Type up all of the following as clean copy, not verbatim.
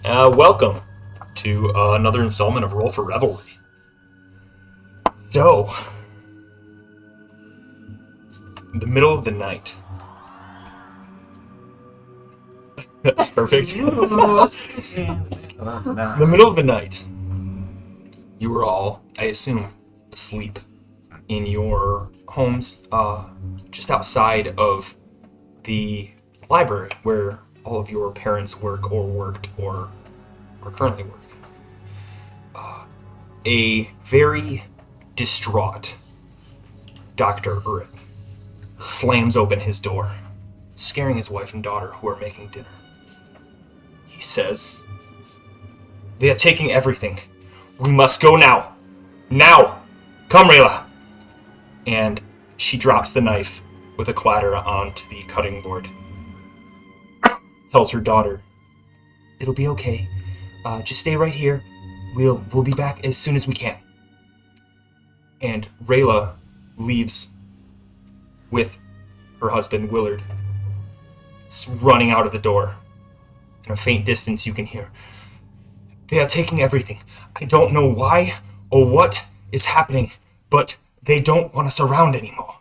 Welcome to another installment of Roll for Revelry. So, in the middle of the night. That's perfect. In the middle of the night, you were all, I assume, asleep in your homes just outside of the library where all of your parents work or worked or currently work. A very distraught Dr. Urit slams open his door, scaring his wife and daughter who are making dinner. He says, "They are taking everything. We must go now. Now! Come, Rayla!" And she drops the knife with a clatter onto the cutting board. Tells her daughter, "It'll be okay. Just stay right here. We'll be back as soon as we can." And Rayla leaves with her husband, Willard, running out of the door. In a faint distance, you can hear, "They are taking everything. I don't know why or what is happening, but they don't want us around anymore."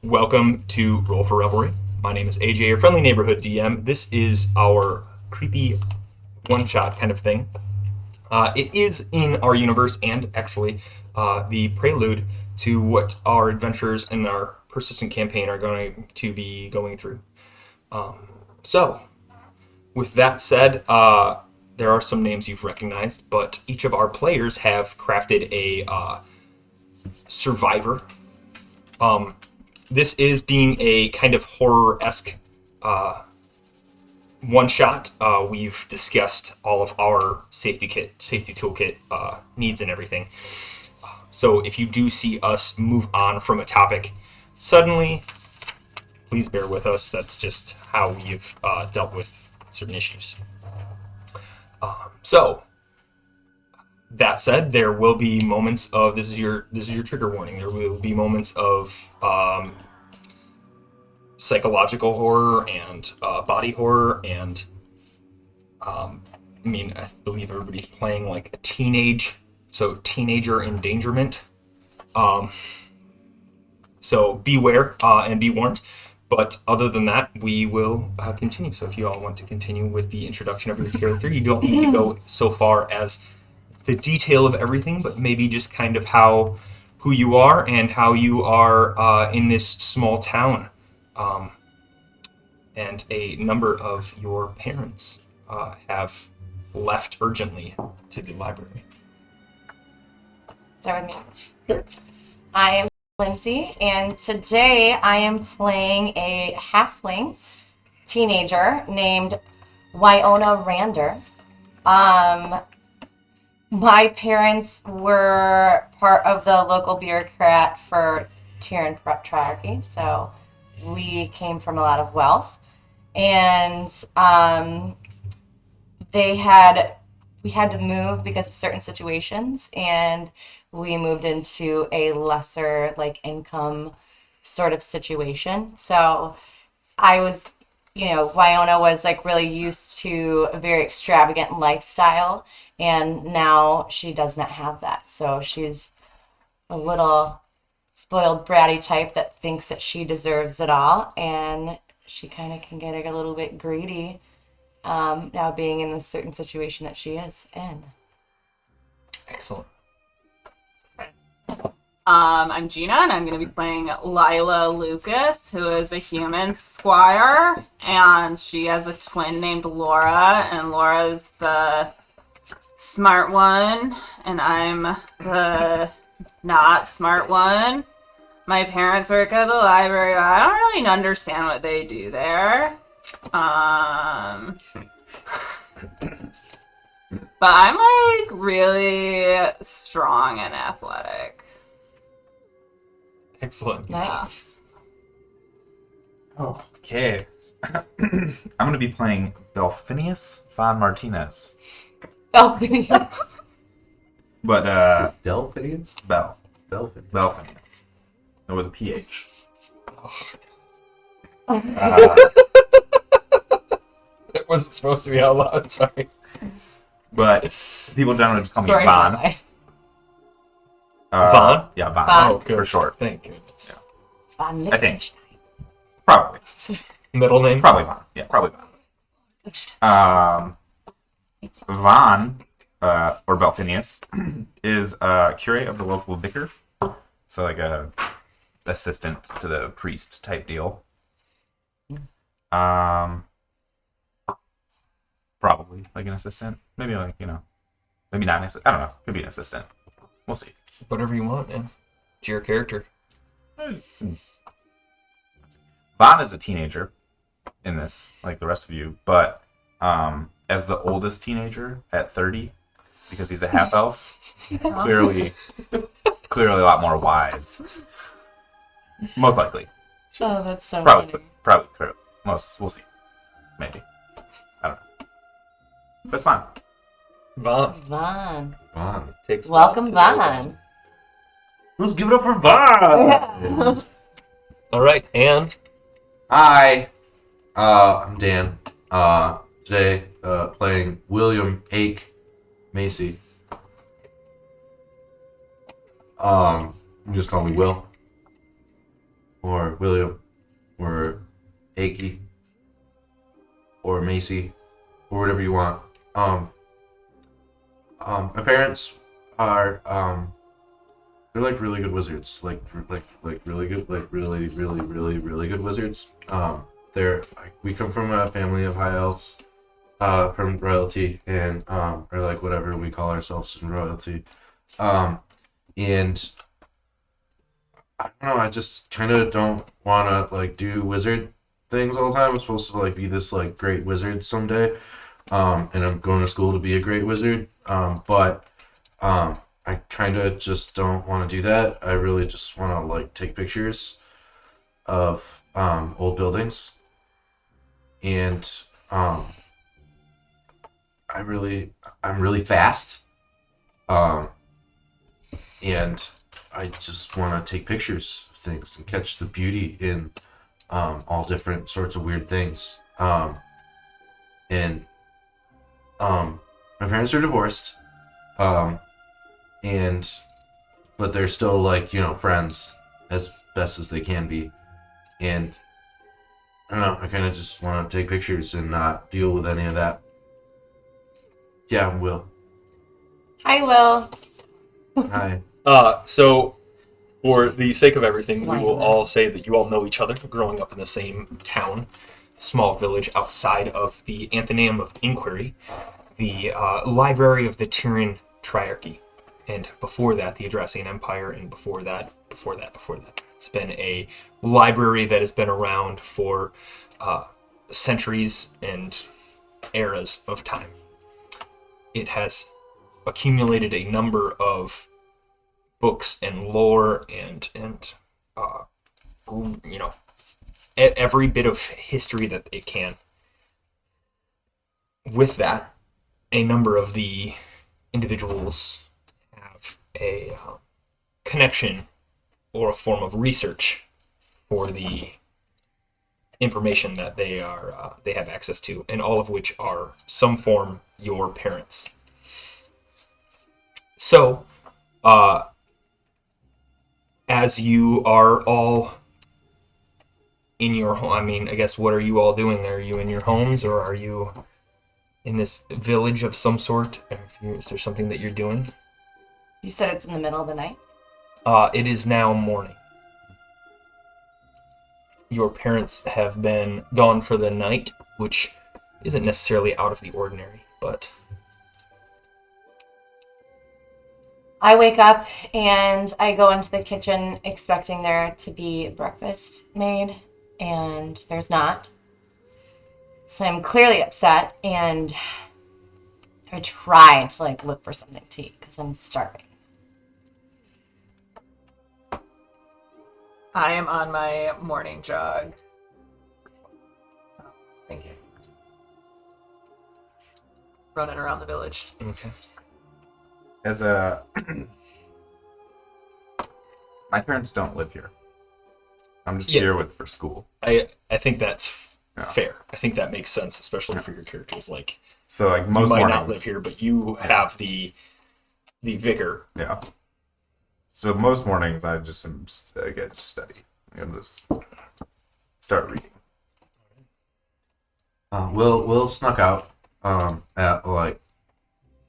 Welcome to Roll for Revelry. My name is AJ, your friendly neighborhood DM. This is our creepy one-shot kind of thing. It is in our universe and actually the prelude to what our adventures in our persistent campaign are going to be going through. So, with that said, there are some names you've recognized, but each of our players have crafted a survivor. This is being a kind of horror-esque one-shot. We've discussed all of our safety toolkit needs and everything. So if you do see us move on from a topic suddenly, please bear with us. That's just how we've dealt with certain issues. So that said, there will be moments of this is your trigger warning. There will be moments of psychological horror and body horror, and I believe everybody's playing like a teenager endangerment. So beware and be warned. But other than that, we will continue. So if you all want to continue with the introduction of your character, you don't need to go so far as the detail of everything, but maybe just kind of who you are and how you are in this small town. And a number of your parents have left urgently to the library. Start with me. Sure. I am Lindsay, and today I am playing a halfling teenager named Wyona Rander. My parents were part of the local bureaucrat for Tyrion Triarchy, so we came from a lot of wealth, and we had to move because of certain situations, and we moved into a lesser income sort of situation. So I was, Wyona was really used to a very extravagant lifestyle, and now she does not have that. So she's a little spoiled bratty type that thinks that she deserves it all, and she kind of can get a little bit greedy now being in this certain situation that she is in. Excellent. I'm Gina, and I'm going to be playing Lila Lucas, who is a human squire, and she has a twin named Laura, and Laura's the smart one, and I'm the not smart one. My parents work at the library, but I don't really understand what they do there. But I'm really strong and athletic. Excellent. Nice. Okay. I'm going to be playing Belfinius von Martinez. Belfinius. But, Delphinius? Belfinius. With a PH. wasn't supposed to be out loud. Sorry. But people generally just call me Story of my Von. life. Von? Yeah, Von. Von. Oh, good. For short. Thank goodness. Von I think. Lichtenstein. Probably. Middle name? Probably Von. Yeah, probably Von. Von, or Belphinius, is a curate of the local vicar. So like a assistant to the priest type deal. Probably like an assistant. Maybe like, maybe not an assistant. I don't know. Could be an assistant. We'll see. Whatever you want, man. It's your character. Von is a teenager in this, like the rest of you, but as the oldest teenager at 30, because he's a half elf, clearly a lot more wise. Most likely. Oh, that's so Probably. funny. Most. We'll see. Maybe. I don't know. That's fine. Von. Von. Vaughn. Takes Welcome, Von. Let's give it up for Vaughn! All right, and Hi, I'm Dan. Today, playing William Ake Macy. You can just call me Will, or William, or Akey, or Macy, or whatever you want. My parents are they're like really good wizards, like really good, like really good wizards. We come from a family of high elves, from royalty, and or like whatever we call ourselves in royalty. And I don't know, I just kind of don't want to like do wizard things all the time. I'm supposed to like be this like great wizard someday, and I'm going to school to be a great wizard. But I kind of just don't want to do that. I really just want to like take pictures of old buildings, and I'm really fast, and I just want to take pictures of things and catch the beauty in all different sorts of weird things. And my parents are divorced, but they're still like, friends as best as they can be. And I don't know, I kind of just want to take pictures and not deal with any of that. Yeah, I'm Will. Hi, Will. Hi. So for the sake of everything, we Why will not? all say that you all know each other, growing up in the same town, small village outside of the Athenaeum of Inquiry, the library of the Tyrian Triarchy, and before that, the Adrasian Empire, and before that. It's been a library that has been around for centuries and eras of time. It has accumulated a number of books and lore and every bit of history that it can. With that, a number of the individuals have a connection or a form of research for the information that they have access to, and all of which are some form your parents. So, as you are all in your home, I guess, what are you all doing? Are you in your homes, or are you in this village of some sort? Is there something that you're doing? You said it's in the middle of the night? It is now morning. Your parents have been gone for the night, which isn't necessarily out of the ordinary, but I wake up and I go into the kitchen expecting there to be breakfast made, and there's not. So I'm clearly upset, and I try to look for something to eat because I'm starving. I am on my morning jog. Thank you. Running around the village. okay. My parents don't live here. I'm just Yeah. here for school. I think that's fair. I think that makes sense, especially for your characters. Like, So like you most might mornings, not live here, but you have the vigor. yeah. So most mornings I just get study. I just start reading. Will snuck out at like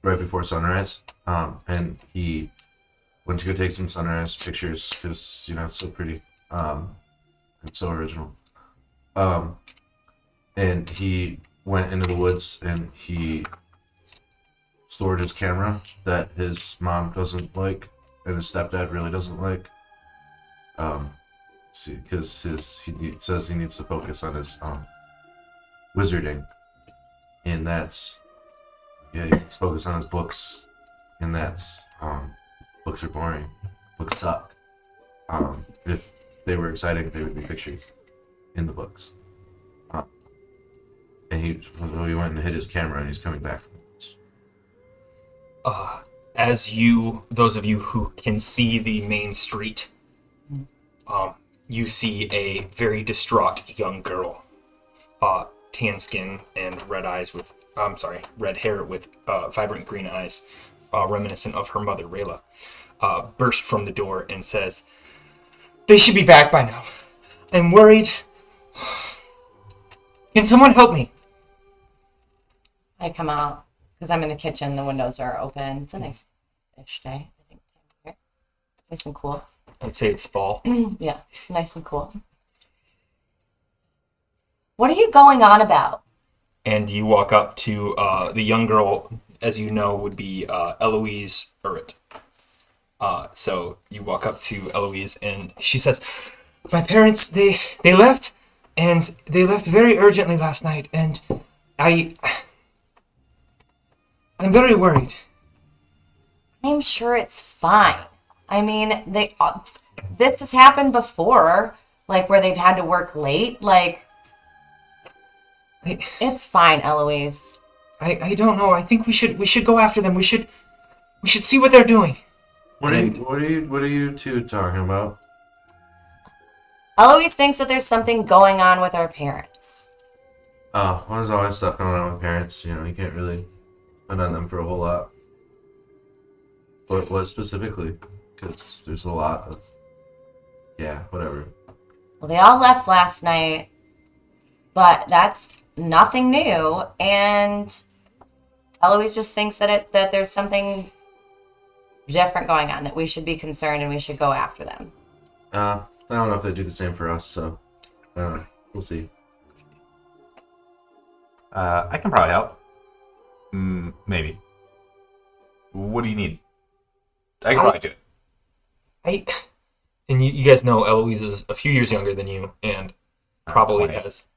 right before sunrise, and he went to go take some sunrise pictures because it's so pretty, and so original. And he went into the woods and he stored his camera that his mom doesn't like and his stepdad really doesn't like. See, because says he needs to focus on his wizarding, and that's he needs to focus on his books, and that's books are boring, books suck. If they were exciting, they would be pictures in the books. And he went and hid his camera, and he's coming back. As those of you who can see the main street, you see a very distraught young girl, tan skin and red hair with vibrant green eyes, reminiscent of her mother, Rayla, burst from the door and says, "They should be back by now. I'm worried. Can someone help me?" I come out because I'm in the kitchen. The windows are open. It's a nice-ish day, I think. Here. Nice and cool. I'd say it's fall. Yeah, it's nice and cool. What are you going on about? And you walk up to the young girl, as you know, would be Eloise Urrit. So you walk up to Eloise, and she says, "My parents, they left, and they left very urgently last night, and I'm very worried." I'm sure it's fine. I mean, this has happened before, like where they've had to work late. Like, it's fine, Eloise. I don't know. I think we should go after them. We should see what they're doing. What are you two talking about? Eloise thinks that there's something going on with our parents. Oh, well, there's always stuff going on with parents. You can't really put on them for a whole lot. What specifically? Because there's a lot of... Yeah, whatever. Well, they all left last night, but that's nothing new, and Eloise just thinks that there's something different going on, that we should be concerned and we should go after them. I don't know if they do the same for us, so we'll see. I can probably help. Maybe. What do you need? I can probably do it. And you guys know Eloise is a few years younger than you, and probably 20. has.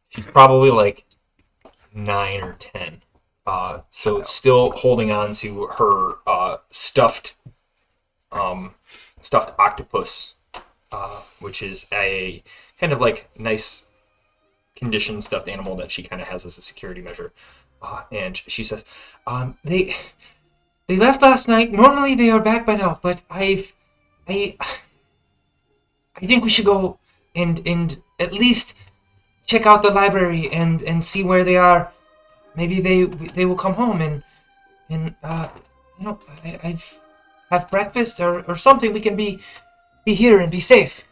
She's probably like 9 or 10. So still holding on to her stuffed octopus, which is a kind of like nice conditioned stuffed animal that she kind of has as a security measure. And she says, They left last night. Normally they are back by now, but I think we should go and at least check out the library and see where they are. Maybe they will come home and I have breakfast or something. We can be here and be safe.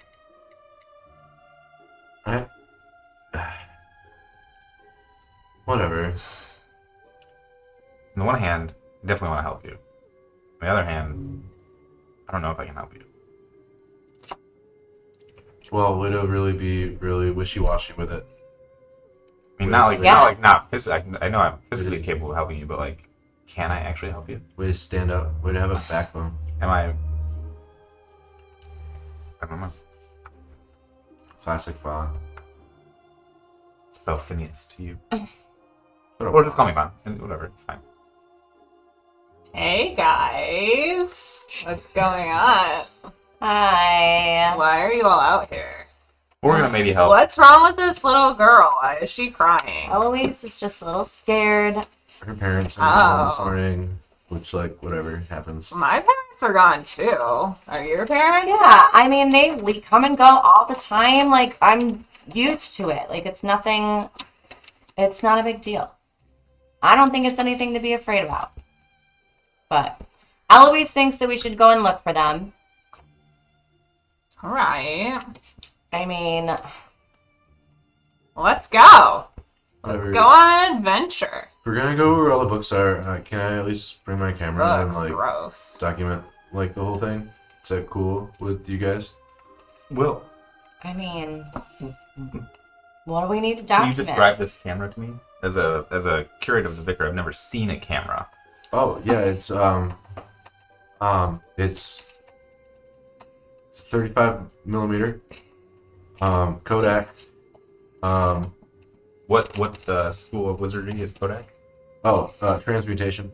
Whatever. On the one hand, I definitely want to help you. On the other hand, I don't know if I can help you. Well, way to really be really wishy-washy with it. I mean, not physically. I know I'm physically capable of helping you, but like, can I actually help you? Way to stand up. Way to have a backbone. Am I? I don't know. Classic Vaughn. It's Belphinius to you. What Or just call me Vaughn. Whatever, it's fine. Hey guys, what's going on? Hi. Why are you all out here? We're gonna maybe help. What's wrong with this little girl? Why is she crying? Eloise is just a little scared. Her parents are gone this morning, which, like, whatever happens. My parents are gone too. Are your parents? Yeah, I mean, they come and go all the time. Like, I'm used to it. Like, it's nothing, it's not a big deal. I don't think it's anything to be afraid about. But Eloise thinks that we should go and look for them. All right. I mean, Let's go. Whatever. Go on an adventure. If we're gonna go where all the books are, can I at least bring my camera Books, and like gross. document like the whole thing? Is that cool with you guys? Will, I mean, what do we need to can you document? describe this camera to me? As a curator of the Vicar, I've never seen a camera. Oh yeah, it's 35 millimeter, Kodak. What school of wizardry is Kodak? Transmutation.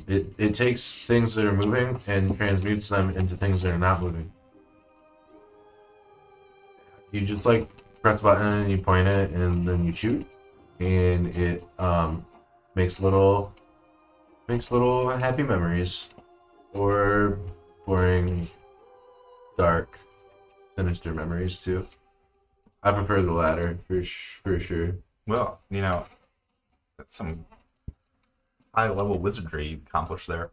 It takes things that are moving and transmutes them into things that are not moving. You just like press a button and you point it and then you shoot, and it makes little happy memories, or boring, dark, sinister memories too. I prefer the latter for sure. Well, that's some high level wizardry you accomplished there.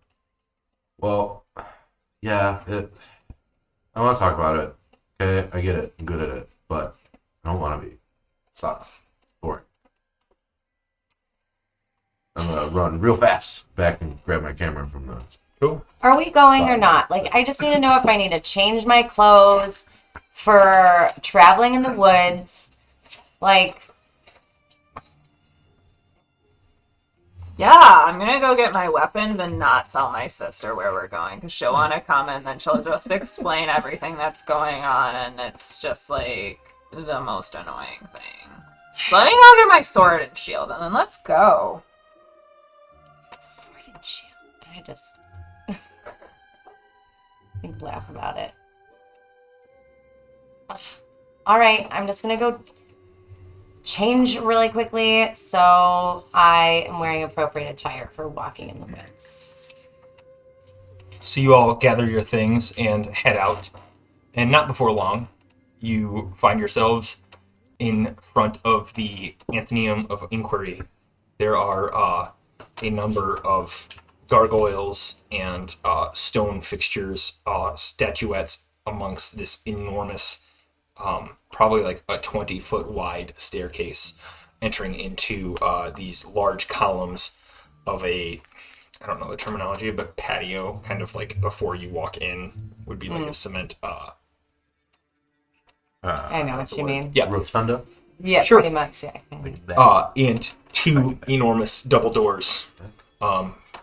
Well, yeah, I want to talk about it. Okay, I get it. I'm good at it, but I don't want to be. It sucks. Boring. I'm gonna run real fast back and grab my camera from the. Cool. Are we going or not? Like, I just need to know if I need to change my clothes for traveling in the woods. Like, Yeah, I'm gonna go get my weapons and not tell my sister where we're going, because she'll want to come and then she'll just explain everything that's going on, and it's just like the most annoying thing. So let me go get my sword and shield, and then let's go. sword and shield. I just laugh about it. Ugh. All right, I'm just gonna go change really quickly so I am wearing appropriate attire for walking in the woods. So you all gather your things and head out. And not before long, you find yourselves in front of the Athenaeum of Inquiry. There are a number of gargoyles and stone fixtures, statuettes amongst this enormous, probably like a 20-foot wide staircase entering into these large columns of I don't know the terminology, but patio, kind of like before you walk in would be like a cement. I know what you mean. Yeah. Rotunda. Yeah, Sure. pretty much. Yeah. And two enormous double doors,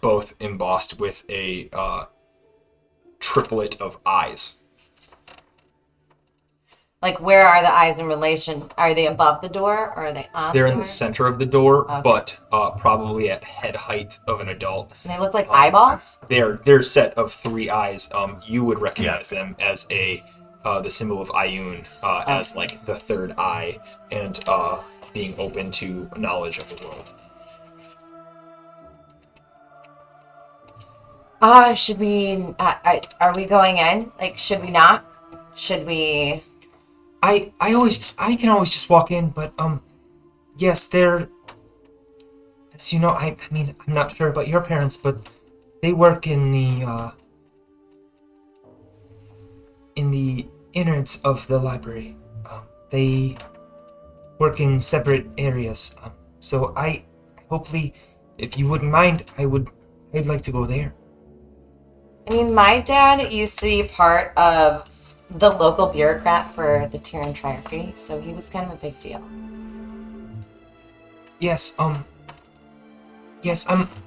both embossed with a triplet of eyes. Like, where are the eyes in relation? Are they above the door or are they on They're the in door? the center of the door, Okay. but probably at head height of an adult. And they look like eyeballs? They're a set of three eyes. You would recognize them as the symbol of Ioun, as like the third eye, and being open to knowledge of the world. Should we, are we going in? Like, should we knock? Should we? I can always just walk in, but yes, they're, as you know, I mean, I'm not sure about your parents, but they work in the innards of the library. They work in separate areas. So I hopefully, if you wouldn't mind, I'd like to go there. I mean, my dad used to be part of the local bureaucrat for the Tyrion Triarchy, so he was kind of a big deal. Yes, I'm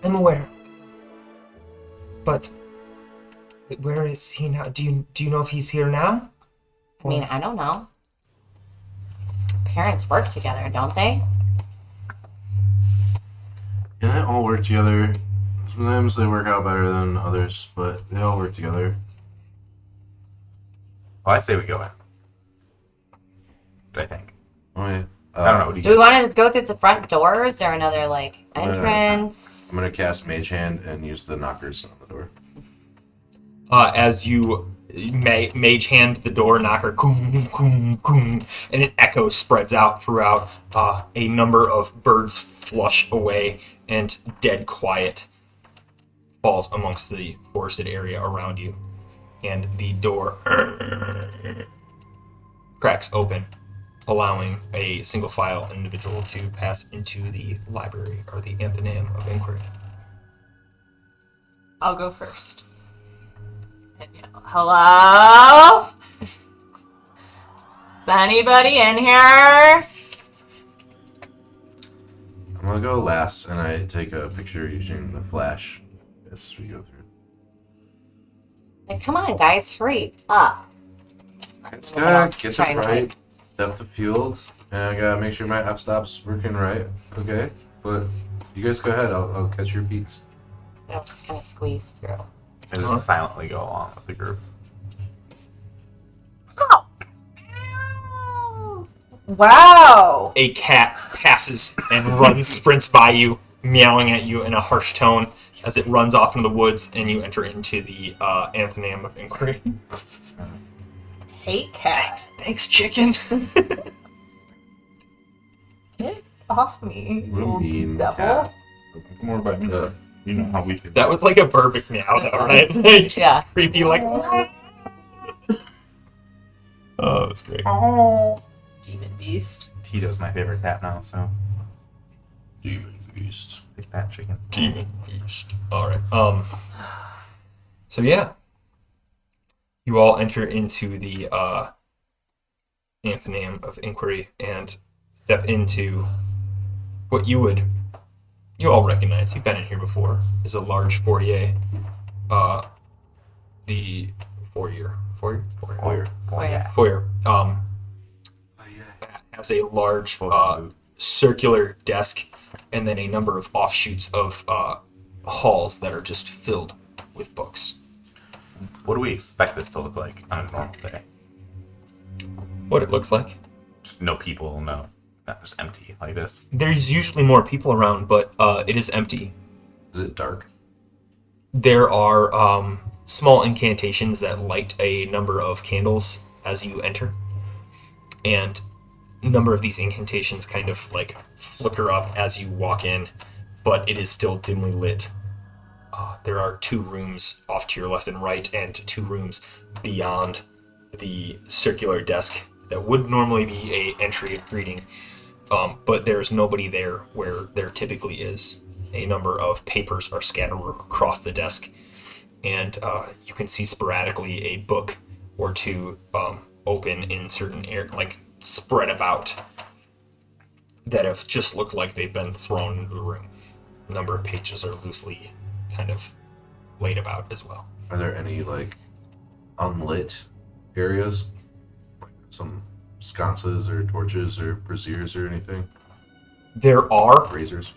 aware. But where is he now? Do you know if he's here now? I mean, I don't know. Parents work together, don't they? Yeah, they all work together. Sometimes they work out better than others, but they all work together. Well, I say we go in. I think. Okay. I don't know. What do you Do we guys want to just go through the front door? Or is there another, like, No, no, no. entrance? I'm gonna cast Mage Hand and use the knockers on the door. As you mage hand the door knocker, koom, koom, koom, and an echo spreads out throughout. A number of birds flush away, and dead quiet falls amongst the forested area around you. And the door cracks open, allowing a single file individual to pass into the library, or the Athenaeum of Inquiry. I'll go first. And yell, hello? Is anybody in here? I'm gonna go last, and I take a picture using the flash as we go through. Like, come on, guys, hurry up. I just Well, gotta I'm get just this trying to, right, depth of field, and I gotta make sure my f-stop's working right, okay? But you guys go ahead, I'll catch your beats. It'll just kind of squeeze through. I just silently go along with the group. Wow. A cat passes and sprints by you, meowing at you in a harsh tone as it runs off into the woods, and you enter into the Athenaeum of Inquiry. Hate cats. Thanks, chicken. Get off me, What a you mean devil. cat. More about me. You know how we feel. That was like a Burbic meow, though, right? Like, Yeah. creepy, like. Oh, it was great. Demon beast. Tito's my favorite cat now, so Demon beast. take that chicken. Demon beast. All right. So yeah, you all enter into the Athenaeum of Inquiry and step into what you all recognize. You've been in here before. Is a large foyer. The foyer. Has a large circular desk, and then a number of offshoots of halls that are just filled with books. What do we expect this to look like on a normal day? What it looks like. Just no people, no, not just empty like this. There's usually more people around, but it is empty. Is it dark? There are small incantations that light a number of candles as you enter, and a number of these incantations kind of like flicker up as you walk in, but it is still dimly lit. There are 2 rooms off to your left and right, and 2 rooms beyond the circular desk that would normally be a entry of greeting, but there's nobody there where there typically is. A number of papers are scattered across the desk, and you can see sporadically a book or 2 open in certain like spread about, that have just looked like they've been thrown into the room. A number of pages are loosely kind of laid about as well. Are there any, like, unlit areas? Like some sconces or torches or braziers or anything? There are. Razors?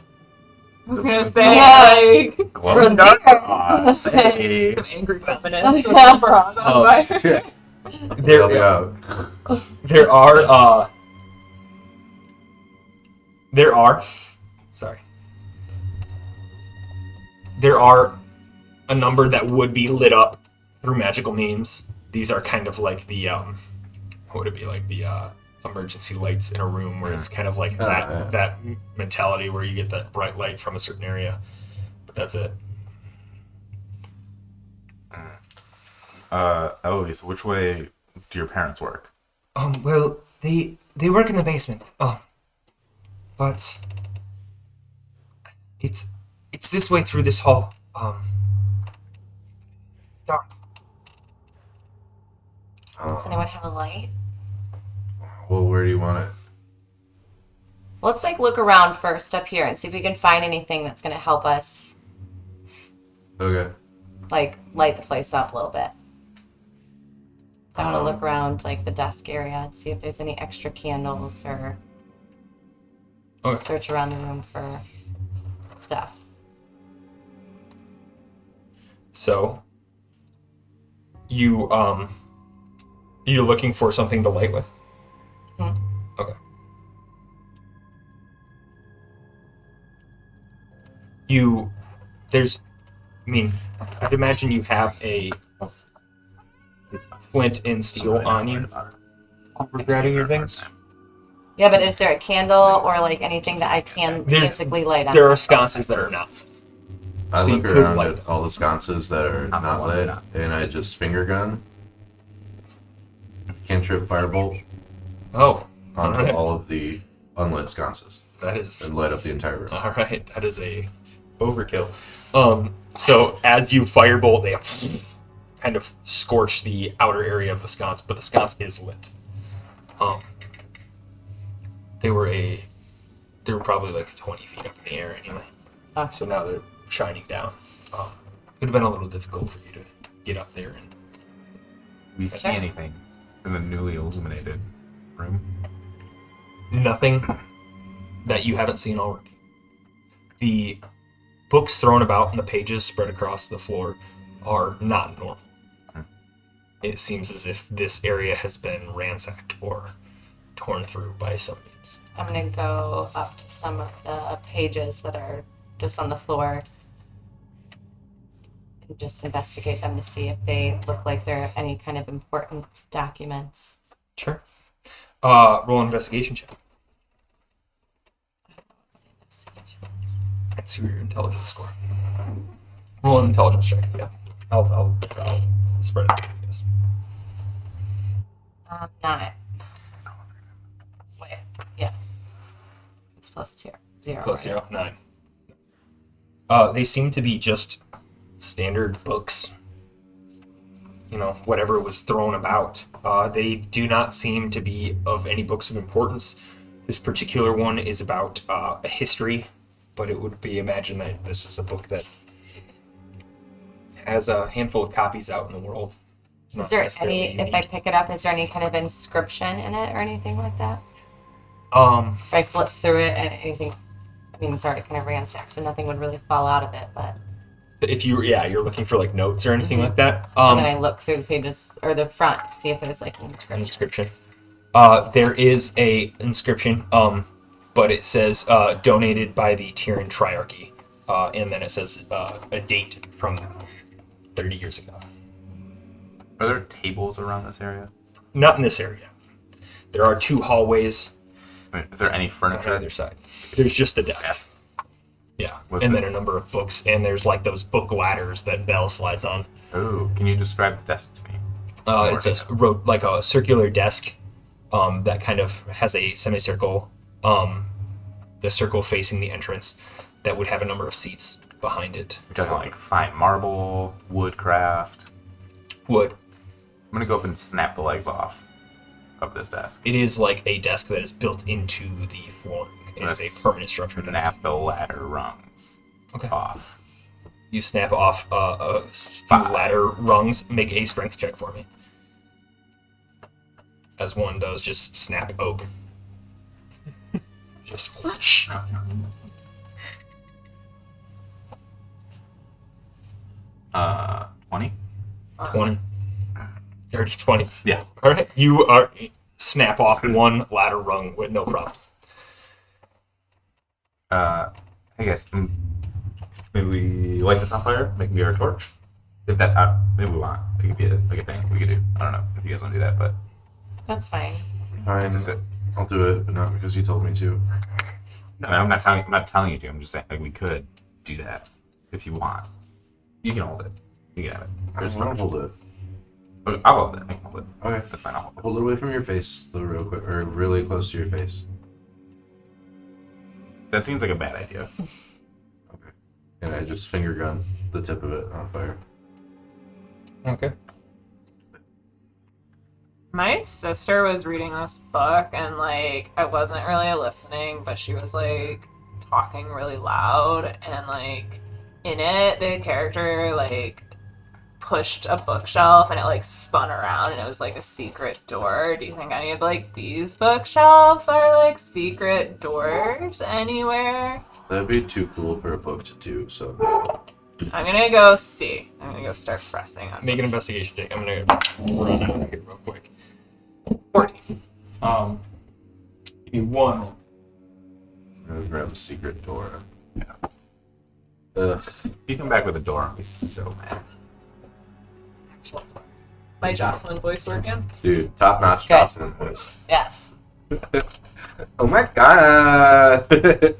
I was gonna say, like, Glowing Rosetta. dark. Say. some angry feminists with some bras on fire. There, Yeah. there are. Sorry. There are a number that would be lit up through magical means. These are kind of like the what would it be, like the emergency lights in a room, where it's kind of like that mentality where you get that bright light from a certain area, but that's it. Eloise, which way do your parents work? Well, they work in the basement. But it's this way through this hall. It's dark. Does anyone have a light? Well, where do you want it? Let's like look around first up here and see if we can find anything that's gonna help us Okay. like light the place up a little bit. So I'm gonna look around like the desk area and see if there's any extra candles or Okay. search around the room for stuff. So you're looking for something to light with? Okay. I'd imagine you have his flint and steel on you. We're grabbing your things. Yeah, but is there a candle or like anything that I can There's- physically light up? There are sconces that are not. I So you look could around light at all the sconces that are Not the not one lit, not. and I just finger gun, cantrip firebolt Oh, onto Alright. all of the unlit sconces that is and light up the entire room. all right. That is a overkill. So as you firebolt, they kind of scorch the outer area of the sconce, but the sconce is lit. They were probably like 20 feet up in the air anyway. Oh. So now they're shining down. It would have been a little difficult for you to get up there and Do we see anything in the newly illuminated room? nothing that you haven't seen already. The books thrown about and the pages spread across the floor are not normal. It seems as if this area has been ransacked or torn through by some means. I'm gonna go up to some of the pages that are just on the floor and just investigate them to see if they look like they're any kind of important documents. Sure. Roll an investigation check. Let's see your intelligence score. Roll an intelligence check. Yeah. I'll spread it to you guys. 9. Wait, yeah. It's plus 2. 0. Plus right? 0, 9. They seem to be just standard books. You know, whatever was thrown about. They do not seem to be of any books of importance. This particular one is about a history, but it would be imagined that this is a book that has a handful of copies out in the world. Not Is there necessarily any, if unique. I pick it up, is there any kind of inscription in it or anything like that? Um, If I flip through it and anything, I mean, it's already kind of ransacked, so nothing would really fall out of it, but. if you're looking for like notes or anything like that. And then I look through the pages, or the front, to see if there's like an An inscription. inscription. There is a inscription, but it says donated by the Tyrian Triarchy, and then it says a date from 30 years ago. Are there tables around this area? Not in this area. There are 2 hallways I mean, is there any on furniture? either side. There's just the desk. Yes. Yeah, What's and the- then a number of books, and there's like those book ladders that Belle slides on. Oh, can you describe the desk to me? It's like a circular desk that kind of has a semicircle, the circle facing the entrance that would have a number of seats behind it. We're talking like fine marble, woodcraft. Wood. I'm gonna go up and snap the legs off of this desk. It is like a desk that is built into the flooring. It I'm is gonna a permanent structure desk. Snap the ladder rungs Okay. off. You snap off a few 5. ladder rungs. Make a strength check for me. As one does, just snap oak. Just whoosh. 20? 20. 30, 20. Yeah. All right. You are snap off one ladder rung with no problem. I guess maybe we light this on fire, make me our torch. If that, maybe we want. It could be like a thing we could do. I don't know if you guys want to do that, but That's fine. Fine, that's it. I'll do it, but not because you told me to. No, I'm not telling you to. I'm just saying like we could do that if you want. You can hold it. You can have it. I There's want to no. hold it. I'll hold it. I can hold it. Okay. That's fine. I'll hold it. Hold it away from your face, though, real quick, or really close to your face. That seems like a bad idea. Okay. And I just finger gun the tip of it on fire. Okay. My sister was reading this book and like I wasn't really listening, but she was like talking really loud and like in it the character like pushed a bookshelf and it like spun around and it was like a secret door. Do you think any of like these bookshelves are like secret doors anywhere? That'd be too cool for a book to do, so. I'm gonna go see. I'm gonna go start pressing on Make an investigation check. I'm gonna run out of here real quick. 14. Give me one. I'm gonna grab a secret door. Yeah. Ugh. If you come back with a door, I'll be so mad. my Jocelyn voice working? Dude, top notch good. Jocelyn voice. Yes. Oh my god. Wait.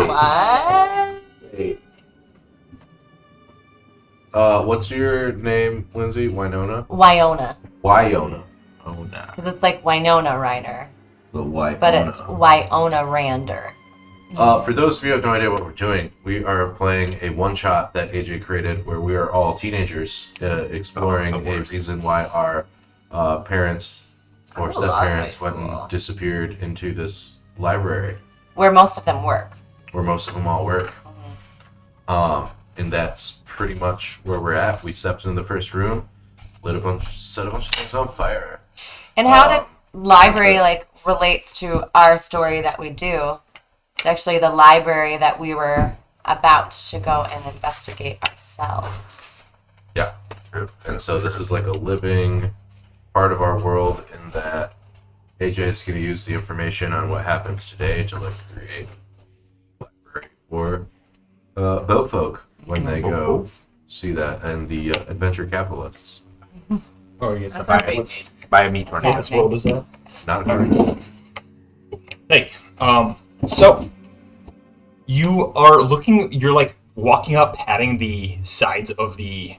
What? Wait. What's your name, Lindsay? Winona? Wyona. Wyona. Oh no. Because it's like Winona Ryder, The Wyona. but it's Wyona Rander. For those of you who have no idea what we're doing, we are playing a one-shot that AJ created where we are all teenagers exploring the a worst. reason why our parents or I love step-parents high went school. and disappeared into this library Where most of them work. where most of them all work. And that's pretty much where we're at. We stepped into the first room, set a bunch of things on fire. And how does library like relates to our story that we do? It's actually the library that we were about to go and investigate ourselves. Yeah. True. And so this is like a living part of our world in that AJ is going to use the information on what happens today to like create a library for boat folk when they go see that, and the adventure capitalists. Oh, yes. That's our big Buy a meat tornado. This world is that. Not hard. Hey, so you are looking, you're like walking up, patting the sides of the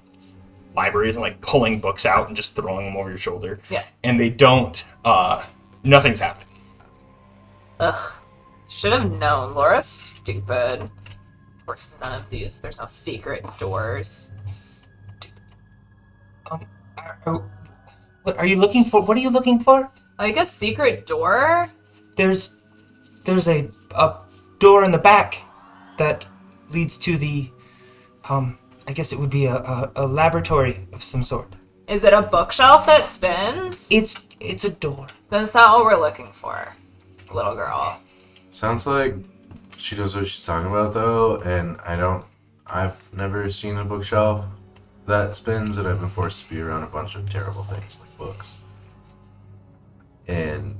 libraries and like pulling books out and just throwing them over your shoulder. Yeah. And they don't, nothing's happening. Ugh. Should have known. Laura's stupid. Of course, none of these. There's no secret doors. What are you looking for? What are you looking for? Like a secret door? There's a door in the back that leads to the, I guess it would be a laboratory of some sort. Is it a bookshelf that spins? It's a door. Then it's not what we're looking for, little girl. Sounds like she knows what she's talking about though, and I've never seen a bookshelf that spins, and I've been forced to be around a bunch of terrible things like books. And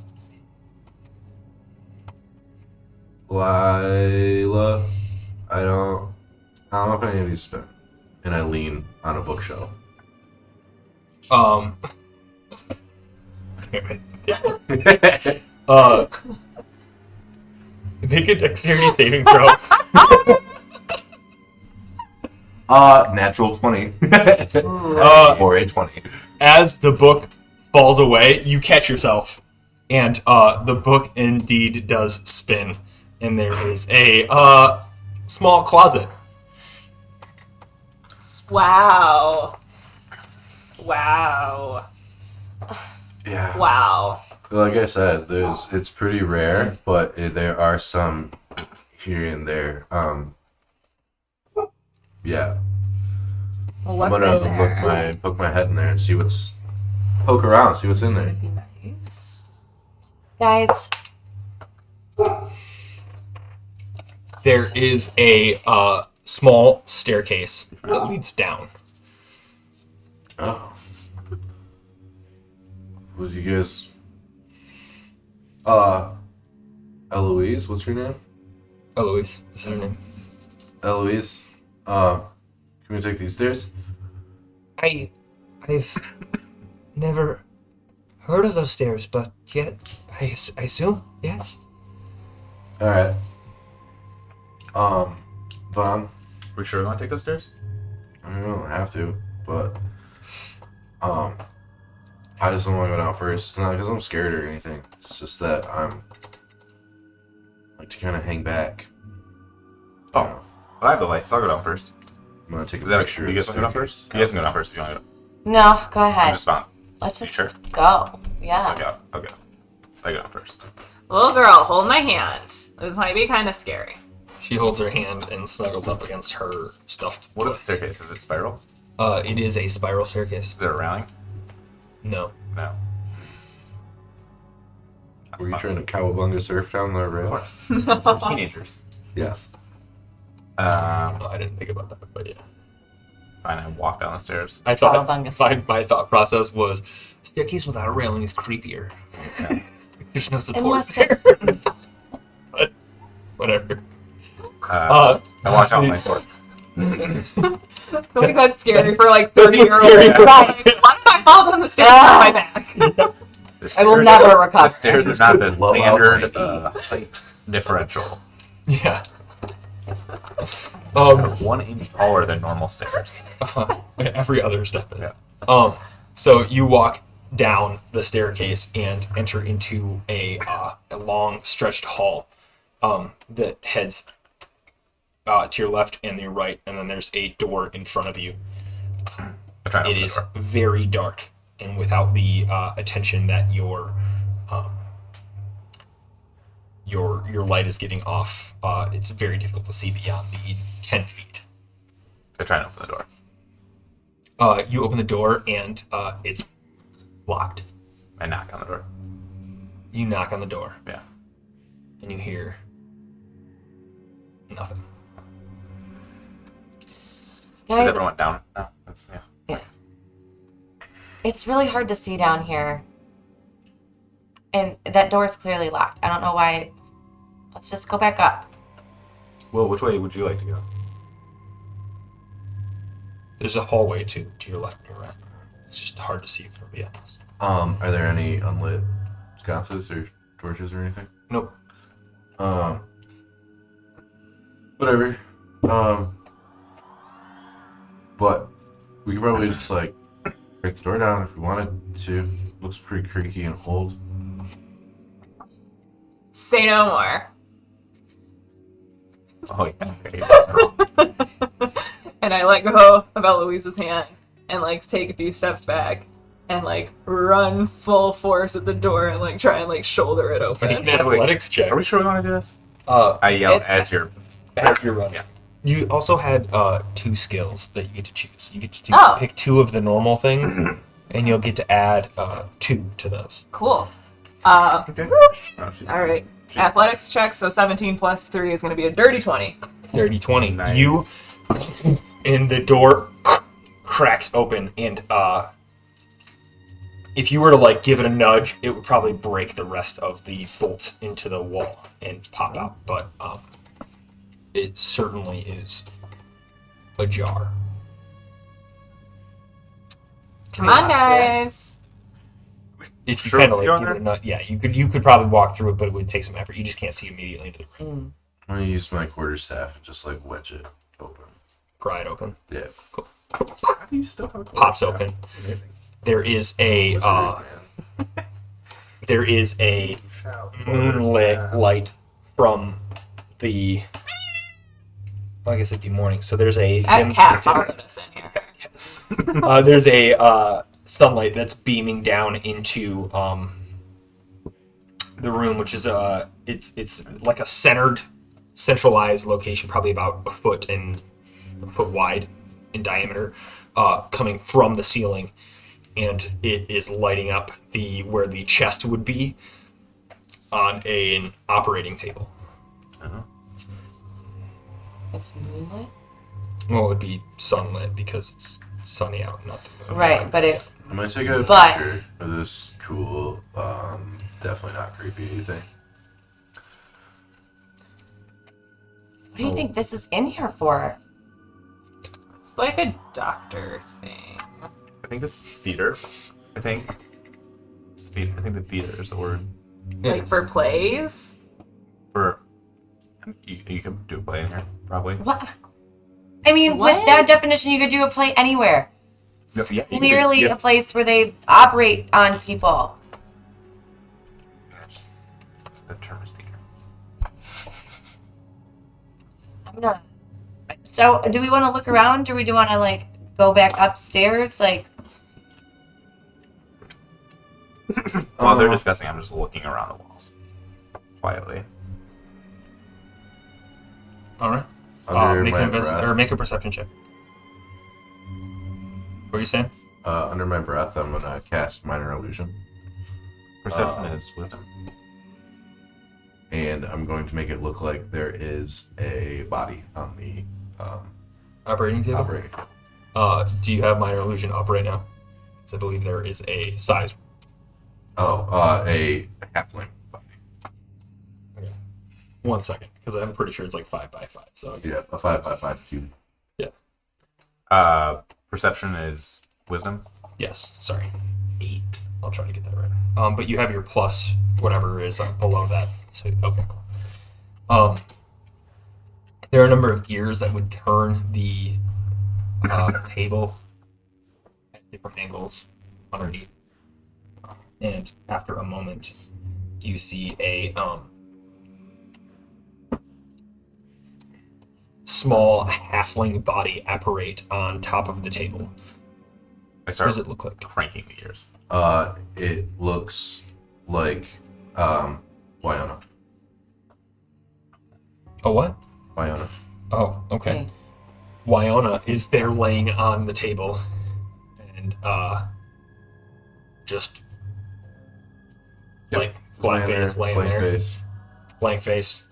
Lila, I don't know if any of these spin. And I lean on a bookshelf. Make a dexterity saving throw. Natural 20. Or a 20. As the book falls away, you catch yourself, and the book indeed does spin, and there is a small closet. Wow. Wow. Yeah. Wow. Like I said, it's pretty rare, but there are some here and there. Yeah. Well, I'm what's gonna in there? poke my head in there and poke around, see what's in there. Nice. Guys, There is a small staircase that leads down. Oh. Would you guys Eloise, what's your name? Eloise, is her name. Eloise, can we take these stairs? I've never heard of those stairs, but yet I assume yes. Alright. Vaughn, We sure we want to take those stairs? I mean, we don't have to, but I just don't want to go down first. It's not because I'm scared or anything. It's just that I like to kind of hang back. Oh. I have the lights. I'll go down first. I'm gonna take a Is that picture. you of guys the want to go down staircase. first? You guys can go down first if you want to go. no, go I'm ahead. just fine. Let's just sure? go. Yeah. I'll go. I go down first. Little girl, hold my hand. It might be kind of scary. She holds her hand and snuggles up against her stuffed. What is the staircase? Is it spiral? It is a spiral staircase. Is there a railing? No. No. Were you trying to cowabunga surf down the Of rail? course. We're teenagers. Yes. Oh, I didn't think about that, but yeah. Fine, I walk down the stairs. I thought Cowabunga. my thought process was staircase without a railing is creepier. There's no support Unless there. But whatever. I walk out lastly- my foot. feel like that's scary for like That's 30-year-olds. what's scary. What if I fall down the stairs on my back? The I will stairs- never recover. The stairs are not the Blow out standard my height differential. Yeah. 1 inch taller than normal stairs. Every other step is. Yeah. So you walk down the staircase and enter into a long stretched hall that heads to your left and your right, and then there's a door in front of you. I try to It open the is door. very dark, and without the attention that your light is giving off, it's very difficult to see beyond the 10 feet. I try to open the door. You open the door, and it's locked. I knock on the door. You knock on the door, Yeah. and you hear nothing. Is Guys, everyone down? No. That's yeah. it's really hard to see down here. And that door is clearly locked. I don't know why. Let's just go back up. Well, which way would you like to go? There's a hallway to your left and your right. It's just hard to see from beyond this. Are there any unlit sconces or torches or anything? Nope. Whatever. But we could probably just like break the door down if we wanted to. Looks pretty creaky and old. Say no more. Oh yeah. And I let go of Eloise's hand and like take a few steps back and like run full force at the door and like try and like shoulder it Make open. an athletics check. Are we sure we want to do this? Uh, I yell It's- as you're. as you're running. Yeah. You also had 2 skills that you get to choose. You get to Oh. pick 2 of the normal things, and you'll get to add 2 to those. Cool. Okay. Oh, she's- All right. she's- Athletics check. So 17 plus 3 is going to be a dirty 20. 30-20. Nice. You, and the door cracks open, and if you were to like give it a nudge, it would probably break the rest of the bolts into the wall and pop out. But it certainly is ajar. Come on, guys. If you Sure, kind of go like in give there. it a nut, yeah, you could probably walk through it, but it would take some effort. You just can't see immediately into the room. I'm gonna use my quarterstaff and just like wedge it open. Pry it open. Yeah. How do you still have a Pops quarter open. staff? It's amazing. There is a moonlit light from the. Well, I guess it'd be morning. So there's a. That cat followed us in here. There's a sunlight that's beaming down into the room, which is it's like a centralized location, probably about a foot wide in diameter, coming from the ceiling, and it is lighting up where the chest would be on an operating table. It's moonlit? Well, it would be sunlit because it's sunny out, not the Right, but if. I'm gonna take a But- picture of this cool, definitely not creepy thing. What do you think this is in here for? It's like a doctor thing. I think this is theater. I think. I think the theater is the word Like for plays. for. You can do a play in here, probably. What? I mean, What? with that definition, you could do a play anywhere. It's Yeah, you could- clearly yeah. a place where they operate on people. Yes. The term is theater. I'm not. So, do we want to look around, or we do want to like go back upstairs? Like, While they're discussing, I'm just looking around the walls quietly. All right. Under Make my an invest- breath, or make a perception check. What are you saying? under my breath, I'm gonna cast minor illusion, Perception is wisdom. and I'm going to make it look like there is a body on the Operating table. operating. Do you have minor illusion up right now? Because I believe there is a size. A halfling body. Okay. 1 second, because I'm pretty sure it's like 5 by 5. So I guess Yeah, a 5x5 cube. Yeah. Perception is wisdom. Yes. Sorry. 8. I'll try to get that right. But you have your plus whatever is below that. So okay. There are a number of gears that would turn the table at different angles underneath. And after a moment, you see a small halfling body apparate on top of the table. I What start does it look like? cranking the gears. It looks like Wyona. Oh, what? Wyona. Oh, okay. Okay. Wyona is there laying on the table and just Yep. like blank face laying blank there. face. Blank face.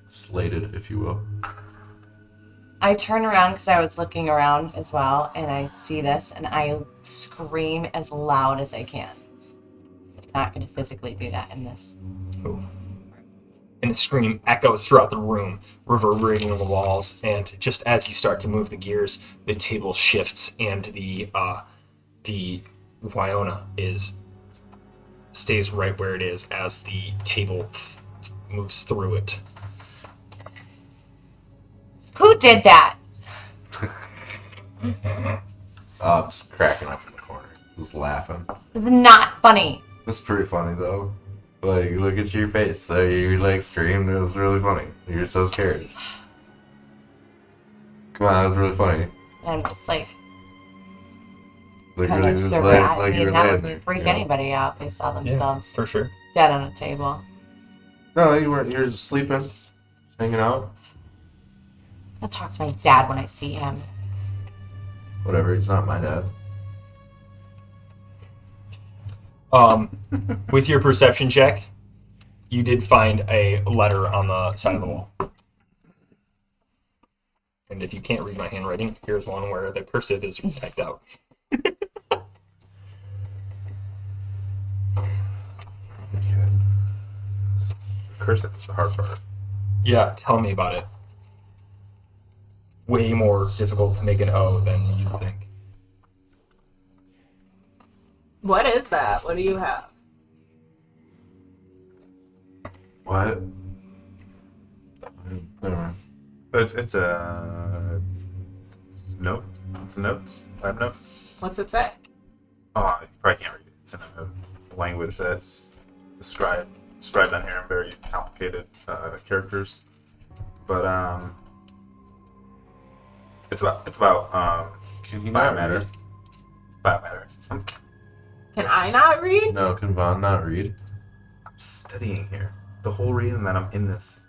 Slated, if you will. I turn around because I was looking around as well, and I see this, and I scream as loud as I can. I'm not going to physically do that in this. Ooh. And a scream echoes throughout the room, reverberating on the walls. And just as you start to move the gears, the table shifts, and the Wyona stays right where it is as the table moves through it. Who did that? Just cracking up in the corner. Just laughing. This is not funny. That's pretty funny though. Like, look at your face. So you like screamed. It was really funny. You're so scared. Come on, that was really funny. And I'm just like, Like kind really, of just I like you mean, were that laying would there. freak you know? anybody out. They saw themselves For sure. dead on a table. No, you weren't. You were just sleeping, hanging out. I'll talk to my dad when I see him. Whatever. He's not my dad. With your perception check, you did find a letter on the side of the wall. And if you can't read my handwriting, here's one where the cursive is typed out. Cursive is the hard part. Yeah, tell me about it. Way more difficult to make an O than you think. What is that? What do you have? What? Never mind. It's a note. It's notes. Lab notes. What's it say? Oh, you probably can't read it. It's in a language that's described on here in very complicated characters. But it's about Can you not biomatter. read? Biomatter. Can I not read? No, can Vaughn not read? I'm studying here. The whole reason that I'm in this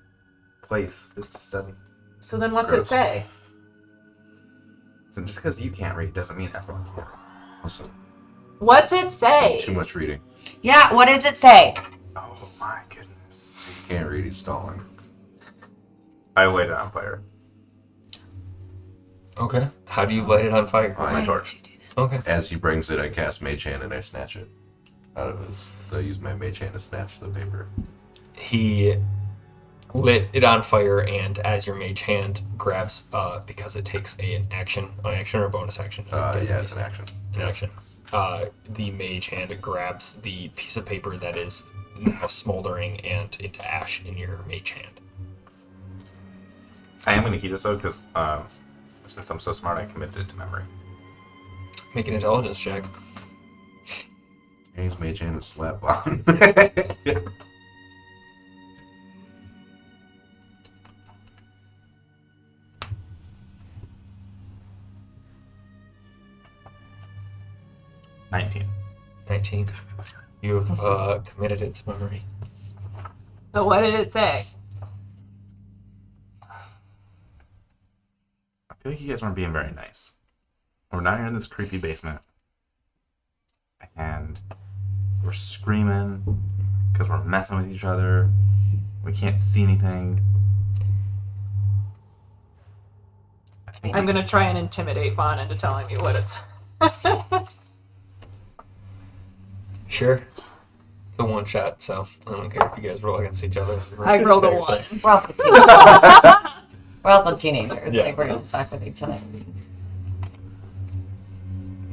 place is to study. So then what's Gross. it say? So just because you can't read doesn't mean everyone can. Listen, What's it say? too much reading. Yeah, what does it say? Oh my goodness. He can't read. He's stalling. I light it on fire. Okay. How do you light it on fire? Oh, My yeah. torch. Okay. As he brings it, I cast Mage Hand and I snatch it out of his. I use my Mage Hand to snatch the paper. He lit it on fire, and as your mage hand grabs, because it takes an action or a bonus action. Yeah, it's an action. An action. The mage hand grabs the piece of paper that is now smoldering and into ash in your mage hand. I am going to keep this though because since I'm so smart, I committed it to memory. Make an intelligence check. Use Mage Hand to slap on. 19. 19. You've committed it to memory. So what did it say? I feel like you guys weren't being very nice. We're now here in this creepy basement, and we're screaming because we're messing with each other. We can't see anything. I'm gonna try and intimidate Vaughn into telling me what it's. Sure. It's a one shot, so I don't care if you guys roll against each other. I rolled a Entire 1. thing. We're off the table. We're also teenagers. Yeah. Like, we're gonna fuck with each other.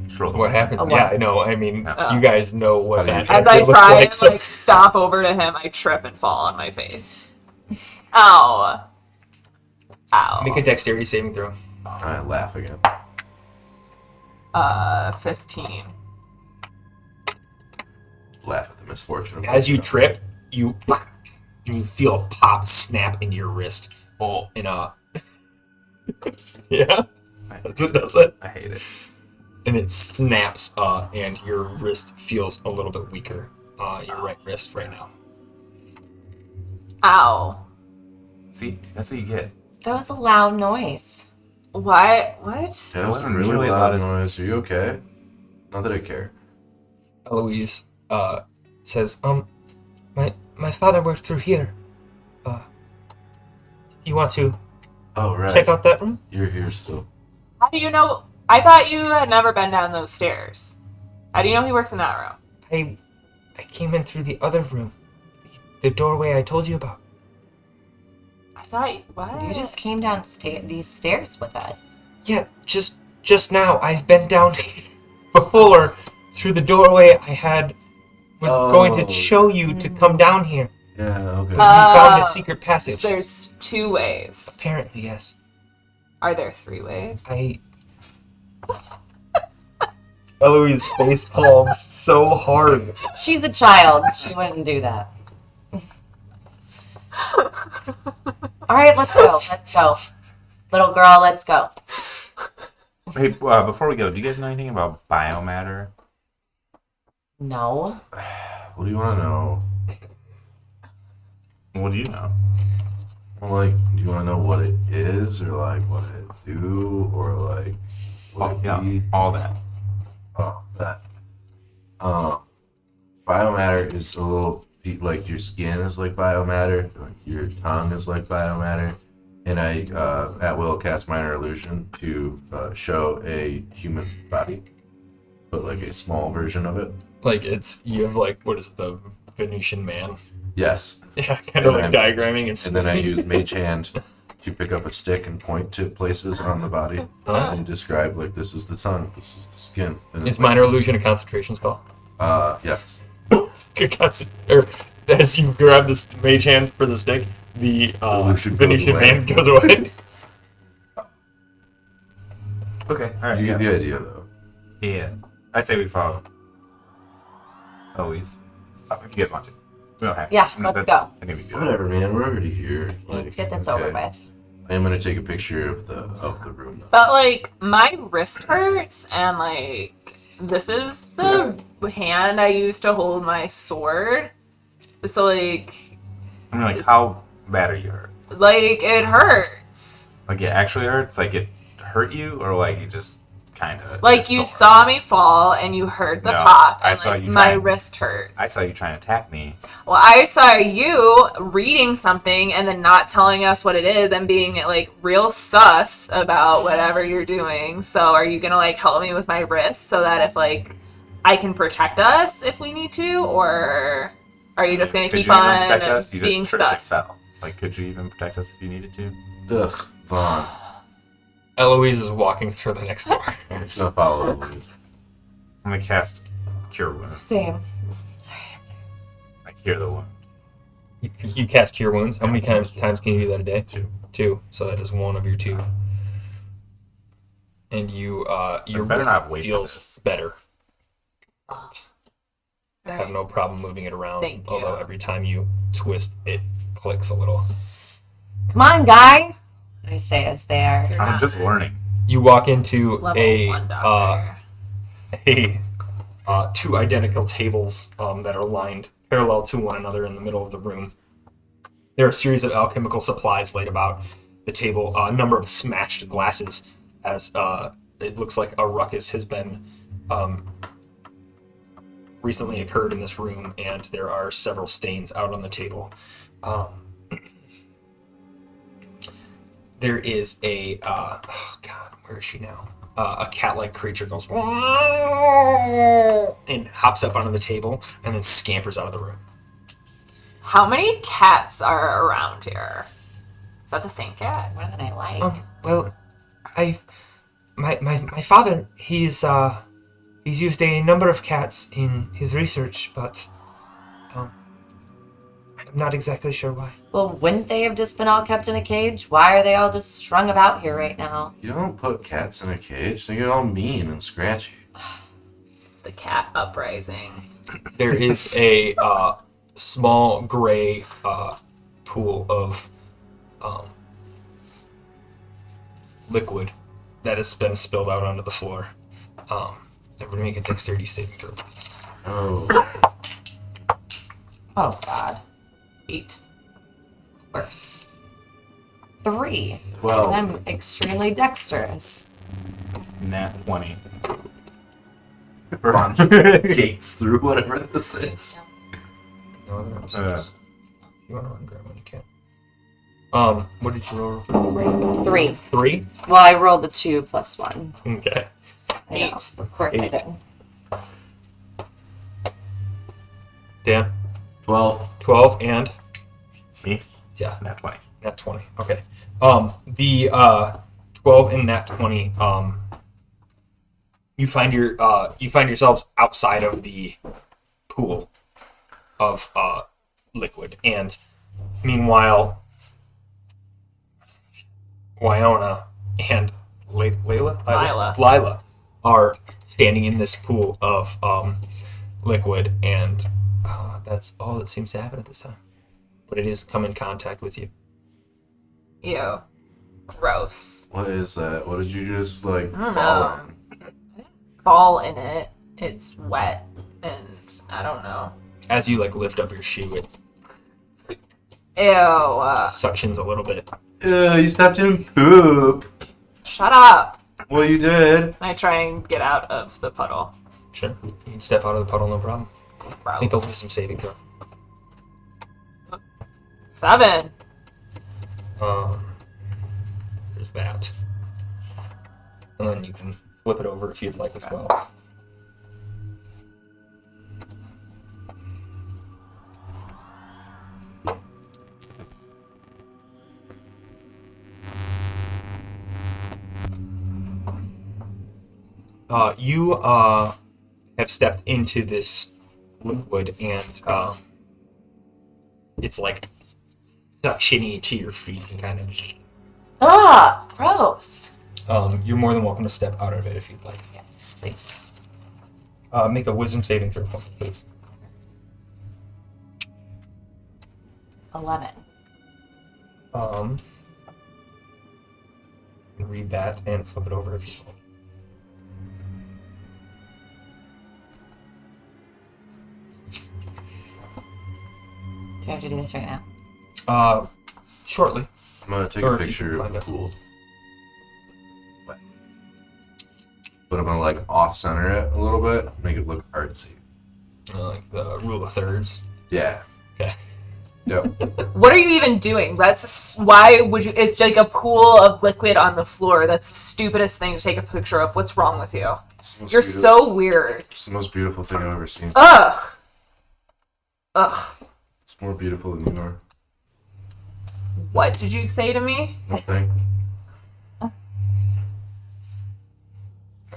Just roll the What happens? Oh, Yeah, wow. I know. I mean, Yeah. you guys know what How do you that do? As I looks try like. and So like stomp over to him, I trip and fall on my face. Ow. make a Ow. dexterity saving throw. I laugh again. 15. Laugh at the misfortune. Of As you trip, you and you feel a pop snap into your wrist. Oh, And yeah, that's what does it. I hate it. And it snaps, and your wrist feels a little bit weaker. Your right wrist right now. Ow. See, that's what you get. That was a loud noise. What? What? Yeah, that was a wasn't really nearly as loud loud as- noise. Are you okay? Not that I care. Eloise says, my father worked through here. You want to Oh, right. check out that room? You're here still. How do you know? I thought you had never been down those stairs. How do you know he works in that room? I came in through the other room. The doorway I told you about. I thought. What? You just came down these stairs with us. Yeah, just now. I've been down here before through the doorway was going to Oh. show you to come down here. Yeah, okay. You found a secret passage. So there's 2 ways. Apparently, yes. Are there 3 ways? Eloise face palms so hard. She's a child. She wouldn't do that. All right, let's go. Let's go. Little girl, let's go. Hey, before we go, do you guys know anything about biomatter? No. What do you want to know? What do you know? Well, like, do you want to know what it is, or like what it do, or like what it Yeah, be? all that. Oh, that. Biomatter is a little like your skin is like biomatter, like your tongue is like biomatter, and I at will cast minor illusion to show a human body, but like a small version of it. Like you have like what is it, the Venetian man? Yes, Yeah, kind of And like then- diagramming and then I use Mage Hand to pick up a stick and point to places on the body and describe like this is the tongue, this is the skin. And Is minor illusion a concentration spell? Yes. Good or as you grab this mage hand for the stick, the Illusion goes Venetian away. man goes away. Okay, all right. You Yeah. get the idea though. Yeah. I say we follow. Eloise. If you guys want to. We don't have to. Yeah, let's go. I think we do. Whatever, man. We're already here. Let's get this okay. over with. I am gonna take a picture of the room. Though. But like my wrist hurts, and like this is the hand I use to hold my sword. So like I mean, like, how bad are you hurt? it hurts. Like, it actually hurts? Like, it hurt you? Or, like, it just kind of. Like you saw me fall and you heard the No, pop. And, I saw like, you my try- wrist hurts. I saw you trying to attack me. Well, I saw you reading something and then not telling us what it is and being like real sus about whatever you're doing. So are you gonna like help me with my wrist so that if like I can protect us if we need to, or are you just gonna Could keep you even on protect us? You being just tripped sus? Excel. Like, could you even protect us if you needed to? Ugh, Vaughn. Eloise is walking through the next door. It's not follow Louise. I'm gonna cast Cure Wounds. Same. I cure the wound. You cast Cure Wounds. How many times can you do that a day? 2. 2. So that is 1 of your 2. And your better wrist not waste feels this. better. I have no problem moving it around. Thank you. Although every time you twist, it clicks a little. Come on, guys. I say as they are. I'm just learning. You walk into Level a 1 doctor. 2 identical tables that are lined parallel to one another in the middle of the room. There are a series of alchemical supplies laid about the table, a number of smashed glasses, as it looks like a ruckus has been recently occurred in this room, and there are several stains out on the table. There is a oh god, where is she now? A cat-like creature goes and hops up onto the table and then scampers out of the room. How many cats are around here? that the same cat? More than I like. Well, my father, he's used a number of cats in his research, but I'm not exactly sure why. Well, wouldn't they have just been all kept in a cage? Why are they all just strung about here right now? You don't put cats in a cage. They get all mean and scratchy. It's the cat uprising. There is a small gray pool of liquid that has been spilled out onto the floor. Everybody make a dexterity saving throw, please. Oh. Oh, God. 8. Of course. 3. Well, And I'm extremely dexterous. Nat 20. Ron gates through whatever this is. No other options. Uh. You want to run grab one, you can. What did you roll? 3. 3? Well, I rolled a 2 plus 1. Okay. I know. 8. Of course I 8. did. Dan? 12. 12 and? Me? Yeah, Nat 20. nat 20. Okay. The 12 and nat 20, you find yourselves outside of the pool of liquid, and meanwhile Wyona and Lila are standing in this pool of liquid, and that's all that seems to happen at this time. But it is come in contact with you. Ew. Gross. What is that? What did you just, like, I don't fall know. on? Fall in it. It's wet. And I don't know. As you lift up your shoe, it Ew. suctions a little bit. You stepped in poop. Shut up. Well, you did. And I try and get out of the puddle. Sure, you can step out of the puddle, no problem. Gross. Make a wisdom saving throw. 7. There's that, and then you can flip it over if you'd like as well. You have stepped into this liquid, and it's like suctiony to your feet, and kind of. Ugh! Gross! You're more than welcome to step out of it if you'd like. Yes, please. Make a wisdom saving throw, please. 11. Read that and flip it over if you like. Do I have to do this right now? Shortly. I'm gonna take Or a if you picture can of find the it. pool. But I'm gonna off-center it a little bit, make it look artsy. Like the rule of thirds. Yeah. Okay. Yep. What are you even doing? Why would you? It's like a pool of liquid on the floor. That's the stupidest thing to take a picture of. What's wrong with you? It's the most You're beautiful- so weird. It's the most beautiful thing I've ever seen. Ugh. Ugh. It's more beautiful than you are. What did you say to me? Nothing.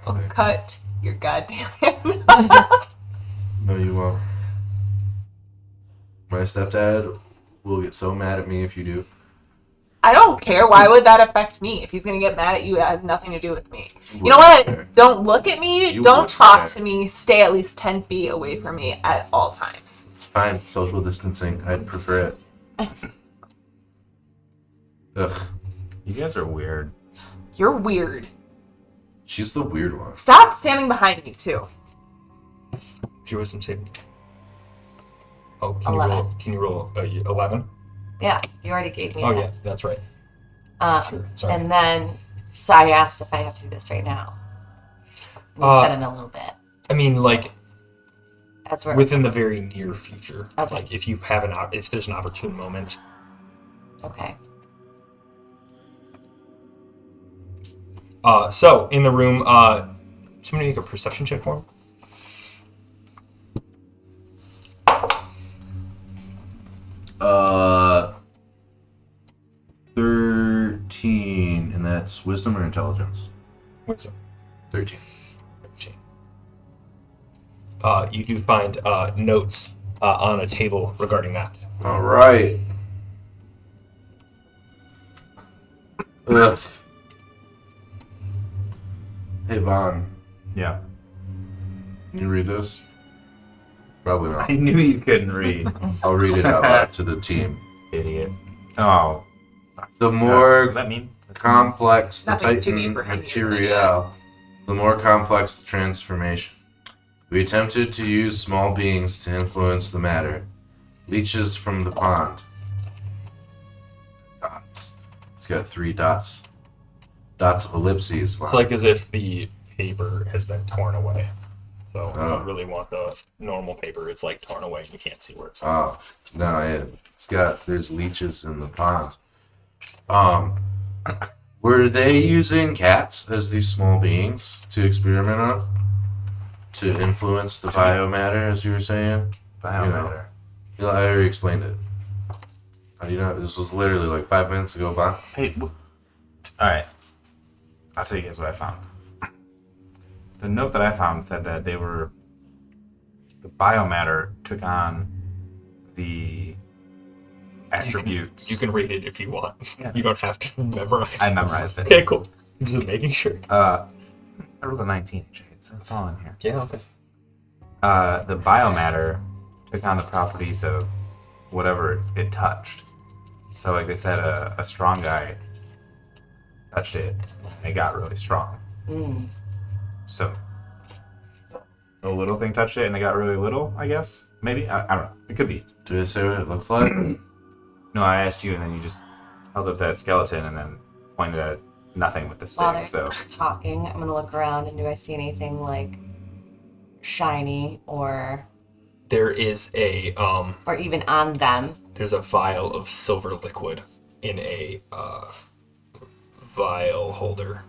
I'll cut your goddamn hand. No, you won't. My stepdad will get so mad at me if you do. I don't care. Why would that affect me? If he's gonna get mad at you, it has nothing to do with me. You You know wouldn't what? care. Don't look at me. You Don't wouldn't talk care. to me. Stay at least 10 feet away from me at all times. It's fine. Social distancing. I'd prefer it. Ugh. You guys are weird. You're weird. She's the weird one. Stop standing behind me too. What's your wisdom saving? Oh, 11. Can you roll 11? Yeah, you already gave me Oh that. yeah, that's right. Sure. Sorry. And then, so I asked if I have to do this right now. And you said in a little bit. I mean, As we're within the very near future. Okay. If you have if there's an opportune moment. okay. So in the room, somebody make a perception check for him. Uh, 13, and that's wisdom or intelligence? Wisdom. 13. 13. You do find notes on a table regarding that. All right. Ugh. Hey, Vaughn, Yeah. can you read this? Probably not. I knew you couldn't read. I'll read it out loud to the team. Idiot. Oh. The What more does that mean? complex the Nothing's too Titan deep for him, material, the more complex the transformation. We attempted to use small beings to influence the matter. Leeches from the pond. Dots. It's got 3 dots. Dots of ellipses. It's like as if the paper has been torn away. So if Oh. you really want the normal paper, it's like torn away and you can't see where it's. Oh, no, there's leeches in the pond. Were they using cats as these small beings to experiment on? To influence the biomatter, as you were saying? Biomatter. I already explained it. How do you know? This was literally like 5 minutes ago, Bon. Hey, alright. I'll tell you guys what I found. The note that I found said that the biomatter took on the attributes. You can read it if you want. Yeah. You don't have to memorize I it. memorized it. Okay, cool. I'm just making sure. I rolled a 19, Jade, so it's all in here. Yeah, okay. The biomatter took on the properties of whatever it touched. So, like they said, a strong guy touched it, and it got really strong. So, a little thing touched it, and it got really little, I guess? Maybe? I don't know. It could be. Did it say what it looks like? No, I asked you, and then you just held up that skeleton and then pointed at nothing with the While stick, they're so... talking, I'm gonna look around and do I see anything like shiny or There is even on them? there's a vial of silver liquid in a vial holder.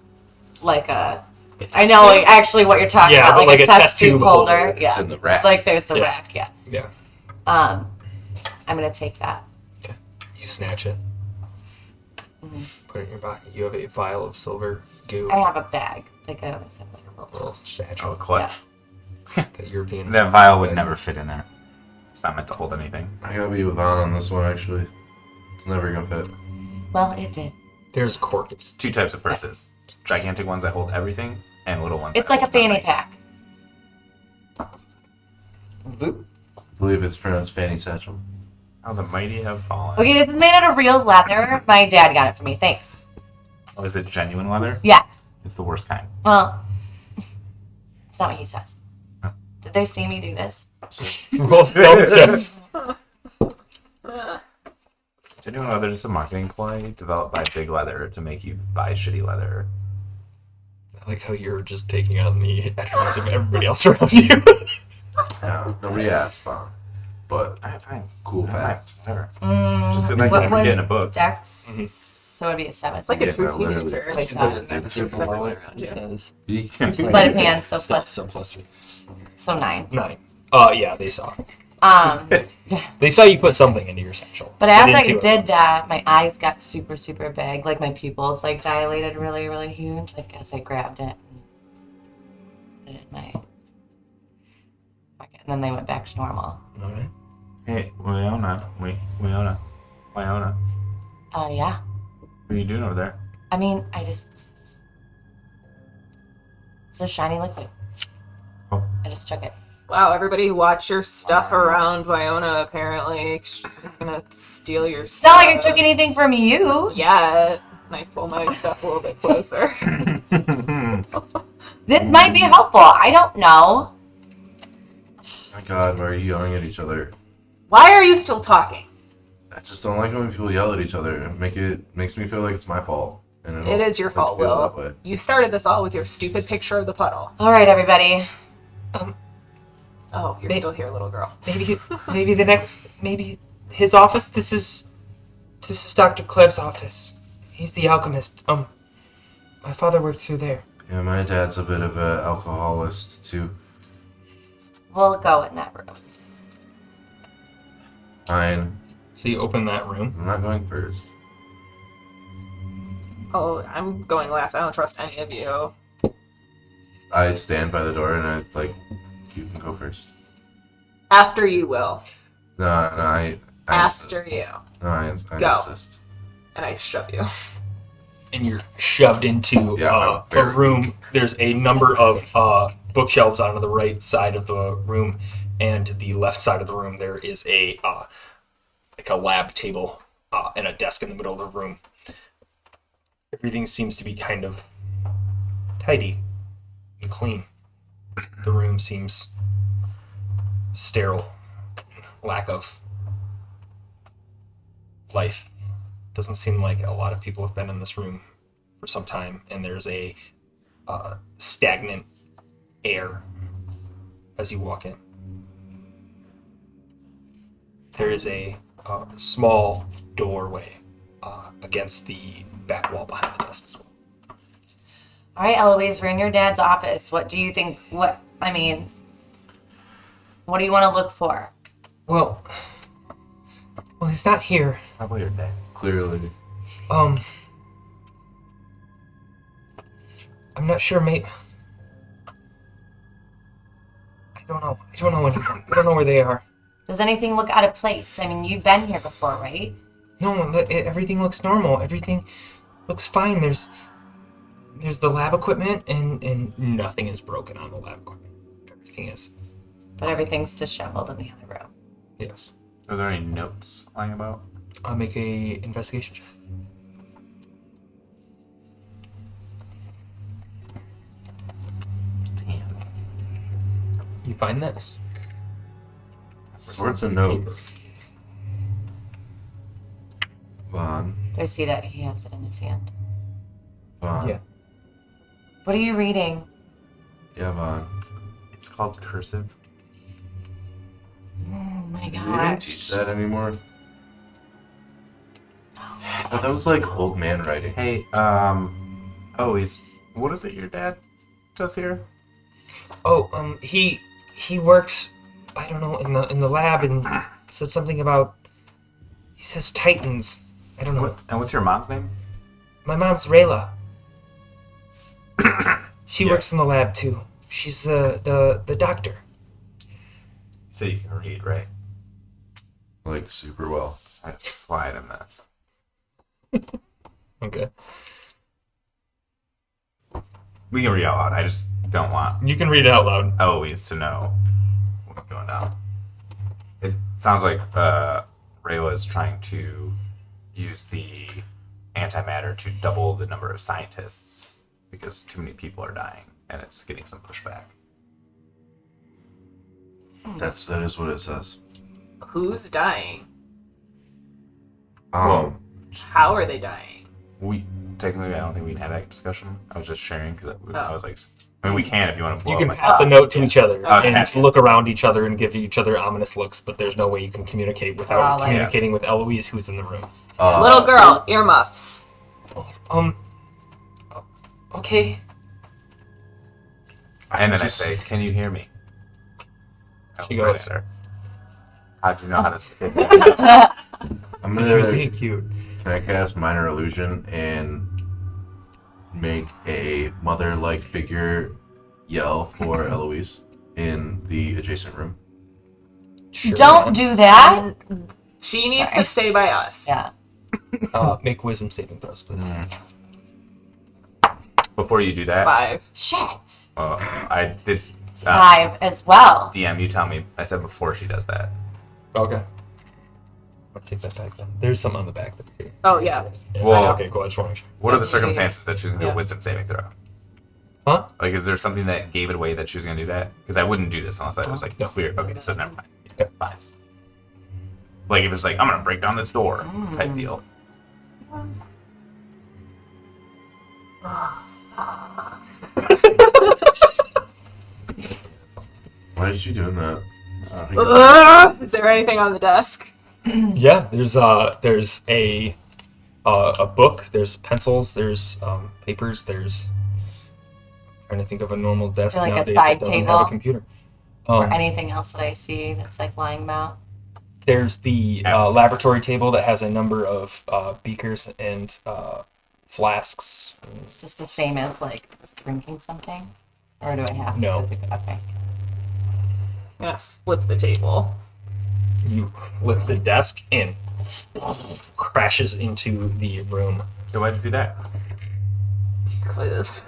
Like a I know actually what you're talking Yeah, about, but like, a test tube holder. holder. Yeah. It's in the rack. Like there's the Yeah. rack, yeah. Yeah. I'm gonna take that. You snatch it. Put it in your pocket. You have a vial of silver goo. I have a bag. Like I always have like a little Little satchel Oh, a clutch. that you're being. That vial would never fit in there. It's not meant to hold anything. I gotta be with Vaughn on this one, actually. It's never gonna fit. Well, it did. There's a cork. Two types of purses. Gigantic ones that hold everything, and little ones It's that like a hold fanny nothing. pack. I believe it's pronounced fanny satchel. How the mighty have fallen. Okay, this is made out of real leather. My dad got it for me. Thanks. Oh, is it genuine leather? Yes. It's the worst kind. Well, it's not what he says. Did they see me do this? Genuine leather is just a marketing ploy developed by Big Leather to make you buy shitty leather. I like how you're just taking on the attributes of everybody else around you. Yeah, nobody asked, Vaughn. But Alright, fine. cool fact. Whatever. Just because I What can would get in a book. Dex? So it'd be a 7. It's like a Yeah, true literally. teenager. Like that. Be- Sleight of hand, so plus So plus 3. so 9. 9. Yeah, they saw. Um, They saw you put something into your satchel. but They as didn't see I what it did was. that, my eyes got super, super big. Like my pupils like dilated really, really huge. Like as I grabbed it and put it in my pocket, and then they went back to normal. Alright. Hey, Wyona. Wyona. Yeah. What are you doing over there? I mean, it's a shiny liquid. Oh. I just took it. Wow, everybody watch your stuff around Wyona, apparently. She's gonna steal your It's stuff. not like I took anything from you. Yeah. And I pull my stuff a little bit closer. This might be helpful. I don't know. my God, why are you yelling at each other? Why are you still talking? I just don't like when people yell at each other. Makes me feel like it's my fault. And I don't It is your like to fault, feel that Will. way. You started this all with your stupid picture of the puddle. All right, everybody. Oh, you're They- still here, little girl. Maybe his office. This is Dr. Kleb's office. He's the alchemist. My father worked through there. Yeah, my dad's a bit of an alcoholist too. We'll go in that room. Fine. So you open that room. I'm not going first. Oh, I'm going last. I don't trust any of you. I stand by the door and I like, you can go first. After you will. No, I After insist. you. No, I Go. insist. And I shove you. And you're shoved into Yeah, I'm a very room. There's a number of bookshelves on the right side of the room, and the left side of the room there is a like a lab table and a desk in the middle of the room. Everything seems to be kind of tidy and clean. The room seems sterile, lack of life. Doesn't seem like a lot of people have been in this room for some time, and there's a stagnant air as you walk in. There is a small doorway against the back wall behind the desk as well. All right, Eloise, we're in your dad's office. What do you think? What do you want to look for? Well, he's not here. Probably your dad. Clearly. I'm not sure, mate. I don't know anymore. I don't know where they are. Does anything look out of place? I mean, you've been here before, right? No, everything looks normal. Everything looks fine. There's the lab equipment, and nothing is broken on the lab equipment. Everything is. But everything's disheveled in the other room. Yes. Are there any notes lying about? I'll make a investigation check. You find this. Sorts of notes. Vaughn. Do I see that he has it in his hand? Vaughn. Yeah. What are you reading? Yeah, Vaughn. It's called cursive. Oh my You don't teach gosh. that anymore. Oh, that was like old man writing. Hey, Eloise, what is it your dad does here? Oh, he works, I don't know, in the lab, and said something about. He says Titans. I don't know. And what's your mom's name? My mom's Rayla. She Yeah. works in the lab too. She's the doctor. So you can read, right? Like super well. I have to slide in this. Okay. We can read out loud. I just don't want You can read it out loud. Eloise to know what's going on. It sounds like Rayla is trying to use the antimatter to double the number of scientists because too many people are dying, and it's getting some pushback. That is what it says. Who's dying? Well, How are they dying? we technically, I don't think we can have that discussion. I was just sharing because I Oh. was like, I mean, we can if you want to blow You can up my pass the note to each other Okay. and look around each other and give each other ominous looks, but there's no way you can communicate without Wow, like- communicating with Eloise, who's in the room. Little girl, earmuffs. Okay. And then just- I say, "Can you hear me?" She Right goes- at her. How'd you know how to say that? I'm You're gonna. being cute. Can I cast minor illusion and make a mother-like figure yell for Eloise in the adjacent room? Sure, Don't do that. She needs Sorry. to stay by us. Yeah. Make wisdom saving throws, please. Before you do that, 5. Shit. I did. 5 as well. DM, you tell me. I said before she does that. Okay. I'll take that back then. There's some on the back. But Oh, yeah. Well- okay, cool. I just want to make sure. What are the circumstances that she's gonna do Yeah. a wisdom saving throw? Huh? Like, is there something that gave it away that she was gonna do that? Because I wouldn't do this unless I was like No. clear. Okay, so never mind. Yeah, fine. Like if it's like I'm gonna break down this door type deal. Why is she doing that? Is there anything on the desk? Yeah, there's a book, there's pencils, there's papers, there's I'm trying to think of a normal desk there like a nowadays side that doesn't have table? a computer. Or anything else that I see that's like lying about. There's the Apples. laboratory table that has a number of beakers and flasks. Is this the same as like drinking something, or do I have No. to? Okay. I'm gonna flip the table. You lift the desk and crashes into the room. So why'd you do that? Because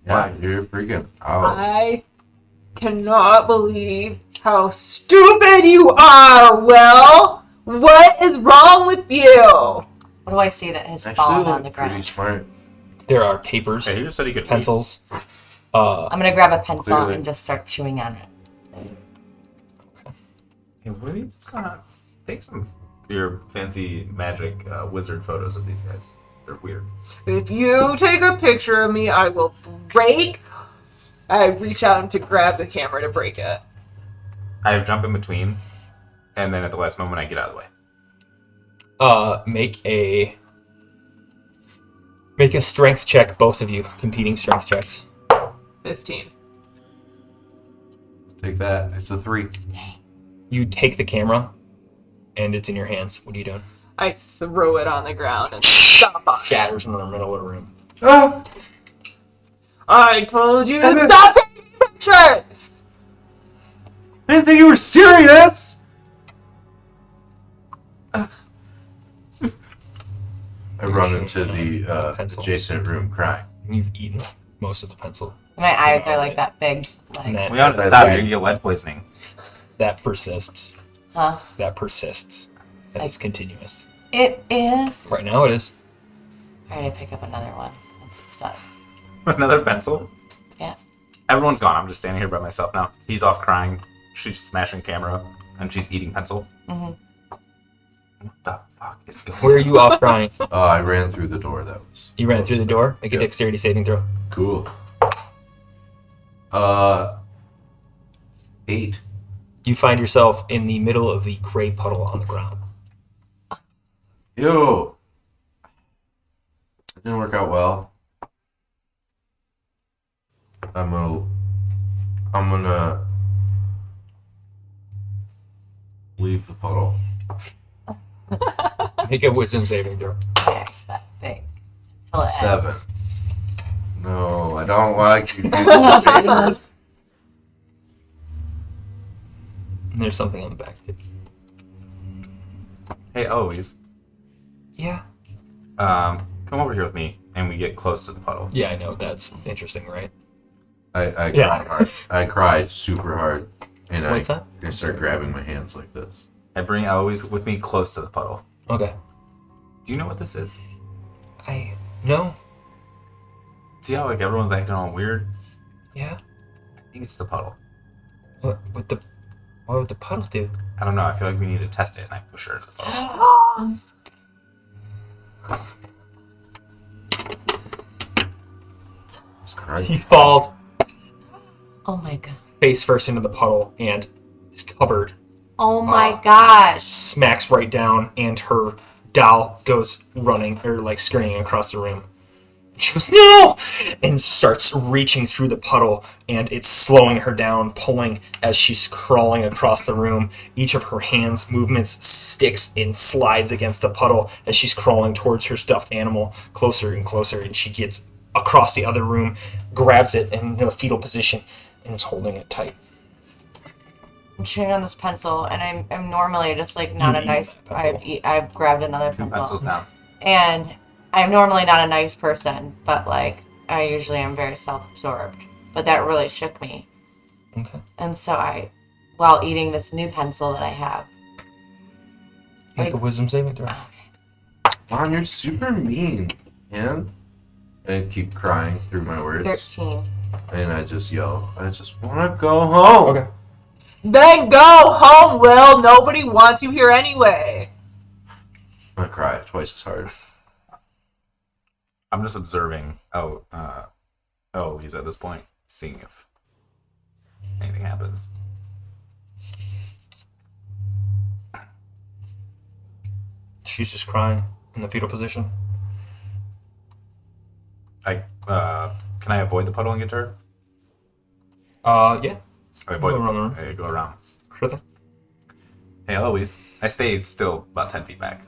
Yeah, you're freaking out. I cannot believe how stupid you are, Will! What is wrong with you? What do I see that has Actually, fallen on the look pretty ground? smart. There are papers, Hey, you just said you could read. pencils. I'm gonna grab a pencil Clearly. and just start chewing on it. Hey, what are you just gonna take some your fancy magic wizard photos of these guys? They're weird. If you take a picture of me, I will break. I reach out to grab the camera to break it. I jump in between, and then at the last moment I get out of the way. Make a strength check, both of you. Competing strength checks. 15. Take that. It's a 3. You take the camera, and it's in your hands. What are you doing? I throw it on the ground and stop on it. Shatters in the middle of the room. Ah! I told you to stop taking pictures! I didn't think you were serious! I run into the Pencil. adjacent room crying. You've eaten most of the pencil. My eyes are like that big. Like, And that, We gotta That's stop. right. You're gonna get lead poisoning. that persists. huh? That persists. That is continuous. It is. Right now it is. Alright, I pick up another one once it's done. Another pencil. Yeah. Everyone's gone. I'm just standing here by myself now. He's off crying. She's smashing camera, and she's eating pencil. Mm-hmm. What the fuck is going on? Where are you off crying? I ran through the door. That was You ran through the door? Make a Yeah. dexterity saving throw. cool. 8. You find yourself in the middle of the gray puddle on the ground. Yo. It didn't work out well. I'm gonna leave the puddle. Make a wisdom saving throw. Yes, that big. Till it 7. ends. No, I don't like you. Dude. And there's something on the back. Hey, Eloise, Yeah. come over here with me, and we get close to the puddle. Yeah, I know. That's interesting, right? I Yeah. cried hard. I cried super hard, and What's that? I start grabbing my hands like this. I bring Eloise with me close to the puddle. Okay. Do you know what this is? No. See how like everyone's acting all weird? Yeah. I think it's the puddle. What would the puddle do? I don't know. I feel like we need to test it, and I push her to the puddle. It's crying. He falls Oh my god. face first into the puddle and is covered. Oh my gosh. Smacks right down, and her doll goes running or like screaming across the room. She goes, "No!" and starts reaching through the puddle, and it's slowing her down, pulling as she's crawling across the room. Each of her hands' movements sticks and slides against the puddle as she's crawling towards her stuffed animal closer and closer, and she gets across the other room, grabs it in a fetal position, and is holding it tight. I'm chewing on this pencil, and I'm normally just like not You've a nice. eaten that pencil. I've grabbed another Two pencils down. and I'm normally not a nice person, but like I usually am very self-absorbed. But that really shook me, Okay. and so while eating this new pencil that I have, Make a wisdom saving throw. Mom, you're super mean, man. And I keep crying through my words. 13. And I just yell, I just want to go home. Okay. Then go home, Will. Nobody wants you here anyway. I cry twice as hard. I'm just observing. He's at this point, seeing if anything happens. She's just crying in the fetal position. Can I avoid the puddle and get to her? Yeah. I avoid. Go around the room. I go around. Sure thing. Hey, Eloise. I stayed still about 10 feet back.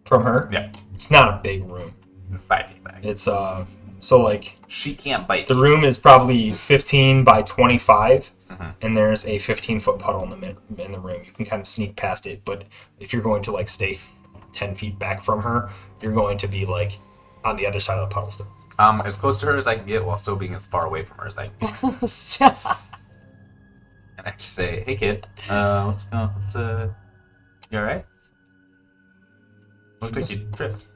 From her? Yeah, It's not a big room. 5 feet back. It's so like She can't bite. the room is probably 15 by 25, Mhm. and there's a 15-foot puddle in the room. You can kind of sneak past it, but if you're going to like stay 10 feet back from her, you're going to be like on the other side of the puddle still. As close to her as I can get while still being as far away from her as I can. Stop. And I just say, "Hey kid, what's going? You all right? Looks like you tripped."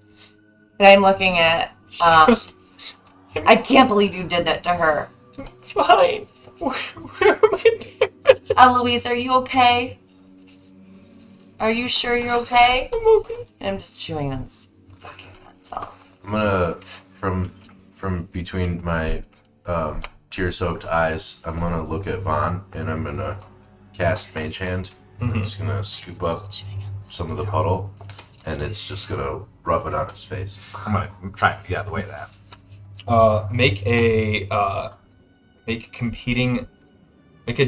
And I'm looking at. I can't believe you did that to her. Fine. Where are my parents? Eloise, are you okay? Are you sure you're okay? I'm okay. And I'm just chewing on this fucking pencil. I'm gonna from between my tear-soaked eyes, I'm gonna look at Vaughn and I'm gonna cast Mage Hand. I'm just gonna scoop up some of the puddle, and it's just gonna rub it on his face. I'm trying to get out of the way of that. Make a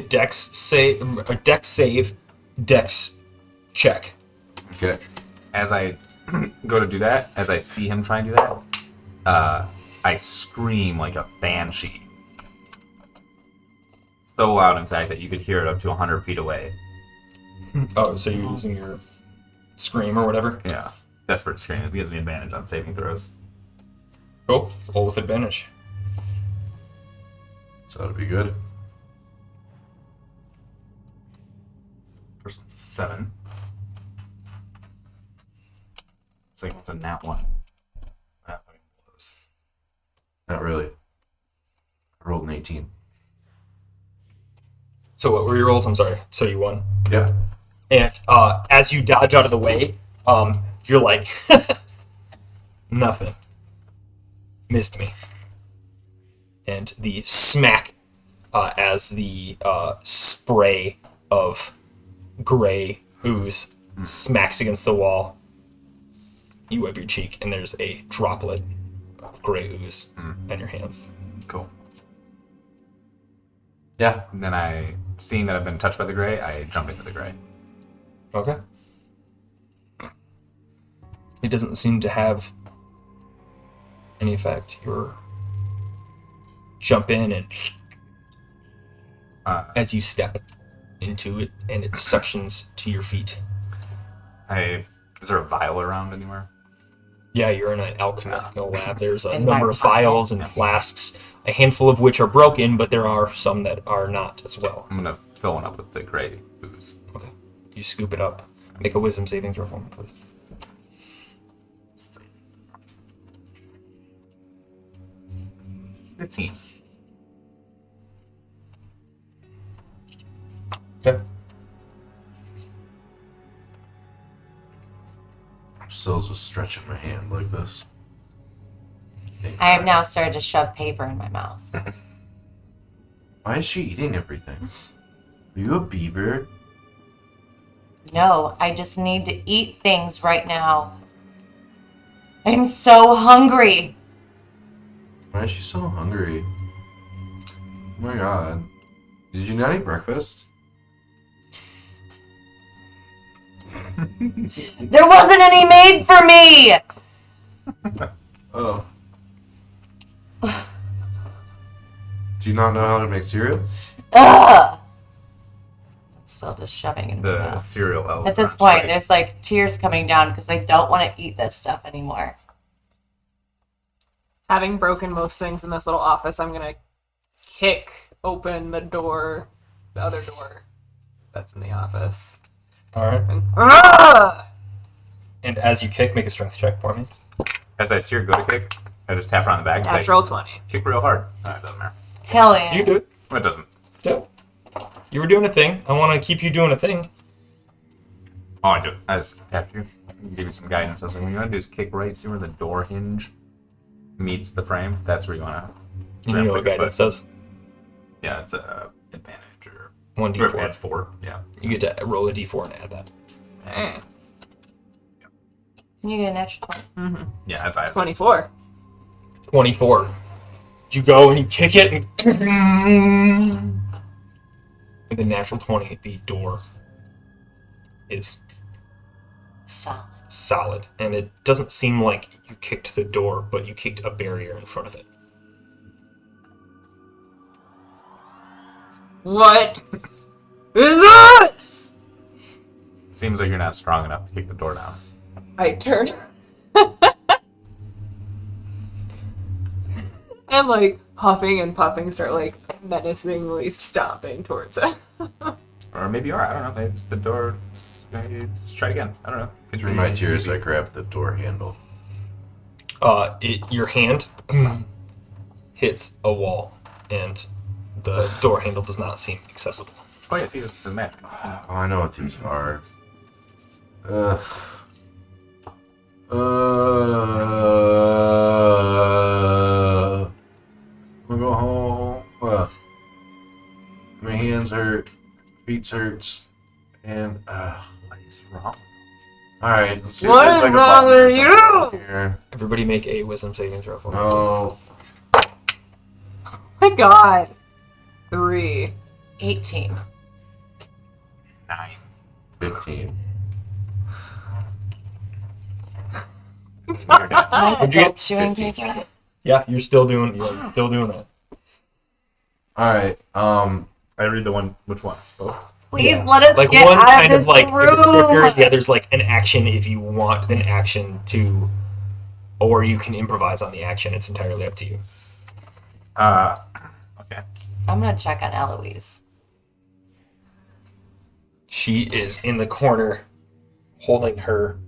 dex save, dex check. Okay. As I go to do that, as I see him try and do that, I scream like a banshee. So loud, in fact, that you could hear it up to 100 feet away. Oh, so you're using your scream or whatever? Yeah. Desperate scream. It gives me advantage on saving throws. Cool. Roll with advantage. So that'd be good. First one's a 7. Second one's a nat 1. That fucking blows. Not really. I rolled an 18. So what were your rolls? I'm sorry. So you won. Yeah. And as you dodge out of the way, you're like, nothing. Missed me. And the smack as the spray of gray ooze smacks against the wall. You wipe your cheek, and there's a droplet of gray ooze on your hands. Cool. Yeah. And then seeing that I've been touched by the gray, I jump into the gray. Okay. It doesn't seem to have any effect. You're jump in and as you step into it, and it suctions to your feet. Is there a vial around anywhere? Yeah, you're in an alchemical lab. There's a In number my of vials and flasks, a handful of which are broken, but there are some that are not as well. I'm gonna fill one up with the gray ooze. Okay. You scoop it up. Make a wisdom saving throw for me, please. 15. Okay. I'm still just stretching my hand like this. I have now started to shove paper in my mouth. Why is she eating everything? Are you a beaver? No, I just need to eat things right now. I'm so hungry. Why is she so hungry? Oh my god. Did you not eat breakfast? There wasn't any made for me. Oh. Do you not know how to make cereal? Ugh. Still just shoving in my The mouth. cereal elf. At this crunch, point, right? there's like tears coming down because I don't want to eat this stuff anymore. Having broken most things in this little office, I'm gonna kick open the other door that's in the office. All right. Ah! And as you kick, make a strength check for me. As I see her go to kick, I just tap her on the back and say, Natural 20. kick real hard. It doesn't matter. Hell yeah. You do it. It doesn't. Do it. You were doing a thing. I want to keep you doing a thing. Oh, I do it. I just tapped you. Give you some guidance. I was like, what you want to do is kick right, see where the door hinge meets the frame. That's where you want to. You know what guidance does? Yeah, it's a advantage or 1d4. Adds 4. Yeah. You get to roll a d4 and add that. Hey, You get a natural 20. Yeah, that's I 24. 24. You go and you kick it, and with a natural 20, the door is Solid. solid, and it doesn't seem like you kicked the door, but you kicked a barrier in front of it. What is this? Seems like you're not strong enough to kick the door down. I turn. And like huffing and puffing start like menacingly stomping towards it. Or maybe you are. I don't know. Maybe it's the door. Let's try it again. I don't know. Through my tears, I grab the door handle. Your hand hits a wall, and the door handle does not seem accessible. Oh yeah, see the map. Oh, I know what these are. I'll go home. My hands hurt, feet hurts, and What is wrong? all right. Let's see What if there's, is like, a wrong button or with something you? Here. Everybody make a wisdom saving throw for me. No. Oh my god. 3. 18. 9. 15. I'm What'd you still get? chewing paper. Yeah, you're still doing that. All right. I read the one. Which one? Both. Please Yeah. let us Like get one out kind of of this like room. quicker, the other's like an action if you want an action to, or you can improvise on the action. It's entirely up to you. Okay. I'm gonna check on Eloise. She is in the corner, holding her.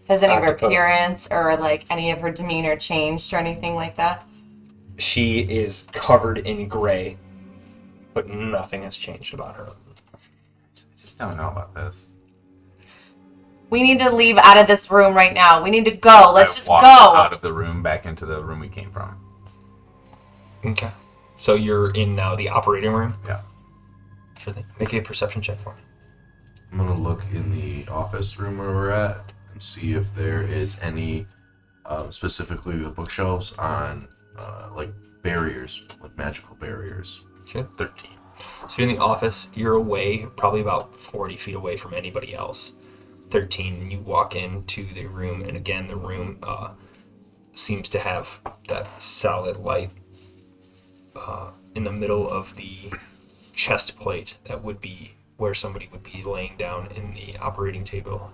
Has any of her Octopus. appearance or like any of her demeanor changed or anything like that? She is covered in gray, but nothing has changed about her. I just don't know about this. We need to leave out of this room right now. We need to go. Let's I just walked go. out of the room back into the room we came from. Okay. So you're in now the operating room? Yeah. Sure thing. Make a perception check for me. I'm gonna look in the office room where we're at and see if there is any, specifically the bookshelves on, like barriers, like magical barriers. Sure. 13. So you're in the office, you're away, probably about 40 feet away from anybody else. 13, you walk into the room, and again, the room seems to have that solid light in the middle of the chest plate that would be where somebody would be laying down in the operating table.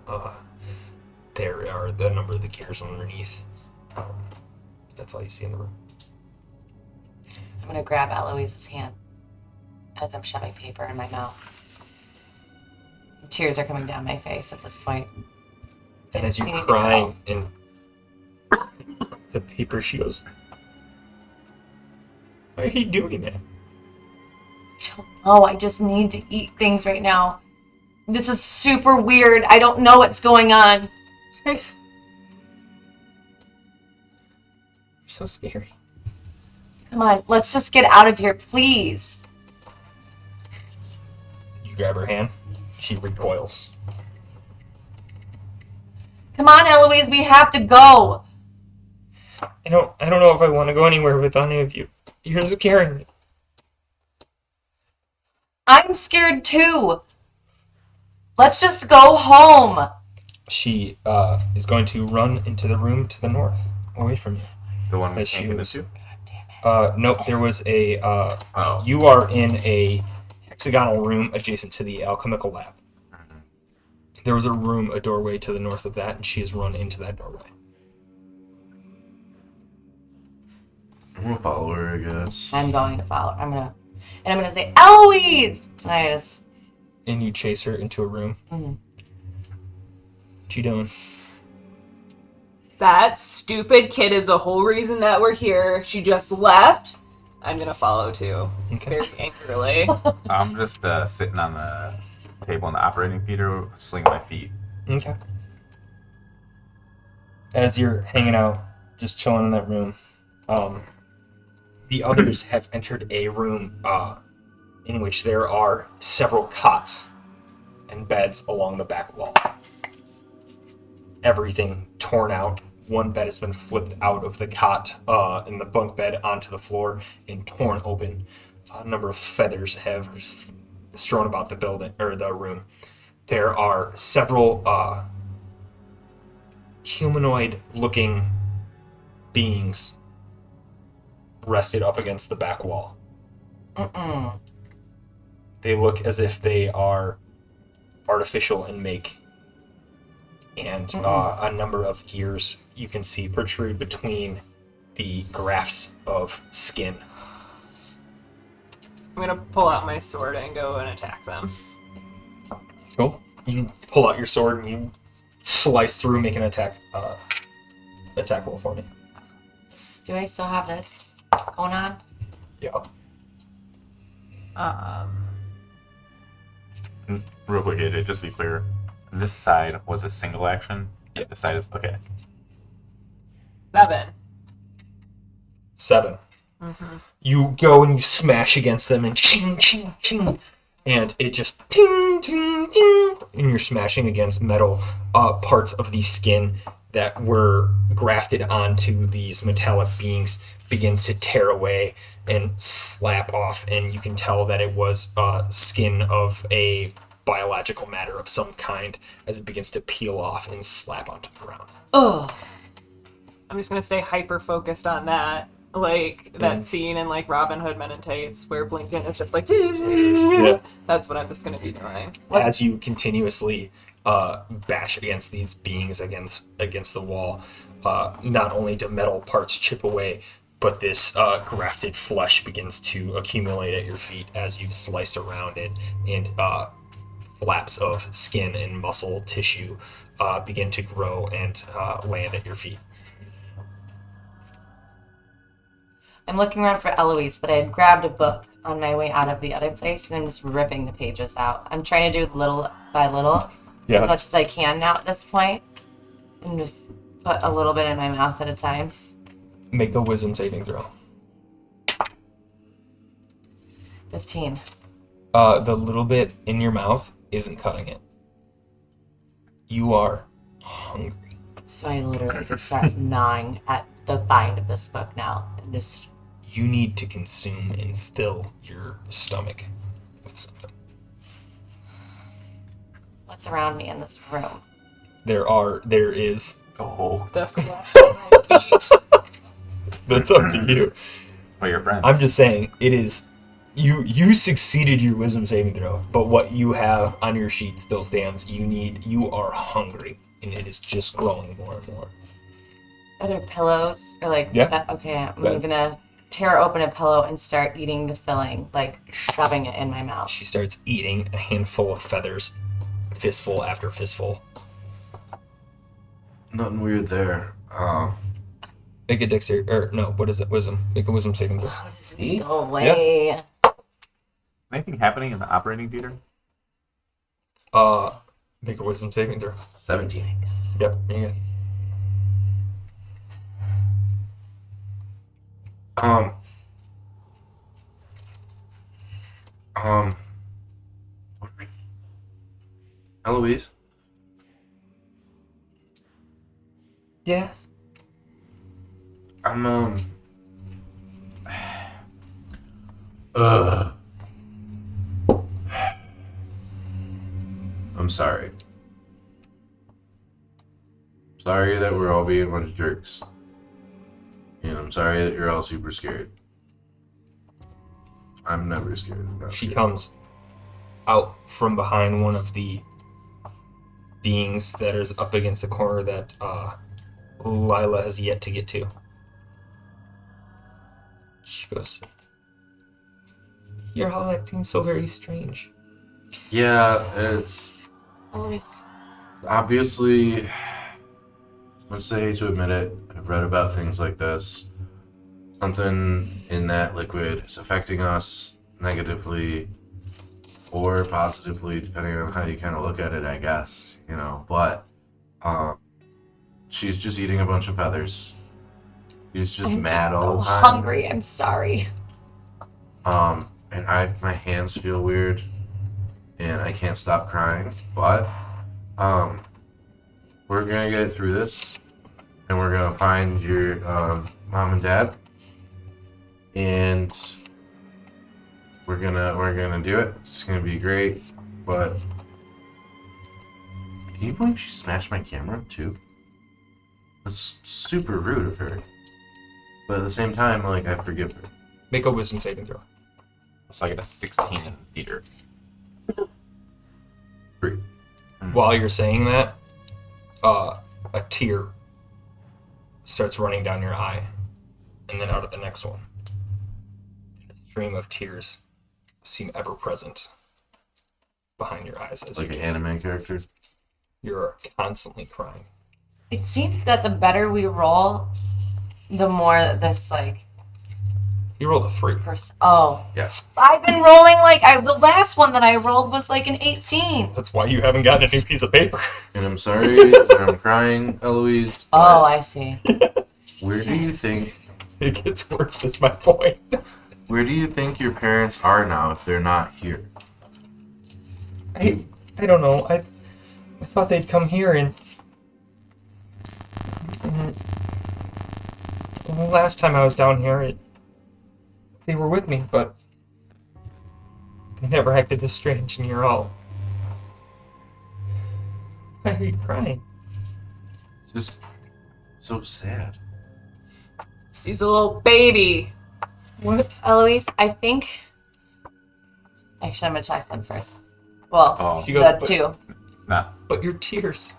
There are the number of the gears underneath. That's all you see in the room. I'm gonna grab Eloise's hand as I'm shoving paper in my mouth. Tears are coming down my face at this point. And as you're We need to go. crying and the paper, she goes, "Why are you doing that?" Oh, I just need to eat things right now. This is super weird. I don't know what's going on. So scary. Come on, let's just get out of here, please. You grab her hand. She recoils. Come on, Eloise, we have to go. I don't know if I want to go anywhere with any of you. You're scaring me. I'm scared too. Let's just go home. She is going to run into the room to the north, away from you. The one we As she came was- into? Nope, there was a, Oh. you are in a hexagonal room adjacent to the alchemical lab. There was a doorway to the north of that, and she has run into that doorway. I'm gonna follow her, I guess. I'm going to follow. I'm gonna say, Eloise! And I just, And you chase her into a room. Mhm. What you doing? That stupid kid is the whole reason that we're here. She just left. I'm gonna follow too. Okay. Very angrily. I'm just sitting on the table in the operating theater, slinging my feet. Okay. As you're hanging out, just chilling in that room, the others have entered a room in which there are several cots and beds along the back wall. Everything torn out. One bed has been flipped out of the cot and the bunk bed onto the floor and torn open. A number of feathers have strewn about the building or the room. There are several humanoid-looking beings rested up against the back wall. They look as if they are artificial in make, and a number of ears you can see protrude between the grafts of skin. I'm gonna pull out my sword and go and attack them. Cool. You pull out your sword and you slice through, make an attack roll for me. Do I still have this going on? Yeah. Real quick, AJ, just to be clear, this side was a single action. Yeah. This side is okay. 7. 7. You go and you smash against them and ching, ching, ching. And it just ting, ting, ting. And you're smashing against metal parts of the skin that were grafted onto these metallic beings begins to tear away and slap off. And you can tell that it was skin of a biological matter of some kind as it begins to peel off and slap onto the ground. Oh, I'm just gonna stay hyper focused on that. Like that scene in like Robin Hood Men in Tights where Blinken is just like that's what I'm just gonna be doing. As you continuously bash against these beings against the wall, not only do metal parts chip away, but this grafted flesh begins to accumulate at your feet as you've sliced around it, and flaps of skin and muscle tissue begin to grow and land at your feet. I'm looking around for Eloise, but I had grabbed a book on my way out of the other place, and I'm just ripping the pages out. I'm trying to do little by little, as much as I can now at this point, and just put a little bit in my mouth at a time. Make a wisdom saving throw. 15. The little bit in your mouth isn't cutting it. You are hungry. So I literally can start gnawing at the bind of this book now, and just... You need to consume and fill your stomach with something. What's around me in this room? There is. Oh, The flesh. That's up to you. well, your friends. I'm just saying, it is. You succeeded your wisdom saving throw, but what you have on your sheet still stands. You are hungry, and it is just growing more and more. Are there pillows? Or like, Yeah. Okay, I'm Beds. gonna tear open a pillow and start eating the filling, like shoving it in my mouth. She starts eating a handful of feathers, fistful after fistful. Nothing weird there. Make a dexterity, or no, what is it? Wisdom. Make a wisdom saving throw. Just go away. Anything happening in the operating theater? Make a wisdom saving throw. 17. Yep, you get. Eloise? Yes. I'm sorry. Sorry that we're all being a bunch of jerks. And I'm sorry that you're all super scared. I'm never scared. She comes out from behind one of the beings that is up against the corner that Lila has yet to get to. She goes, "You're all acting so very strange." Yeah, it's Always. obviously, as much as I hate to admit it, I've read about things like this. Something in that liquid is affecting us negatively or positively, depending on how you kind of look at it, I guess, you know. But she's just eating a bunch of feathers. She's just I'm mad just all the so time. hungry. I'm sorry. And my hands feel weird, and I can't stop crying. But we're gonna get through this, and we're gonna find your mom and dad, and we're gonna do it. It's gonna be great. But can you believe she smashed my camera too? That's super rude of her. But at the same time, like, I forgive her. Make a wisdom saving throw. It's like a 16 in theater. 3. While you're saying that, a tear starts running down your eye, and then out of the next one. A stream of tears seem ever present behind your eyes as Like an anime character. you're constantly crying. It seems that the better we roll, the more this like You rolled a 3. person. Oh, Yeah. I've been rolling like the last one that I rolled was like an 18. That's why you haven't gotten a new piece of paper. And I'm sorry that I'm crying, Eloise. Oh, but I see. where do you think It gets worse, is my point. Where do you think your parents are now if they're not here? I don't know. I thought they'd come here and the last time I was down here, they were with me, but they never acted this strange, and you're all. Why are you crying? Just so sad. She's a little baby. What? Eloise, I think. Actually, I'm gonna check them first. Well, Oh, You the go, but, two. nah. but your tears.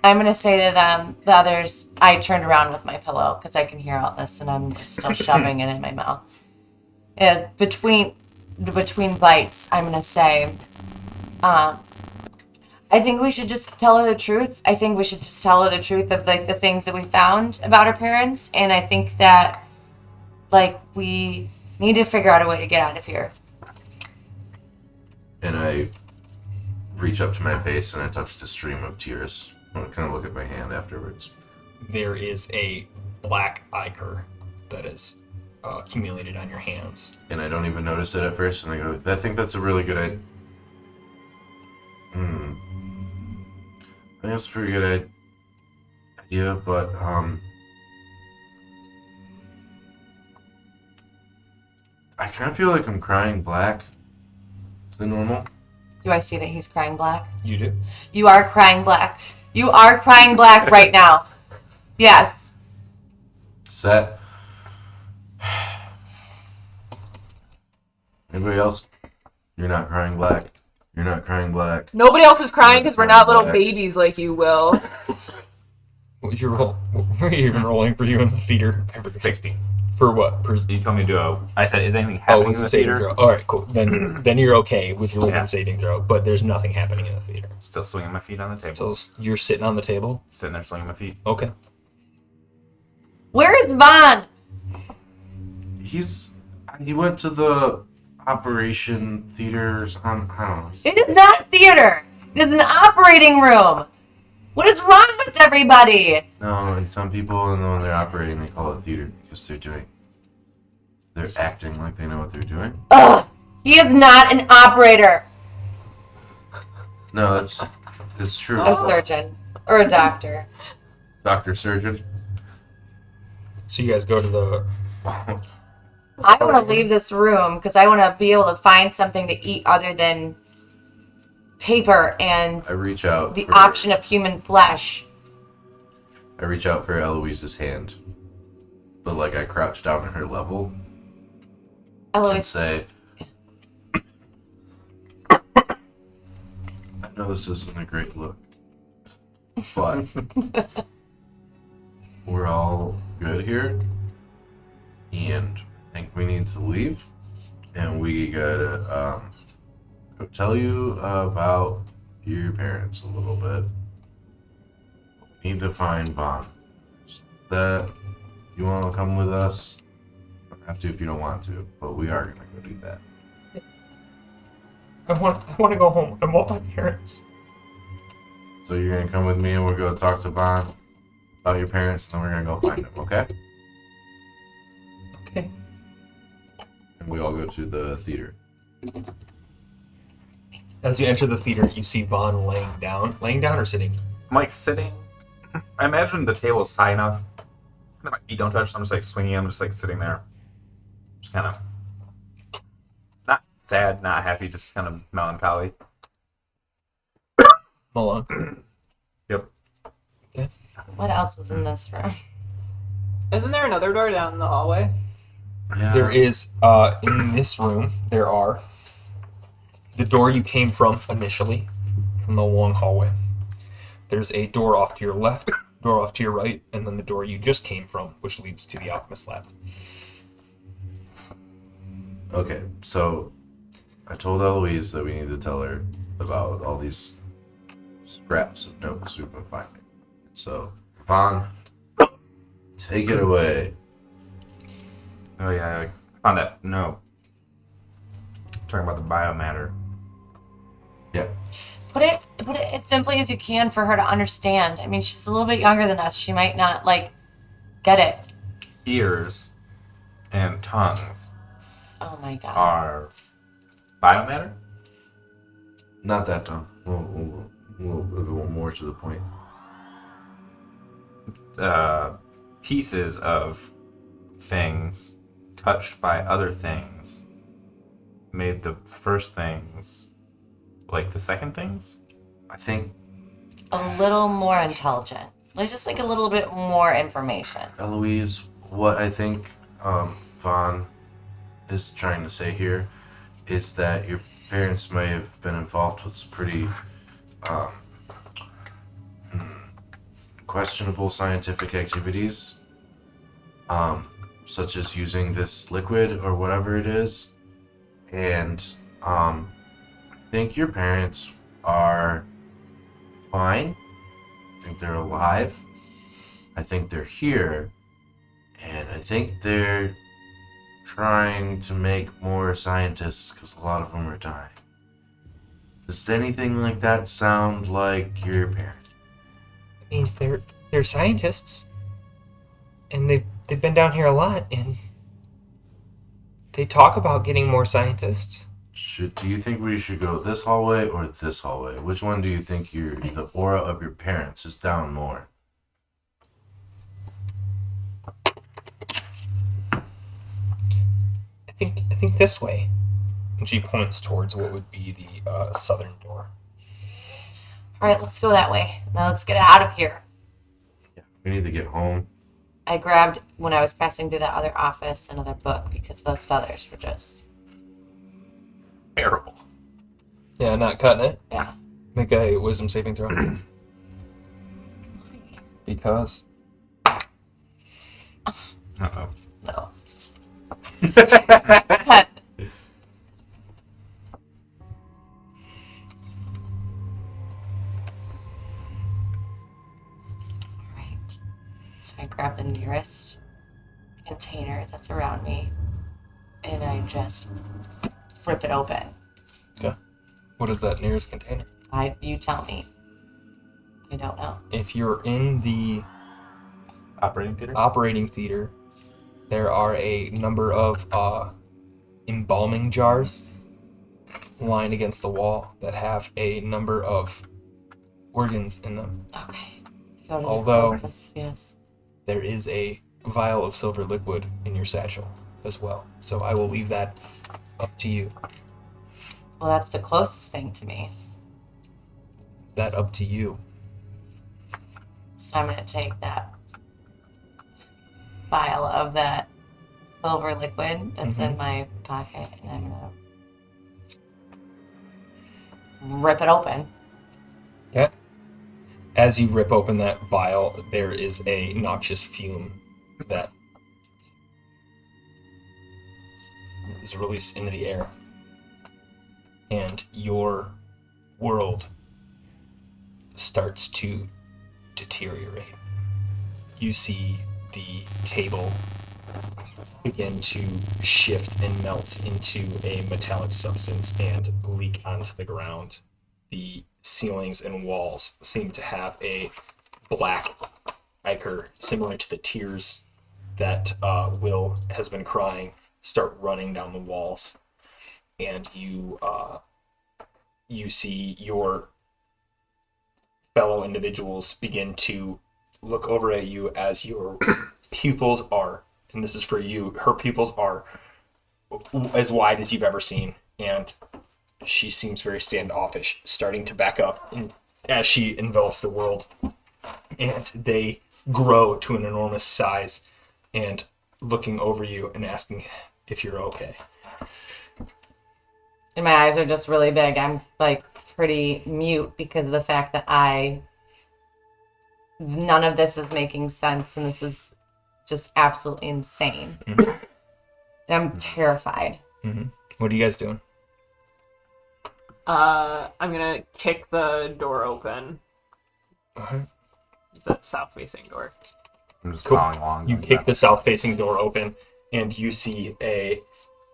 I'm gonna say to them, the others. I turned around with my pillow because I can hear all this, and I'm just still shoving it in my mouth. Between bites, I'm gonna say, I think we should just tell her the truth. I think we should just tell her the truth of like the things that we found about her parents, and I think that like we need to figure out a way to get out of here. And I reach up to my face and I touch the stream of tears. I kind of look at my hand afterwards. There is a black ichor that is accumulated on your hands. And I don't even notice it at first. And I go, I think that's a really good idea. I think that's a pretty good idea, but I kind of feel like I'm crying black. Is it normal? Do I see that he's crying black? You do? You are crying black. You are crying black right now. Yes. Set. Anybody else? You're not crying black. You're not crying black. Nobody else is crying because we're not little Black. babies like you, Will. What was your roll? What were you even rolling for you in the theater? 16. For what? You told me to do I said, is anything Oh, happening in wisdom the saving theater? throw. All right, cool. Then you're okay with your wisdom Yeah. saving throw, but there's nothing happening in the theater. Still swinging my feet on the table. So you're sitting on the table. Sitting there swinging my feet. Okay. Where is Vaughn? He went to the operation theaters. I don't know. It is not theater. It is an operating room. What is wrong with everybody? No, and some people, and when they're operating, they call it theater because they're acting like they know what they're doing. Ugh. He is not an operator. No, it's true. A surgeon or a doctor. Doctor surgeon. So you guys go to the. I want to leave this room because I want to be able to find something to eat other than paper and I reach out. the for, option of human flesh. I reach out for Eloise's hand, but like I crouch down at her level and Eloise, say, "I know this isn't a great look, but we're all good here, and I think we need to leave, and we gotta go tell you about your parents a little bit. We need to find Vaughn. That you want to come with us? You don't have to if you don't want to, but we are gonna go do that. I want to go home. I want my parents. So you're gonna come with me, and we'll go talk to Vaughn about your parents, and then we're gonna go find them. Okay? Okay. And we all go to the theater. As you enter the theater, you see Vaughn laying down. Laying down or sitting? I'm like sitting. I imagine the table is high enough that my feet don't touch, so I'm just like swinging. I'm just like sitting there. Just kind of not sad, not happy, just kind of melancholy. Hold on. Yep. What else is in this room? Isn't there another door down the hallway? Yeah. There is, in this room, there are the door you came from initially, from the long hallway. There's a door off to your left, door off to your right, and then the door you just came from, which leads to the alchemist lab. Okay, so I told Eloise that we need to tell her about all these scraps of notes we've been finding. So, Vaughn, take it away. Oh yeah, I found that note. Talking about the biomatter. Yeah. Put it as simply as you can for her to understand. I mean, she's a little bit younger than us. She might not get it. Ears and tongues Oh my god. are biomatter? Not that dumb. We'll go more to the point. Pieces of things touched by other things made the first things like the second things? I think A little more intelligent. Like just like a little bit more information. Eloise, what I think Vaughn is trying to say here is that your parents may have been involved with some pretty questionable scientific activities, such as using this liquid or whatever it is, and I think your parents are fine. I think they're alive. I think they're here, and I think they're trying to make more scientists because a lot of them are dying. Does anything like that sound like your parents? I mean, they're scientists, and they've been down here a lot, and they talk about getting more scientists. Do you think we should go this hallway or this hallway? Which one do you think the aura of your parents is down more? I think this way. And she points towards what would be the southern door. All right, let's go that way. Now let's get out of here. We need to get home. I grabbed, when I was passing through that other office, another book because those feathers were just... Terrible. Yeah, not cutting it. Yeah. Make a wisdom saving throw. Because. Uh-oh. No. 10. Alright. So I grab the nearest container that's around me and I just rip it open. Okay. What is that nearest container? You tell me. I don't know. If you're in the Operating theater? operating theater, there are a number of embalming jars lined against the wall that have a number of organs in them. Okay. Go to the Although- closest, yes. There is a vial of silver liquid in your satchel as well. So I will leave that up to you. Well, that's the closest thing to me. That up to you. So I'm going to take that vial of that silver liquid that's in my pocket and I'm going to rip it open. Yeah. As you rip open that vial, there is a noxious fume that is released into the air. And your world starts to deteriorate. You see the table begin to shift and melt into a metallic substance and leak onto the ground. The ceilings and walls seem to have a black ichor similar to the tears that Will has been crying start running down the walls. And you see your fellow individuals begin to look over at you as your pupils are, and this is for you, her pupils are as wide as you've ever seen, and she seems very standoffish, starting to back up as she envelops the world, and they grow to an enormous size and looking over you and asking if you're okay. And my eyes are just really big. I'm like pretty mute because of the fact that none of this is making sense, and this is just absolutely insane. And I'm terrified. What are you guys doing? I'm gonna kick the door open. The south-facing door. I'm just Cool. following along. You kick the south-facing door open, and you see an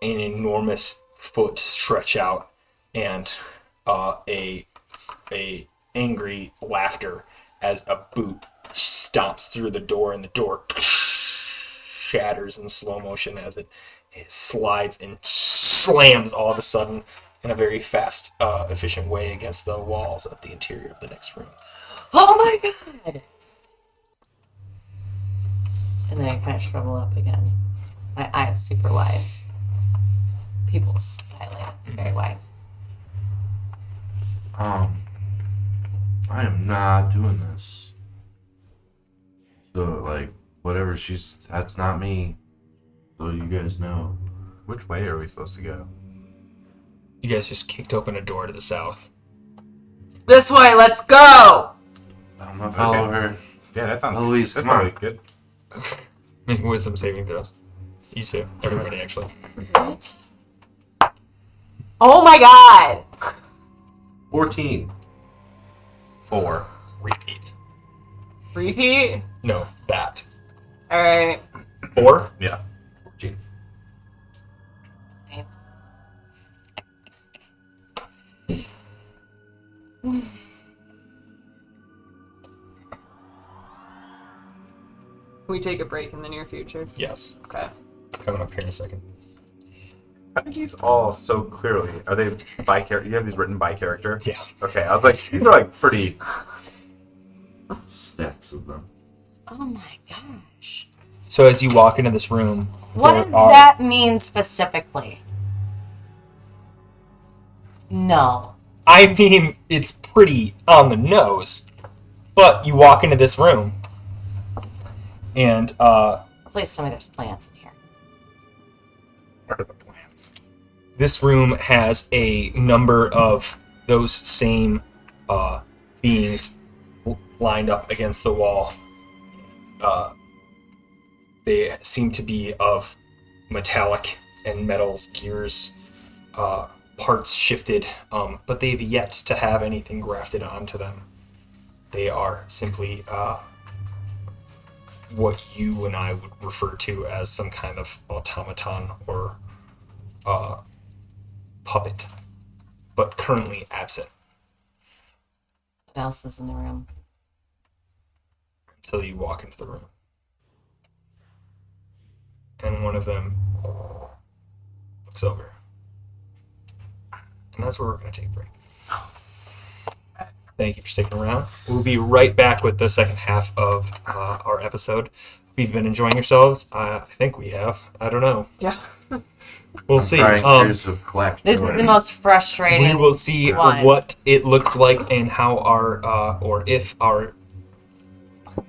enormous foot stretch out, and a angry laughter as a boot stomps through the door, and the door shatters in slow motion as it slides and slams all of a sudden in a very fast, efficient way against the walls of the interior of the next room. Oh my god! And then I kind of shrivel up again. My eyes super wide. Pupils dilated very wide. I am not doing this. So, like, whatever that's not me. So you guys know. Which way are we supposed to go? You guys just kicked open a door to the south. This way, let's go! I'm gonna follow her. Yeah, that sounds Eloise, good. That's come on. probably good. Make wisdom saving throws. You too. Everybody, actually. What? Oh my god! 14. 4. Repeat. Repeat? No, that. Alright. 4. Yeah. 14. Can we take a break in the near future? Yes. Okay. Coming up here in a second. How do these all so clearly? Are they by character? You have these written by character? Yeah. Okay, I was like, these are like pretty. Stacks of them. Oh my gosh. So as you walk into this room, What there does are- that mean specifically? No. I mean, it's pretty on the nose, but you walk into this room, and Please tell me there's plants in here. What are the plans? this room has a number of those same beings lined up against the wall. They seem to be of metallic and metals, gears, parts shifted, but they've yet to have anything grafted onto them. They are simply what you and I would refer to as some kind of automaton or puppet, but currently absent What else is in the room? until you walk into the room. And one of them looks over. And that's where we're going to take a break. Thank you for sticking around. We'll be right back with the second half of our episode. If you've been enjoying yourselves, I think we have. I don't know. Yeah. We'll see. Crying tears of quack This joy. is the most frustrating. We will see one. what it looks like and how our, or if our, I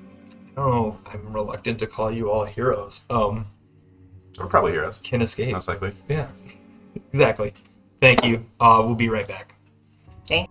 don't know, I'm reluctant to call you all heroes, They're probably heroes. can escape. Most likely. Yeah, exactly. Thank you. We'll be right back. Okay.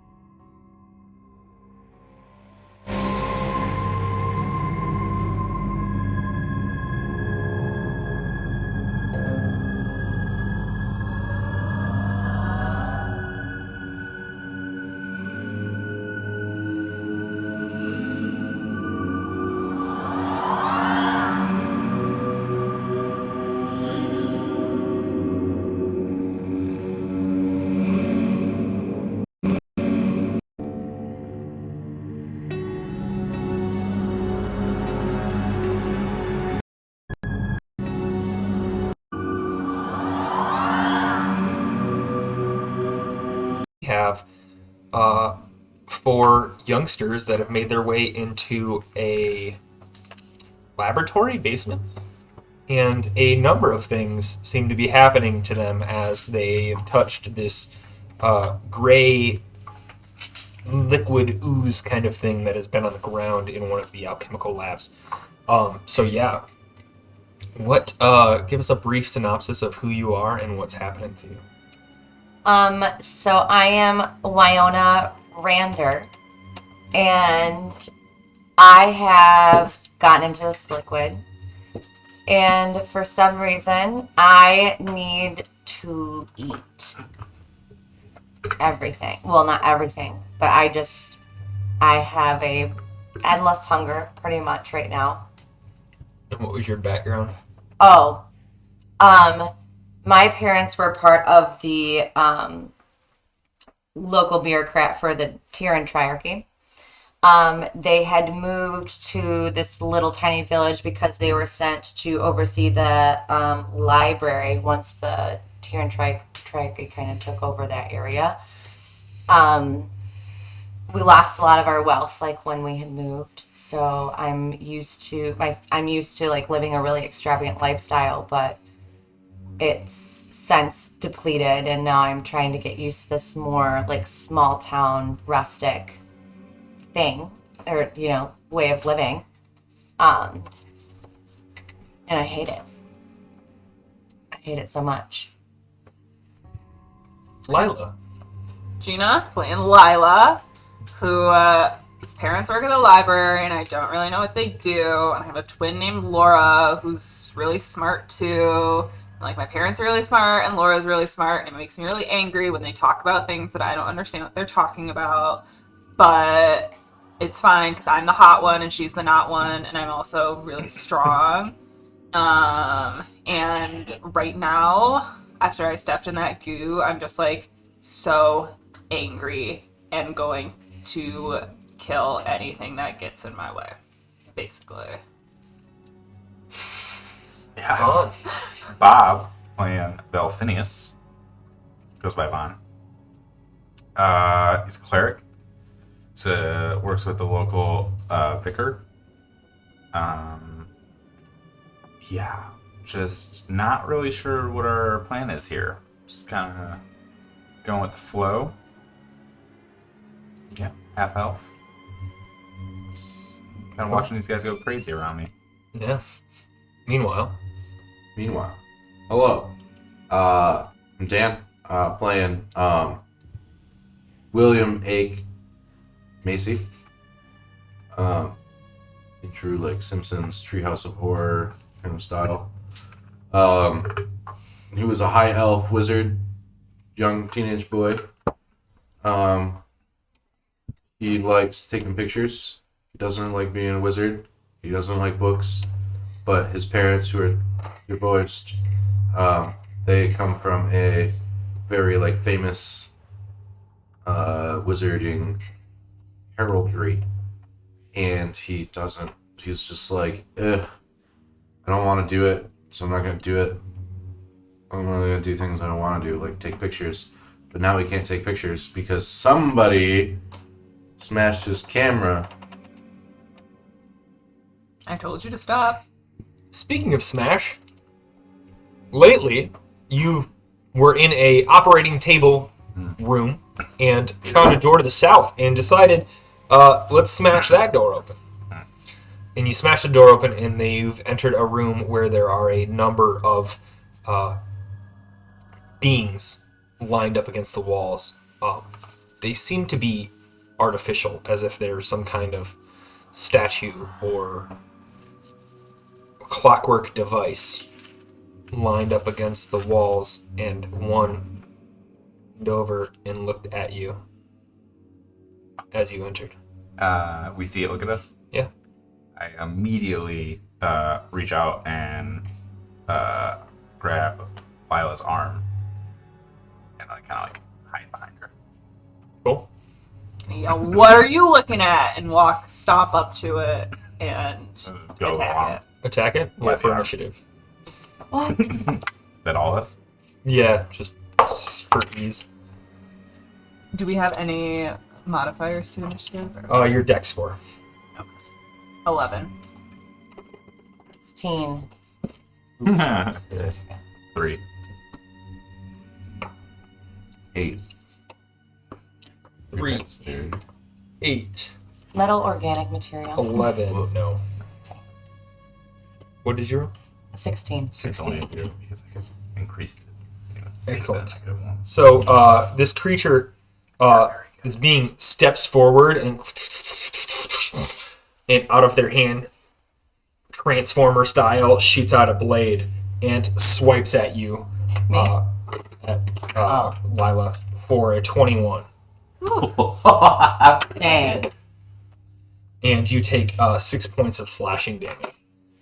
We have 4 youngsters that have made their way into a laboratory basement, and a number of things seem to be happening to them as they have touched this gray liquid ooze kind of thing that has been on the ground in one of the alchemical labs. So yeah. What give us a brief synopsis of who you are and what's happening to you. So I am Wyona Rander, and I have gotten into this liquid, and for some reason, I need to eat everything. Well, not everything, but I have a endless hunger pretty much right now. And what was your background? Oh, my parents were part of the local bureaucrat for the Tyran Triarchy. They had moved to this little tiny village because they were sent to oversee the library once the Tyran Triarchy kind of took over that area. We lost a lot of our wealth like when we had moved, so I'm used to like living a really extravagant lifestyle, but it's since depleted, and now I'm trying to get used to this more like small town rustic thing, or way of living, and I hate it. I hate it so much. Lila. Gina, playing Lila, who his parents work at the library, and I don't really know what they do. And I have a twin named Laura, who's really smart too. Like, my parents are really smart, and Laura's really smart, and it makes me really angry when they talk about things that I don't understand what they're talking about. But it's fine, because I'm the hot one, and she's the not one, and I'm also really strong. And right now, after I stepped in that goo, I'm just, like, so angry and going to kill anything that gets in my way, basically. Yeah. Vaughn. Bob, playing Belphinius, goes by Vaughn. He's a cleric. So works with the local vicar. Yeah, just not really sure what our plan is here. Just kind of going with the flow. Yeah, half elf. Kind of watching these guys go crazy around me. Yeah. Meanwhile. Hello. I'm Dan, playing William Ake Macy. In true like Simpsons Treehouse of Horror kind of style. He was a high elf wizard, young teenage boy. He likes taking pictures. He doesn't like being a wizard. He doesn't like books. But his parents, who are divorced, they come from a very like famous wizarding heraldry, and he's just like, I don't want to do it, so I'm not gonna do it. I'm only gonna do things I don't want to do, like take pictures. But now he can't take pictures because somebody smashed his camera. I told you to stop. Speaking of Smash, lately you were in a operating table room and found a door to the south and decided, let's smash that door open. And you smash the door open, and you've entered a room where there are a number of beings lined up against the walls. They seem to be artificial, as if there's some kind of statue or clockwork device lined up against the walls, and one leaned over and looked at you as you entered. We see it look at us. Yeah. I immediately reach out and grab Lila's arm and I kind of like hide behind her. Cool. And I yell, "What are you looking at?" And stomp up to it and Go attack along. it. Attack it? Yeah, Roll for they are. initiative. What? That all of us? Yeah, just for ease. Do we have any modifiers to initiative? Your deck score. 11. 16. 3. 8. 3. 8, It's metal organic material. 11. No. Okay. What did you roll? 16. It's only 16. a 2 because I could increase it. Excellent. That's a good one. So this creature, this being steps forward and out of their hand, Transformer style, shoots out a blade and swipes at you, Me? Lila, for a 21. Dang. And you take 6 points of slashing damage,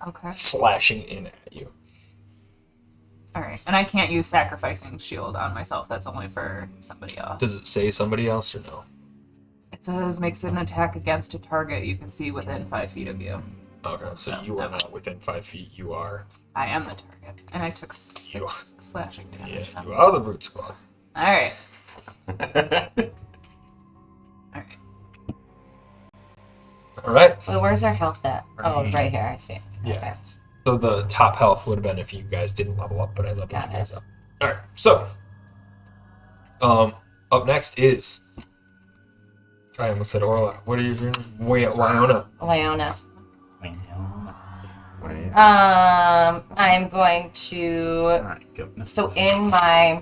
Okay. slashing in at you. All right. And I can't use sacrificing shield on myself. That's only for somebody else. Does it say somebody else or no? It says makes an attack against a target you can see within 5 feet of you. Okay, so you are not within 5 feet. You are. I am the target, and I took 6 You are. slashing damage. Yes, you are the brute squad. All right. All right. All right. Wait, where's our health at? Oh, right here. I see. Yeah. Okay. So the top health would have been if you guys didn't level up, but I leveled Got you guys it. up. All right. So, up next is. I almost said Orla. What are you doing? Wyona. Leona. Wait. I'm going to. Alright, go. So in my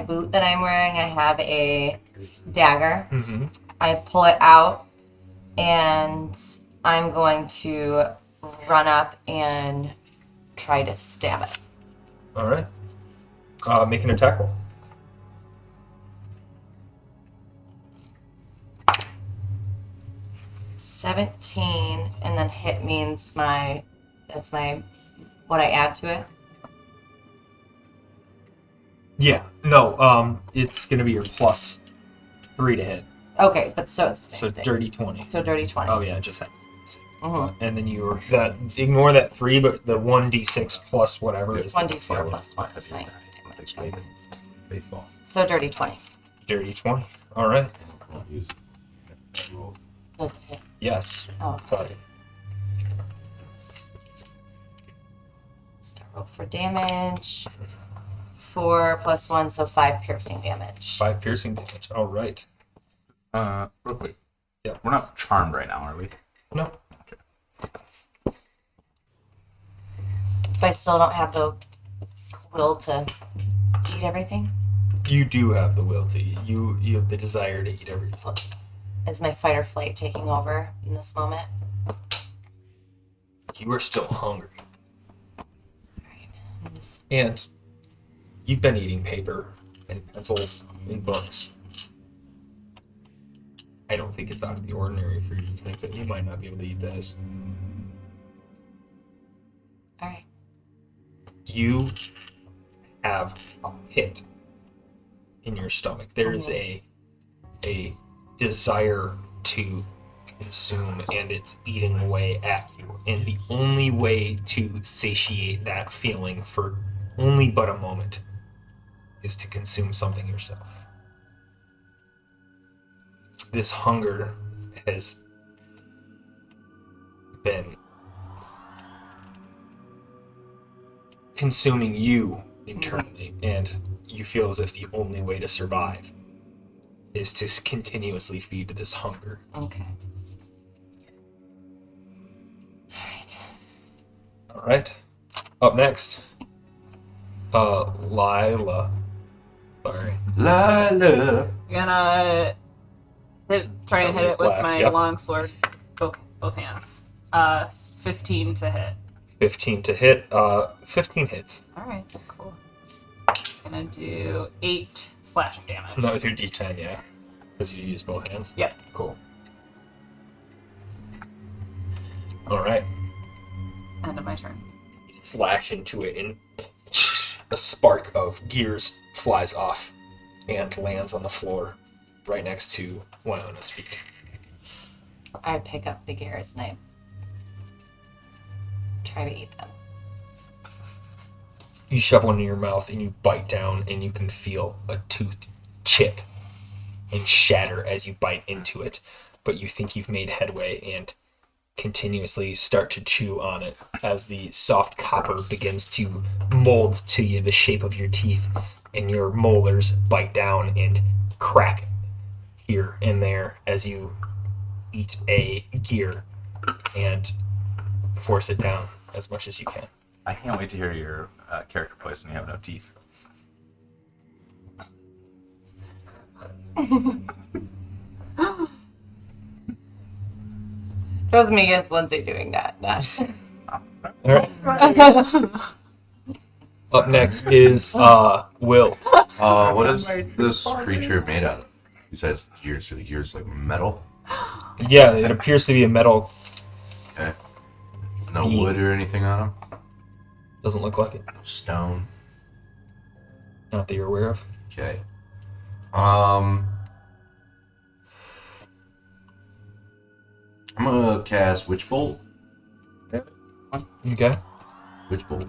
boot that I'm wearing, I have a dagger. Mm-hmm. I pull it out, and I'm going to run up and try to stab it. All right. Make an attack roll. 17, and then hit means that's what I add to it. Yeah. No. It's gonna be your plus 3 to hit. Okay, but so it's the So same thing. dirty 20. So dirty 20. Oh yeah, just happens. Mhm. And then you ignore that 3, but the 1d6 plus whatever is 1d4 plus 1 is my damage. Like baseball. So dirty 20. dirty 20. All right. Does it hit? Yes. Oh, Thought it. so roll for damage. 4 plus 1, so 5 piercing damage. 5 piercing damage. All right. Real quick. Yeah. We're not charmed right now, are we? No. So I still don't have the will to eat everything? You do have the will to eat. You have the desire to eat everything. Is my fight or flight taking over in this moment? You are still hungry. I'm just- And you've been eating paper and pencils and books. I don't think it's out of the ordinary for you to think that you might not be able to eat this. All right. You have a pit in your stomach. There is a desire to consume, and it's eating away at you. And the only way to satiate that feeling for only but a moment is to consume something yourself. This hunger has been consuming you internally, and you feel as if the only way to survive is to continuously feed this hunger. Okay. All right. All right. Up next, Lila. Sorry. Lila. Gonna try and hit it with Flash, my yep. long sword, both hands. 15 to hit. 15 to hit. 15 hits. All right, cool. It's gonna do 8 slashing damage. Not with your D10, yeah, because you use both hands. Yep. Cool. All right. End of my turn. You slash into it, and a spark of gears flies off and lands on the floor right next to Wyona's feet. I pick up the gears and I try to eat them. You shove one in your mouth and you bite down, and you can feel a tooth chip and shatter as you bite into it. But you think you've made headway and continuously start to chew on it as the soft copper begins to mold to you the shape of your teeth, and your molars bite down and crack here and there as you eat a gear and force it down as much as you can. I can't wait to hear your character voice when you have no teeth. Trust me, it's Lindsay doing that. All right. Up next is Will. What is this creature made out of? Besides gears, are the gears like metal? Yeah, it appears to be a metal. Okay. No wood or anything on them? Doesn't look like it. Stone. Not that you're aware of. Okay. I'm gonna cast Witch Bolt. Okay. Witch Bolt.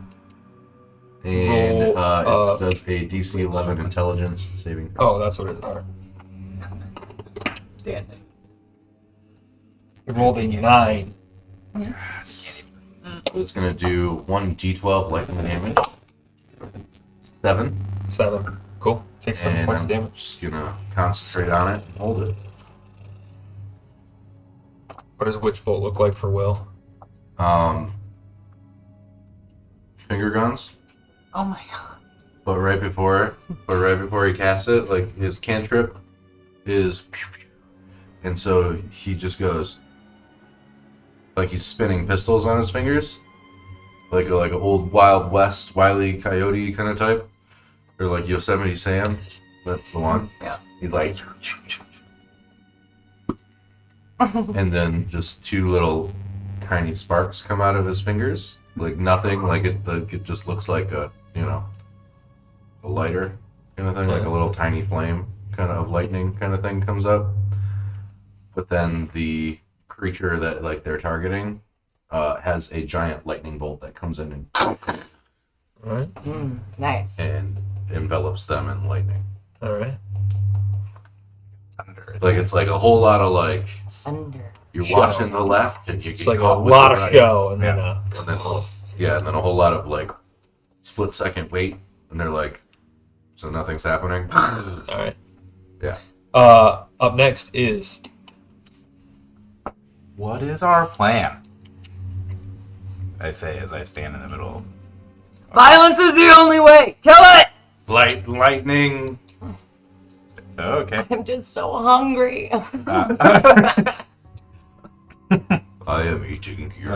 And Roll, it does a DC 11 intelligence saving throw. Oh, that's what it is. All right. You rolled a 9. Yes. So it's gonna do 1d12 lightning damage. 7. 7. Cool. Takes 7 And points I'm of damage. just gonna concentrate on it and hold it. What does Witch Bolt look like for Will? Finger guns. Oh my god. But right before he casts it, like his cantrip is, and so he just goes, like he's spinning pistols on his fingers, like an old Wild West Wile E. Coyote kind of type, or like Yosemite Sam. That's the one. Yeah. He's like, and then just 2 little tiny sparks come out of his fingers, like nothing, like it just looks like a a lighter kind of thing, like a little tiny flame kind of lightning kind of thing comes up. But then the creature that like they're targeting has a giant lightning bolt that comes in All right. Nice. and envelops them in lightning. All right. Thunder. Like it's like a whole lot of like Thunder. you're Show. watching the left and you It's get like a caught with lot the of right. show, and then And then a whole lot of like split second wait, and they're like, so nothing's happening. all right. Yeah. Up next is What is our plan? I say as I stand in the middle. Violence is the only way. Kill it. Lightning. Okay. I'm just so hungry. I am eating here.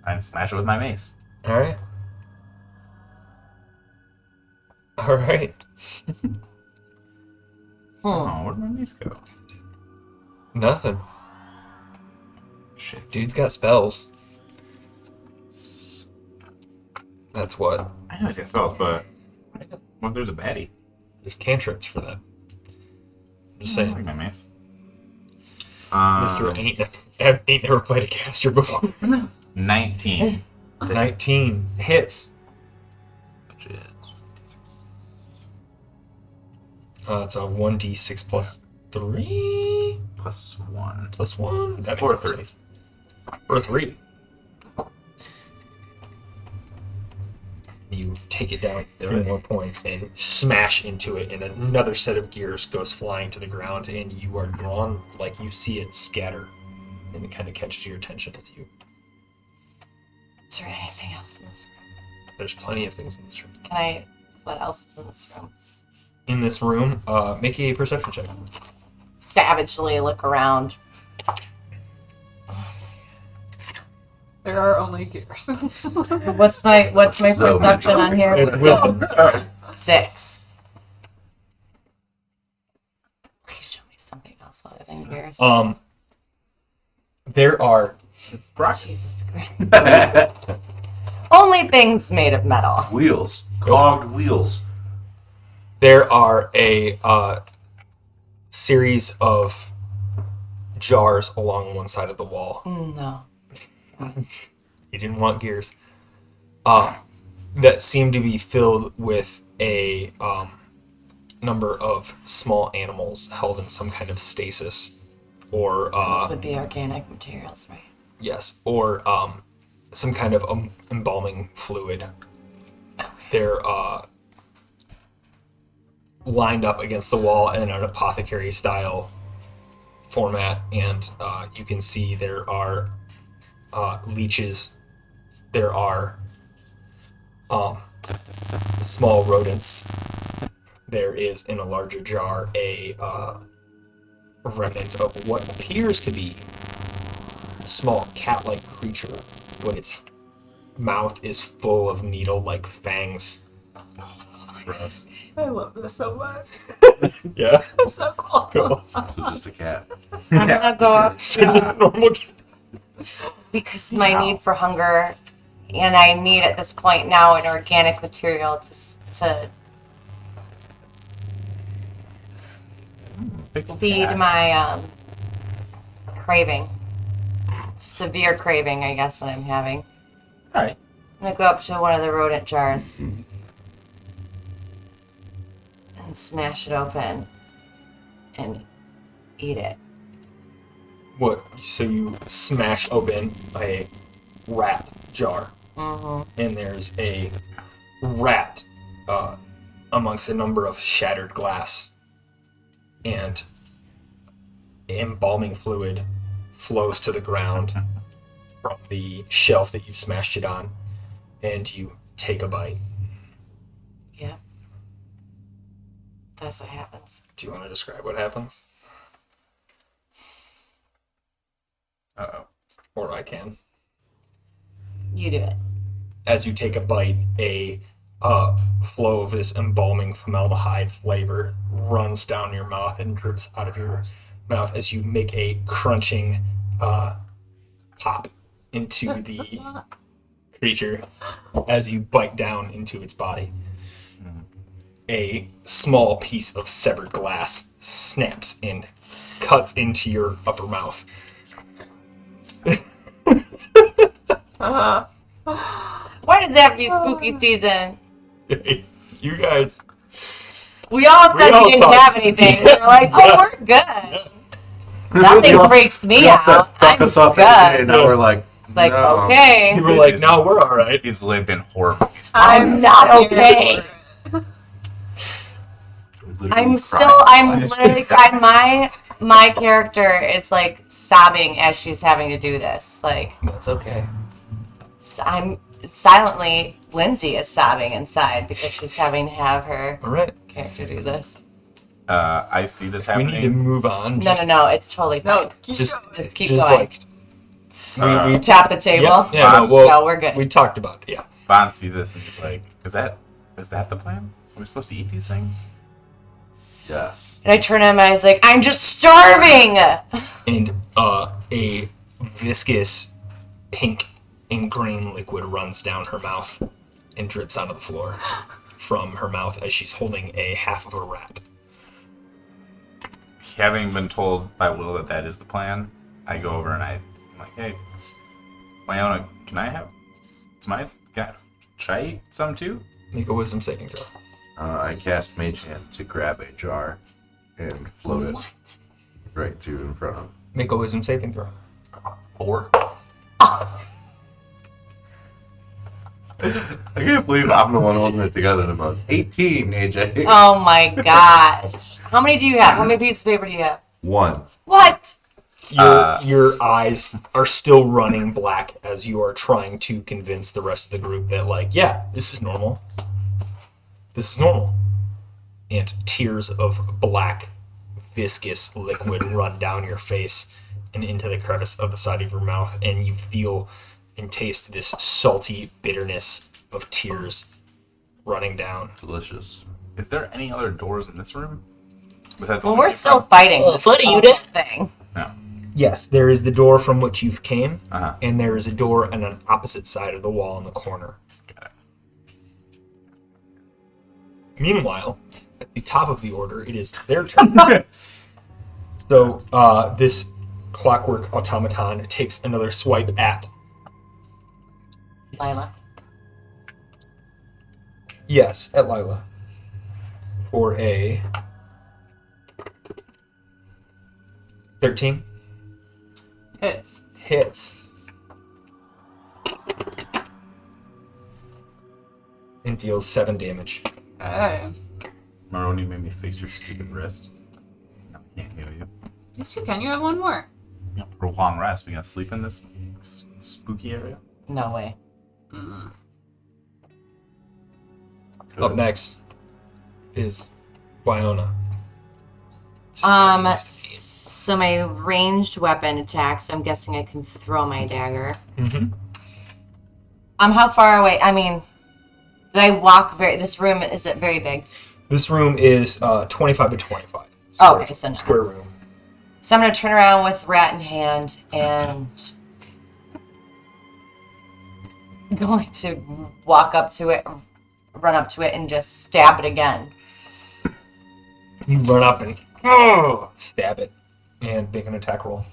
I'm smash it with my mace. all right. All right. Oh, where'd my mace go? Nothing. Shit. Dude's got spells. That's what. I know he's got spells, but what if there's a baddie? There's cantrips for that. Just I like saying. my mace. Mr. Ain't never played a caster before. 19. 19 hits. Which is It's a 1d6 plus 3 plus 1. plus 1. That Or makes more 3. sense. Or 3. You take it down 3 more points and smash into it, and another set of gears goes flying to the ground, and you are drawn, like you see it scatter, and it kind of catches your attention with you. Is there anything else in this room? There's plenty of things in this room. What else is in this room? In this room, make a perception check. Savagely look around. There are only gears. What's my perception on here? It's wisdom. 6. Please show me something else other than gears. There are Jesus Christ. Only things made of metal. Wheels. Cogged wheels. There are a series of jars along one side of the wall. No. You didn't want gears. That seem to be filled with a number of small animals held in some kind of stasis, or These would be organic materials, right? yes, or some kind of embalming fluid. they're lined up against the wall in an apothecary style format, and you can see there are leeches. There are small rodents. There is in a larger jar a remnant of what appears to be a small cat-like creature, but its mouth is full of needle-like fangs. Gross. I love this so much. Yeah. It's so cool. Cool. So just a cat. I'm gonna go up So just a normal cat. because my need for hunger, and I need at this point now an organic material to Pickled feed cat. my craving, severe craving, I guess, that I'm having. All right. I'm gonna go up to one of the rodent jars and smash it open and eat it. What? So you smash open a rat jar, and there's a rat amongst a number of shattered glass, and embalming fluid flows to the ground from the shelf that you smashed it on, and you take a bite. Yeah. That's what happens. Do you want to describe what happens? Uh-oh. Or I can. You do it. As you take a bite, a flow of this embalming formaldehyde flavor runs down your mouth and drips out of your mouth as you make a crunching pop into the creature as you bite down into its body. A small piece of severed glass snaps and cuts into your upper mouth. Why does it have to be spooky season? You guys, We all said all we didn't talked. have anything. We're like, oh, we're good. Nothing freaks me out. Fuck I'm us up every day, and good. now we're like, It's like, no. okay, you were like, no, we're all right. He's lived in horrible. I'm not okay. I'm literally crying. My character is like sobbing as she's having to do this. Like, That's okay. I'm silently, Lindsay is sobbing inside because she's having to have her All right. character do this. I see this We happening. need to move on. No, it's totally fine. No, keep Just, going. Just keep just going. like we Tap the table. yeah, no, well, No, we're good. We talked about it, yeah. Bond sees this and he's like, is that the plan? Are we supposed to eat these things? Yes. And I turn on my eyes like, I'm just starving! And a viscous pink and green liquid runs down her mouth and drips onto the floor from her mouth as she's holding a half of a rat. Having been told by Will that that is the plan, I go over and I'm like, hey, Leona, can I should I eat some too? Make a wisdom saving throw. I cast Mage Hand to grab a jar and float it What? right to in front of. Make a wisdom saving throw. 4. I can't believe I'm the one holding it together the most. 18, AJ. Oh my gosh. How many do you have? How many pieces of paper do you have? 1. What? Your eyes are still running black as you are trying to convince the rest of the group that, like, yeah, this is normal. This is normal. And tears of black, viscous liquid run down your face and into the crevice of the side of your mouth, and you feel and taste this salty bitterness of tears running down. Delicious. Is there any other doors in this room? Besides Well, one we're we still came fighting Oh, this buddy, you awesome did- thing. from? No. Yes, there is the door from which you've came, Uh-huh. and there is a door on an opposite side of the wall in the corner. Got it. Meanwhile, at the top of the order, it is their turn. So this clockwork automaton takes another swipe at, Lila. yes, at Lila. For a 13. Hits. Hits. and deals 7 damage. Hey. Remember when you made me face your stupid wrist? I can't heal you. Yes, you can. You have one more. You know, for a long rest, we gonna sleep in this spooky area? No way. Up next is Wyona. So my ranged weapon attack, so I'm guessing I can throw my dagger. Mm-hmm. How far away? I mean, did I walk this room, is it very big? This room is 25 to 25. Okay, so no. Square room. So I'm going to turn around with rat in hand and going to walk up to it, run up to it, and just stab it again. You run up and stab it, and make an attack roll.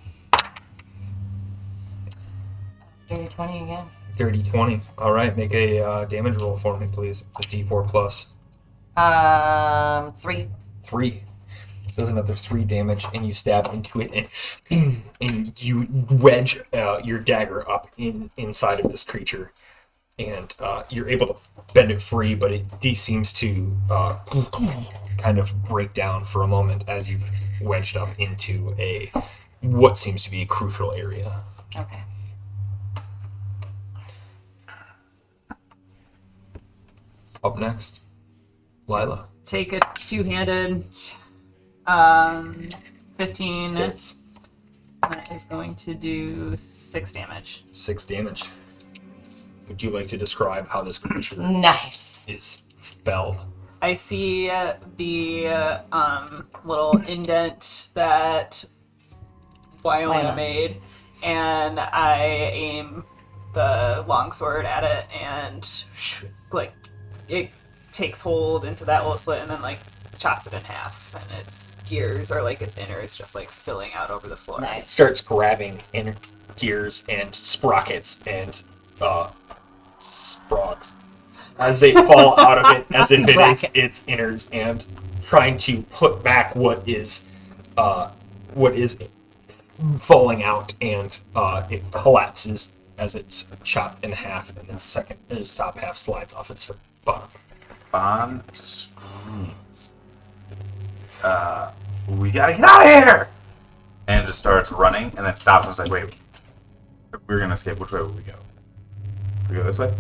Dirty 20 again. Dirty 20. All right, make a damage roll for me, please. It's a D4 plus 3. 3. Does another 3 damage, and you stab into it, and you wedge your dagger up inside of this creature, and you're able to bend it free, but it seems to kind of break down for a moment as you've wedged up into what seems to be a crucial area. Okay. Up next, Lila. Take a two-handed 15. Hits. That is going to do 6 damage. 6 damage. Would you like to describe how this creature Nice. is felled? I see the little indent that Wyona made, and I aim the longsword at it, and like it takes hold into that little slit, and then like chops it in half, and its gears or like its innards just like spilling out over the floor. It starts grabbing inner gears and sprockets and sprogs as they fall out of it, as if it is its innards, and trying to put back what is falling out, and it collapses as it's chopped in half, and its top half slides off its bottom. Fawn screams. We gotta get out of here! And just starts running, and then stops and is like, wait, we're gonna escape. Which way would we go? We go this way?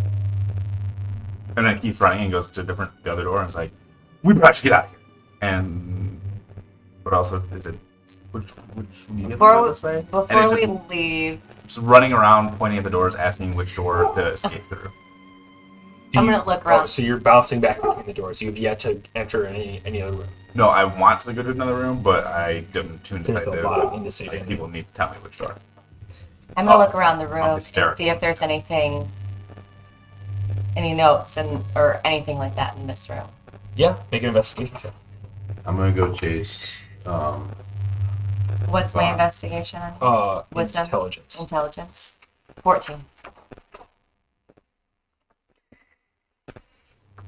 And then keeps running and goes to the other door and is like, we probably should get out of here. And what else is it? Which we go this way? Before And we it's leave, just running around, pointing at the doors, asking which door to escape through. I'm going to look around. So you're bouncing back between the doors. You've yet to enter any other room. No, I want to go to another room, but I didn't tune to There's a lot of indecision. Like, people need to tell me which door. I'm going to look around the room and hysterical. see if there's anything, any notes or anything like that in this room. Yeah, make an investigation check. I'm gonna go chase. What's my Fine. investigation on? Wisdom? Intelligence. Intelligence. 14.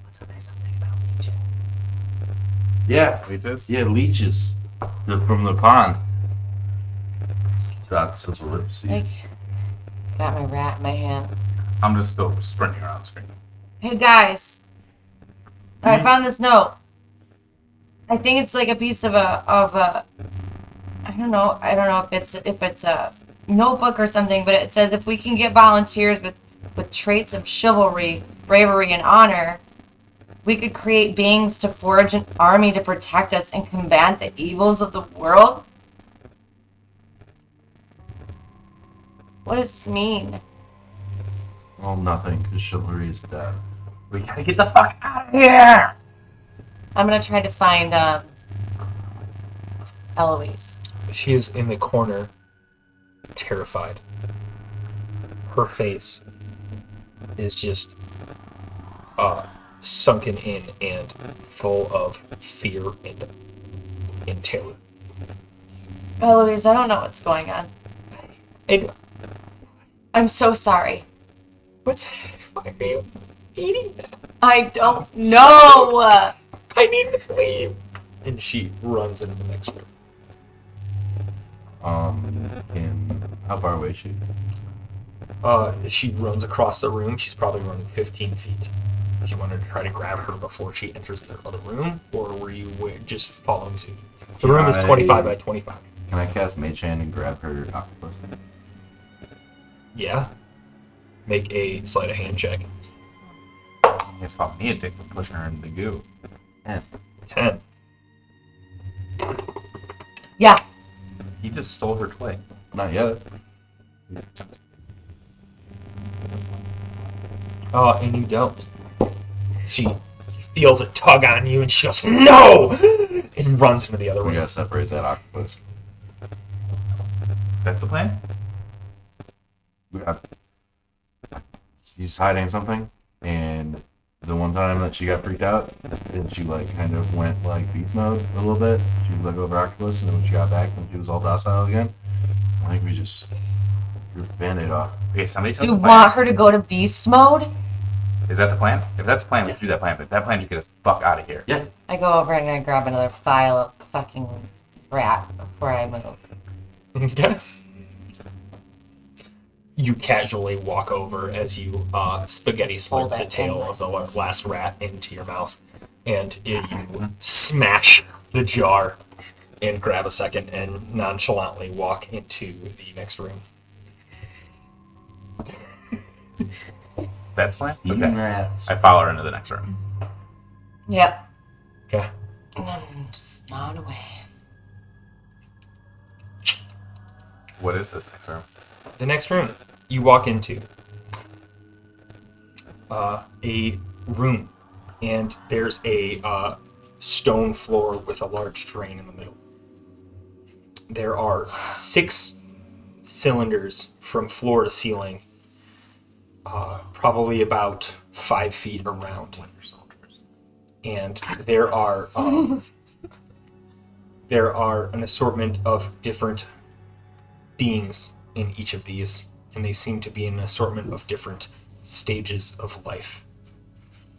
What's the nice thing about leeches? Yeah, Leeches? yeah, leeches. They're from the pond. Shots of Like, ellipses. got my rat in my hand. I'm just still sprinting around screaming. Hey guys, I found this note. I think it's like a piece of a I don't know if it's a notebook or something, but it says if we can get volunteers with traits of chivalry, bravery, and honor, we could create beings to forge an army to protect us and combat the evils of the world. What does this mean? Well, nothing, because chivalry is dead. We gotta get the fuck out of here! I'm gonna try to find Eloise. She is in the corner, terrified. Her face is just sunken in and full of fear and terror. Eloise, I don't know what's going on. I'm so sorry. Why are you eating that? I don't know. I need to leave. And she runs into the next room. How far away is she? She runs across the room. She's probably running 15 feet. if you wanted to try to grab her before she enters the other room, or were you just following suit? The room is 25 by 25. Can I cast Mage Hand and grab her octopus? Yeah. Make a sleight of hand check. It's called me a dick for pushing her in the goo. 10. Yeah. He just stole her toy. Not yet. And you don't. She feels a tug on you, and she goes, "No!" and runs into the other We room. gotta separate that octopus. That's the plan? We got... She's hiding something, and the one time that she got freaked out, and she like kind of went like beast mode a little bit. She was like over octopus, and then when she got back, then she was all docile again. I think we just ripped the band-aid off. Okay, somebody So tell you the plan. want her to go to beast mode? Is that the plan? If that's the plan, we should do that plan. But if that plan should get us the fuck out of here. Yeah. I go over and I grab another file of fucking rat before I move. Okay. You casually walk over as you spaghetti Hold slip the it tail in. of the last rat into your mouth, and you smash the jar and grab a second and nonchalantly walk into the next room. That's the plan? Eating Okay. rats. I follow her into the next room. Yep. Okay. And then just nod away. What is this next room? The next room you walk into a room, and there's a stone floor with a large drain in the middle. There are 6 cylinders from floor to ceiling, probably about 5 feet around. Winter soldiers. And there are an assortment of different beings in each of these, and they seem to be an assortment of different stages of life.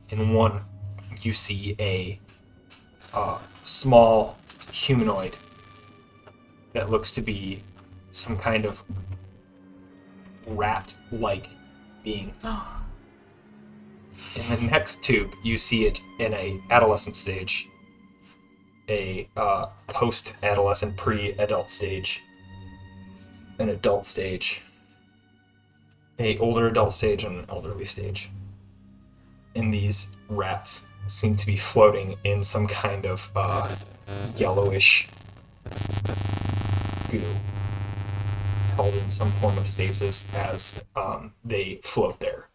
In one, you see a small humanoid that looks to be some kind of rat-like being. In the next tube, you see it in a adolescent stage, a post-adolescent, pre-adult stage, an adult stage, a older adult stage, and an elderly stage. And these rats seem to be floating in some kind of yellowish goo, held in some form of stasis as they float there.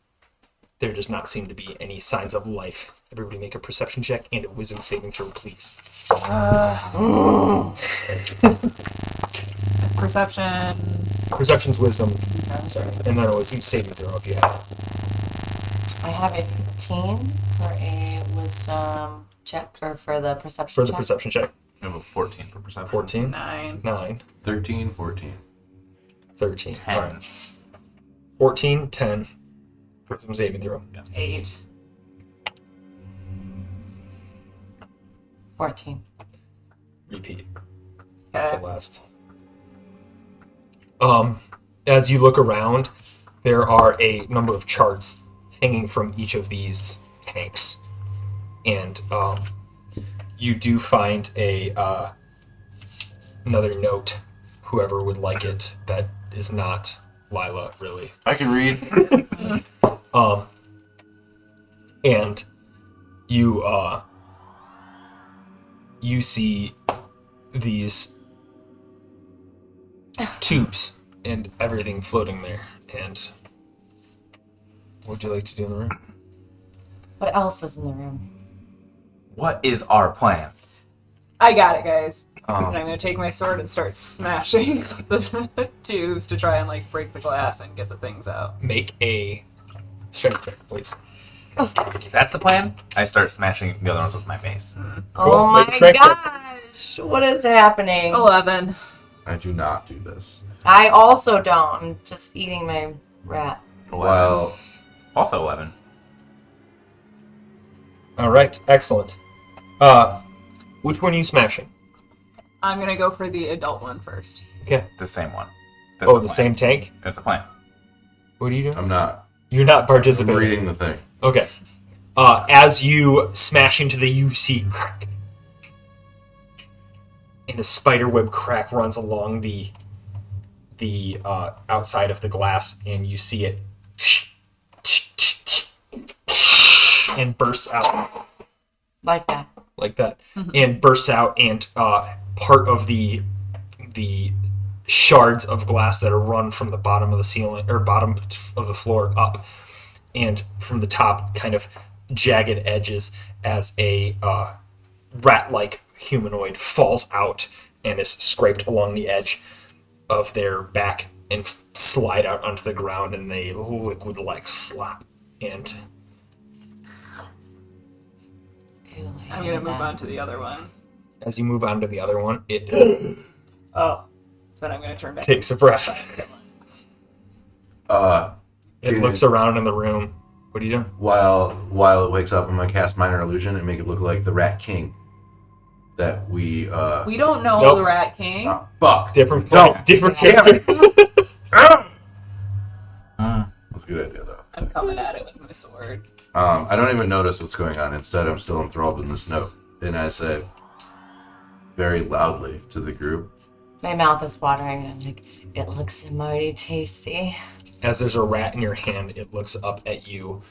There does not seem to be any signs of life. Everybody make a perception check and a wisdom saving throw, please. It's perception. Perception's wisdom. Sorry. And then a wisdom saving throw if you have it. I have a 15 for a wisdom check, or for the perception For the check. perception check. I have a 14 for perception. 14, 9. 9, 13, 14. 13. 10. All right. 14, 10. Wisdom saving throw. 8. 14. Repeat. Okay. The last. As you look around, there are a number of charts hanging from each of these tanks, and you do find a another note. Whoever would like it, that is not Lila, really. I can read. And you see these tubes and everything floating there. And what would you like to do in the room? What else is in the room? What is our plan? I got it, guys. Um, And I'm gonna take my sword and start smashing the tubes to try and like break the glass and get the things out. Make a strength check, please. That's the plan? I start smashing the other ones with my mace. Oh Make my a strength check. gosh! What is happening? 11. I do not do this. I also don't. I'm just eating my rat. 11. Well, Also 11. All right, excellent. Which one are you smashing? I'm gonna go for the adult one first. Okay. The same one. That's Oh, the the plan. same tank? That's the plan. What are you doing? I'm not. You're not I'm participating. reading the thing. Okay. As you smash into you see crack, and a spiderweb crack runs along the outside of the glass, and you see it and bursts out Like that. like that, and bursts out, and part of the shards of glass that are run from the bottom of the ceiling or bottom of the floor up, and from the top, kind of jagged edges as a rat-like humanoid falls out and is scraped along the edge of their back and slide out onto the ground, and they liquid-like slap. And Ew, I I'm hated gonna move that. on to the other one. as you move on to the other one, it Oh, then I'm gonna turn back. takes a breath. It looks around in the room. What are you doing? While it wakes up, I'm gonna cast minor illusion and make it look like the Rat King. That we We don't know Nope. the Rat King. fuck. Different No. different Damn character. That's a good idea though. I'm coming at it with my sword. I don't even notice what's going on. Instead, I'm still enthralled in this note, and I say very loudly to the group, My mouth is watering and I'm like, it looks mighty tasty. As there's a rat in your hand, it looks up at you,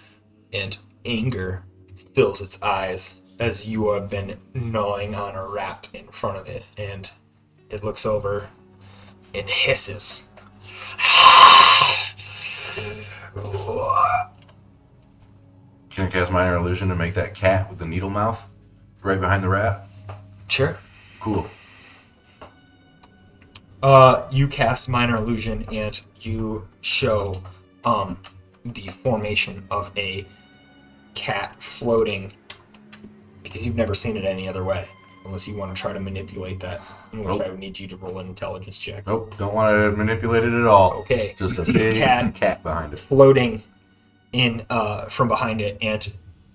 and anger fills its eyes as you have been gnawing on a rat in front of it, and it looks over and hisses. can I cast minor illusion to make that cat with the needle mouth right behind the rat? Sure. Cool. You cast minor illusion, and you show the formation of a cat floating, because you've never seen it any other way, unless you want to try to manipulate that, in which Nope. I would need you to roll an intelligence check. Nope, don't want to manipulate it at all. Okay, Just you a see big a cat behind it. floating in from behind it, and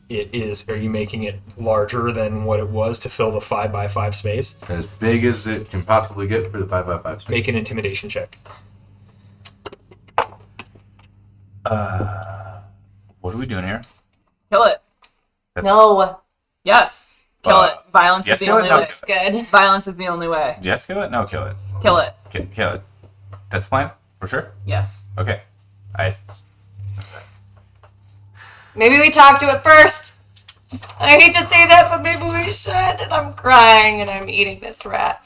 it is. Are you making it larger than what it was to fill the 5x5 space? As big as it can possibly get for the 5x5 space. Make an intimidation check. What are we doing here? Kill it. No, Yes. Kill it. Violence yes, is the kill it. only No, way. looks good. Violence is the only way. Yes, kill it? No, kill it. Kill it. Kill it. That's the plan? For sure? Yes. Okay. Maybe we talk to it first. I hate to say that, but maybe we should. And I'm crying and I'm eating this rat.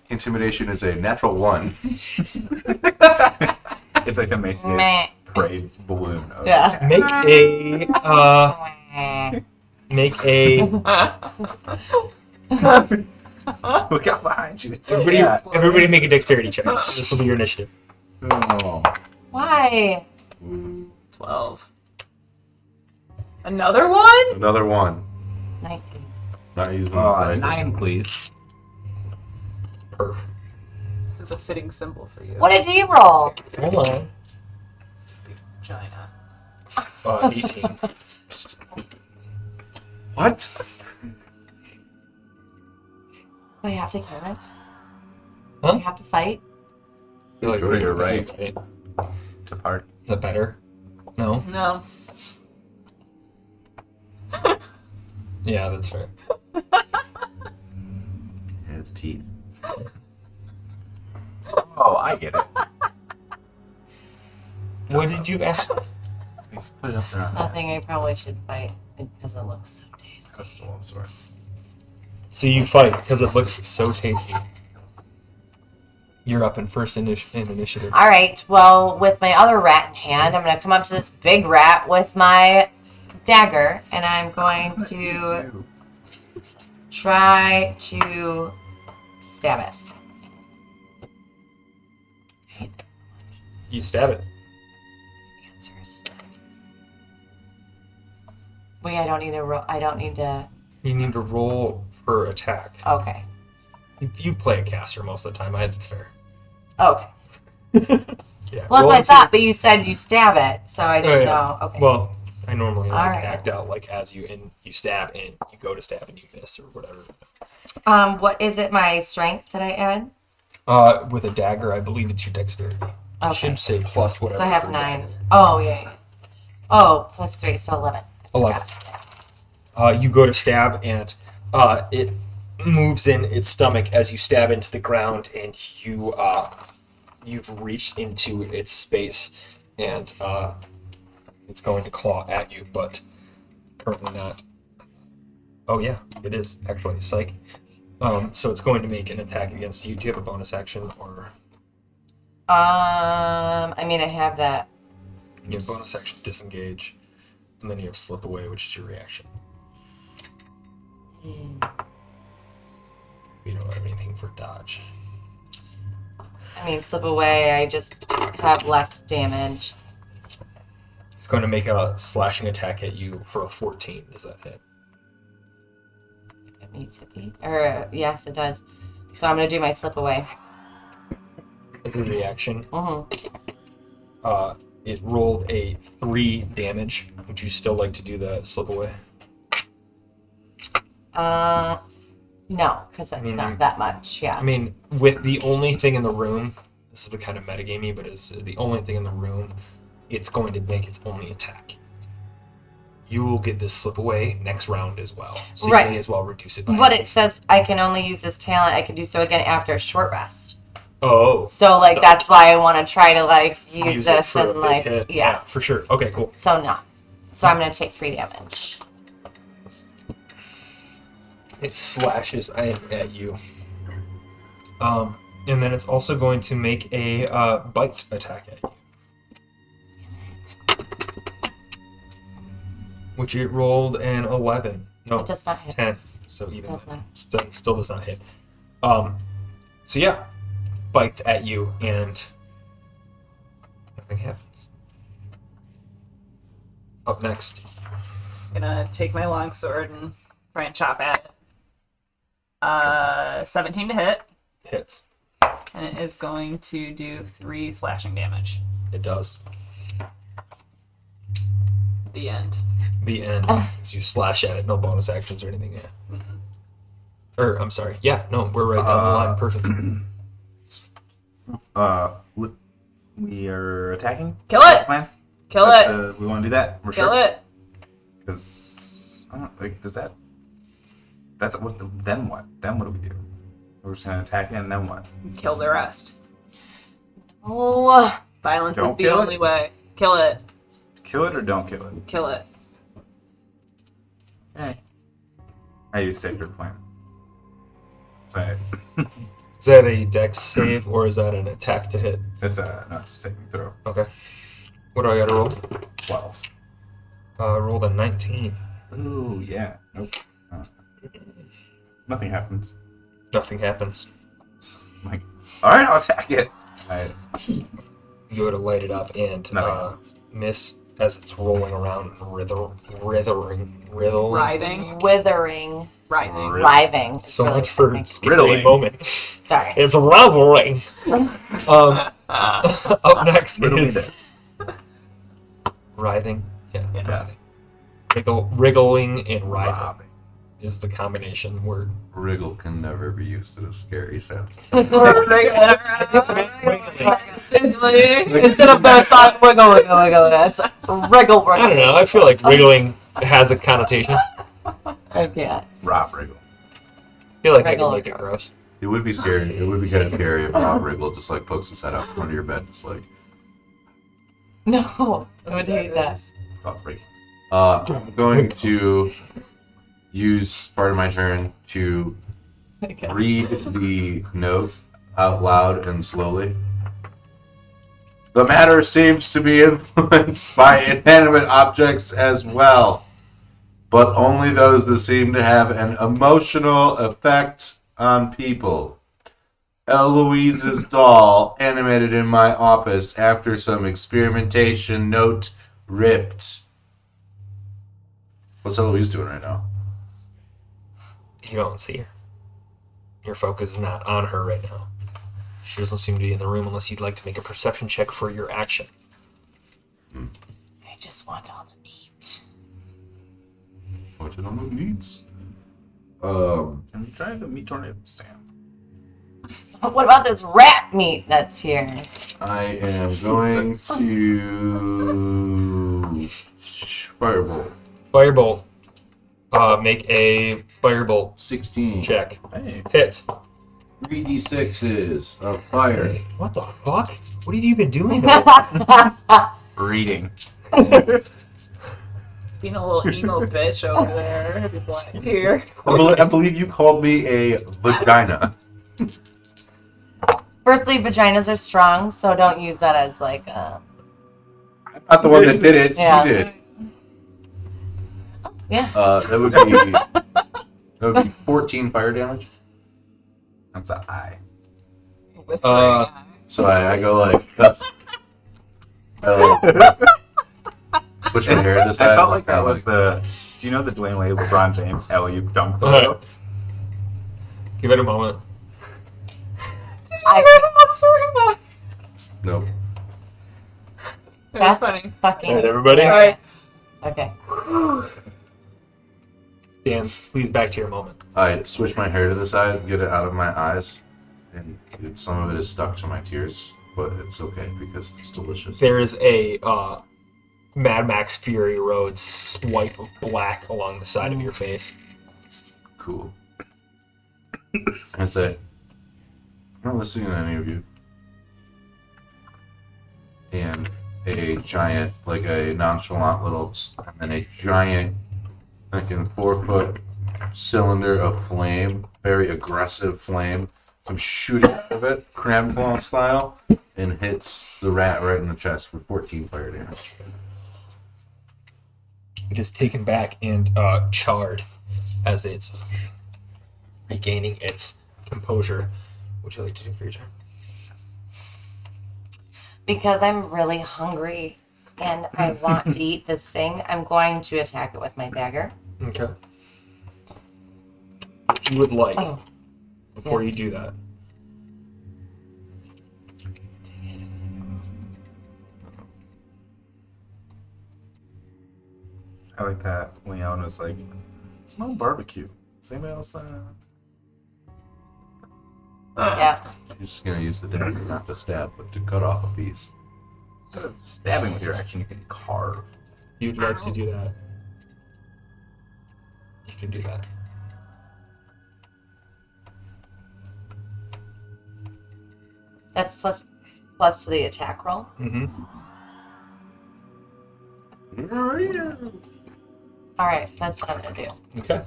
Intimidation is a natural 1. It's like the Macy's Meh. parade balloon. Of Yeah. Make a Look out behind you. It's everybody make a dexterity check. This will be your initiative. Oh. Why? 12. Another one? Another 1. 19. Not using Oh, this 9, please. Perf. This is a fitting symbol for you. What did he roll? Hold on. Vagina. 18. What? We have to kill it. Huh? We have to fight. You're like, Go to your right. right? To part. Is that better? No? No. Yeah, that's fair. Yeah, it's teeth. Oh, I get it. What did you ask? Please put it up there on that Nothing. I probably should fight because it looks so tasty. crystal of sorts. So you fight because it looks so tasty. You're up in first in initiative. All right. Well, with my other rat in hand, I'm going to come up to this big rat with my dagger, and I'm going to try to stab it. I hate the You stab it. answers. Wait, I don't need to roll. I don't need to. You need to roll for attack. Okay. You play a caster most of the time. That's fair. Okay. Yeah. Well, that's roll what I and see- thought, but you said you stab it, so I didn't Oh, yeah. know. Okay. Well, I normally All like right. act out like as you stab and you go to stab and you miss or whatever. What is it? My strength that I add? With a dagger, I believe it's your dexterity. It Okay. should say plus whatever. So I have for 9. dagger. Oh yeah. Oh, plus 3, so 11. 11. Got it. You go to stab, and it moves in its stomach as you stab into the ground, and you've reached into its space, and it's going to claw at you, but currently not. Oh yeah, it is actually psych. So it's going to make an attack against you. Do you have a bonus action, or I mean, I have that. you have bonus action disengage, and then you have slip away, which is your reaction. You don't have anything for dodge. I mean, slip away. I just have less damage. It's going to make a slashing attack at you for a 14. Does that hit? It needs to be. Or yes, it does. So I'm gonna do my slip away. As a reaction, Mm-hmm. it rolled a 3 damage. Would you still like to do the slip away? No, because it's mean, not that much. Yeah. I mean, with the only thing in the room, this is kind of metagamey, but it's the only thing in the room, it's going to make its only attack. You will get this slip away next round as well. So Right. you may as well reduce it by But half. it says I can only use this talent. I can do so again after a short rest. Oh. So like that's why I want to try to like use Use it this for a and big like hit. yeah. For sure. Okay, cool. So no. So I'm gonna take 3 damage. It slashes at you. And then it's also going to make a bite attack at you. Which it rolled an 11. No, It does not hit. 10. So even Does not. still does not hit. So yeah, bites at you and nothing happens. Up next, I'm gonna take my longsword and try and chop at it. 17 to hit, hits. and it is going to do 3 slashing damage. It does. The end. The end. As you slash at it, no bonus actions or anything. Yeah. Or I'm sorry. Yeah, no, we're right down the line. Perfect. We are attacking. Kill it! Plan? Kill That's, it! we want to do that. We're Kill sure. it! Because I don't like. Does that? That's what. Then what? Then what do we do? We're just gonna attack it, and then what? Kill the rest. Oh, Violence is Don't the kill it. only way. Kill it. Kill it or don't kill it? Kill it. I use sacred plan. So Is that a dex save or is that an attack to hit? it's a saving throw. Okay. What do I gotta roll? 12. Rolled a 19. Ooh yeah. Nope. Nothing happens. Nothing happens. I'm like, all right, I'll attack it. You go to light it up and Nothing happens. miss as it's rolling around, writhing. Writhing. withering, Writhing. writhing. It's So really much for funny. skipping Riddling. moment. Sorry. It's writhing. Up next Riddle me is this. writhing. Yeah, Yeah. writhing. Wriggling and writhing Robbing. is the combination word. Wriggle can never be used in a scary sense. Instead of the song wiggle, wiggle, wiggle, it's wriggle, I don't wiggle. know. I feel like wriggling has a connotation. I can't. Rob Wriggle. I feel like I Wriggle can make it and gross. It would be scary. It would be kind of scary if Rob Wriggle just like pokes his head out from under your bed, just like. No, I would hate that. Rob Wriggle. I'm going to use part of my turn to Okay. read the note out loud and slowly. The matter seems to be influenced by inanimate objects as well, but only those that seem to have an emotional effect on people. Eloise's doll, animated in my office after some experimentation, note ripped. What's Eloise doing right now? You don't see her. Your focus is not on her right now. She doesn't seem to be in the room unless you'd like to make a perception check for your action. I just want all the meat. What did Elu needs? Can we try the meat tornado stand? What about this rat meat that's here? I am going to Firebolt. Firebolt. Make a firebolt 16. check. Hey. Hits. 3d6s of fire. What the fuck? What have you been doing? Reading. Being a little emo bitch over there. Here. I believe you called me a vagina. Firstly, vaginas are strong, so don't use that as like I'm not the one that did it. Yeah. You did. yeah. That would be 14 fire damage. That's an eye. Whispering. So I go like, I like push my hair to the I side. felt like that was the. Do you know the Dwayne Wade LeBron James alley-oop dunk photo? Alright. Give it a moment. Nope. That's funny. Fucking. Alright, everybody. hilarious. Okay. Dan, please back to your moment. I switch my hair to the side, get it out of my eyes, and some of it is stuck to my tears, but it's okay because it's delicious. There is a Mad Max Fury Road swipe of black along the side of your face. Cool. I say, I'm not listening to any of you. And a giant, like a nonchalant little, and then a giant, like 4-foot cylinder of flame, very aggressive flame, comes shooting out of it, crab claw style, and hits the rat right in the chest for 14 fire damage. It is taken back and charred as it's regaining its composure. What would you like to do for your turn? Because I'm really hungry and I want to eat this thing, I'm going to attack it with my dagger. Okay. If you would like, Oh. before Yes. you do that, I like that Leon was like, it's no barbecue. Does anybody else Yeah. You're just gonna use the dagger not to stab, but to cut off a piece. instead of stabbing with your action, you can carve. you'd like to do that. You can do that. That's plus the attack roll. Mm-hmm. All right, that's what I'm gonna do. Okay.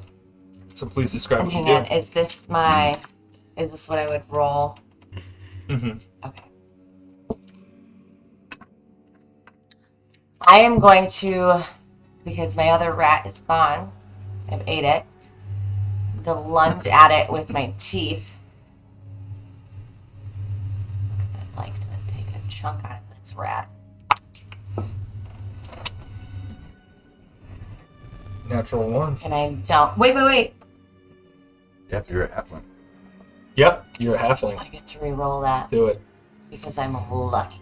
So please describe And what you hang on, do. is this what I would roll? Mm-hmm. Okay. I am going to, because my other rat is gone, I've ate it, to lunge at it with my teeth. I'd like to take a chunk out of this rat. Natural one. And I don't. Wait. Yep, you're a halfling. Yep, you're a halfling. I get to re-roll that Do it. because I'm lucky.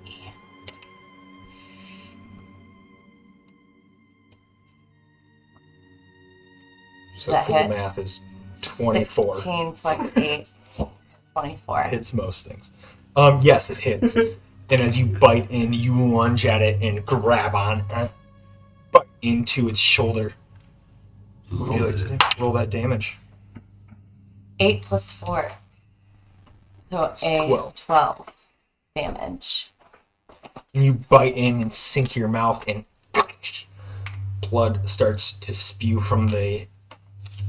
So that the hit? math is 24. 16 plus 8, 24. Hits most things. Yes, it hits. And as you bite in, you lunge at it and grab on, but into its shoulder. What would you like to do? Roll that damage. 8 plus 4. So a 12 damage. And you bite in and sink your mouth, and blood starts to spew from the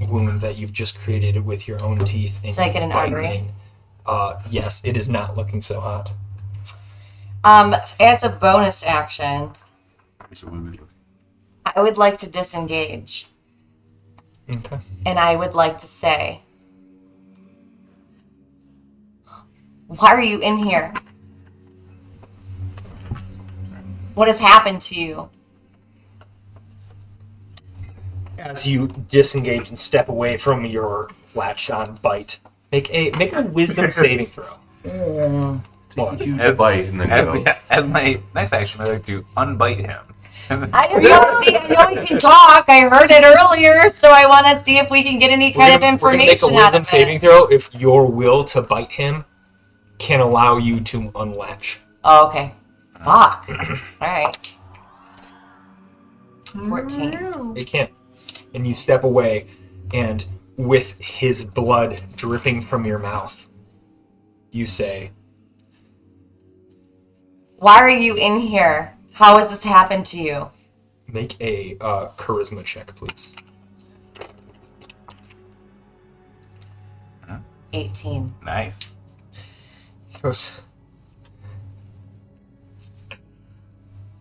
wound that you've just created with your own teeth. And Did I get an you bite artery? in. Yes, it is not looking so hot. As a bonus action, So we would look. I would like to disengage. Okay. And I would like to say, why are you in here? What has happened to you? As you disengage and step away from your latched-on bite, make a wisdom saving throw. What? You As- bite and then go. As my next action, I like to unbite him. I don't know. See, I know he can talk. I heard it earlier, so I want to see if we can get any kind of We're gonna make a information out wisdom of saving it. throw if your will to bite him can allow you to unlatch. Oh, okay. Fuck. All right. 14. It can't. And you step away, and with his blood dripping from your mouth, you say, Why are you in here? How has this happened to you? make a charisma check, please. 18. Nice. He goes,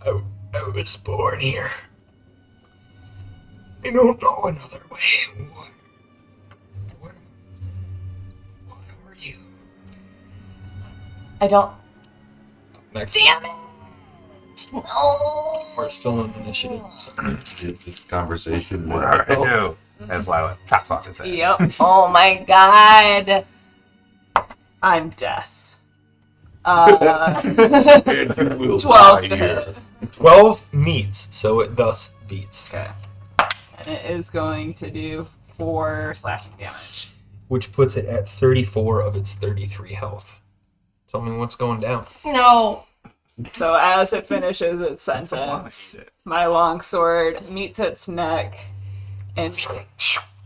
I was born here. I don't know another way. What are you? I don't. Next. Damn it! No! We're still in initiative. This conversation. What are you? That's Lila. Chops off his head. Yep. Oh my god! I'm death. And you will 12 die to here. hit. 12 meets, so it thus beats. Okay. And it is going to do 4 slashing damage. Which puts it at 34 of its 33 health. Tell me what's going down. No! So as it finishes its I wanna sentence, eat it. my longsword meets its neck and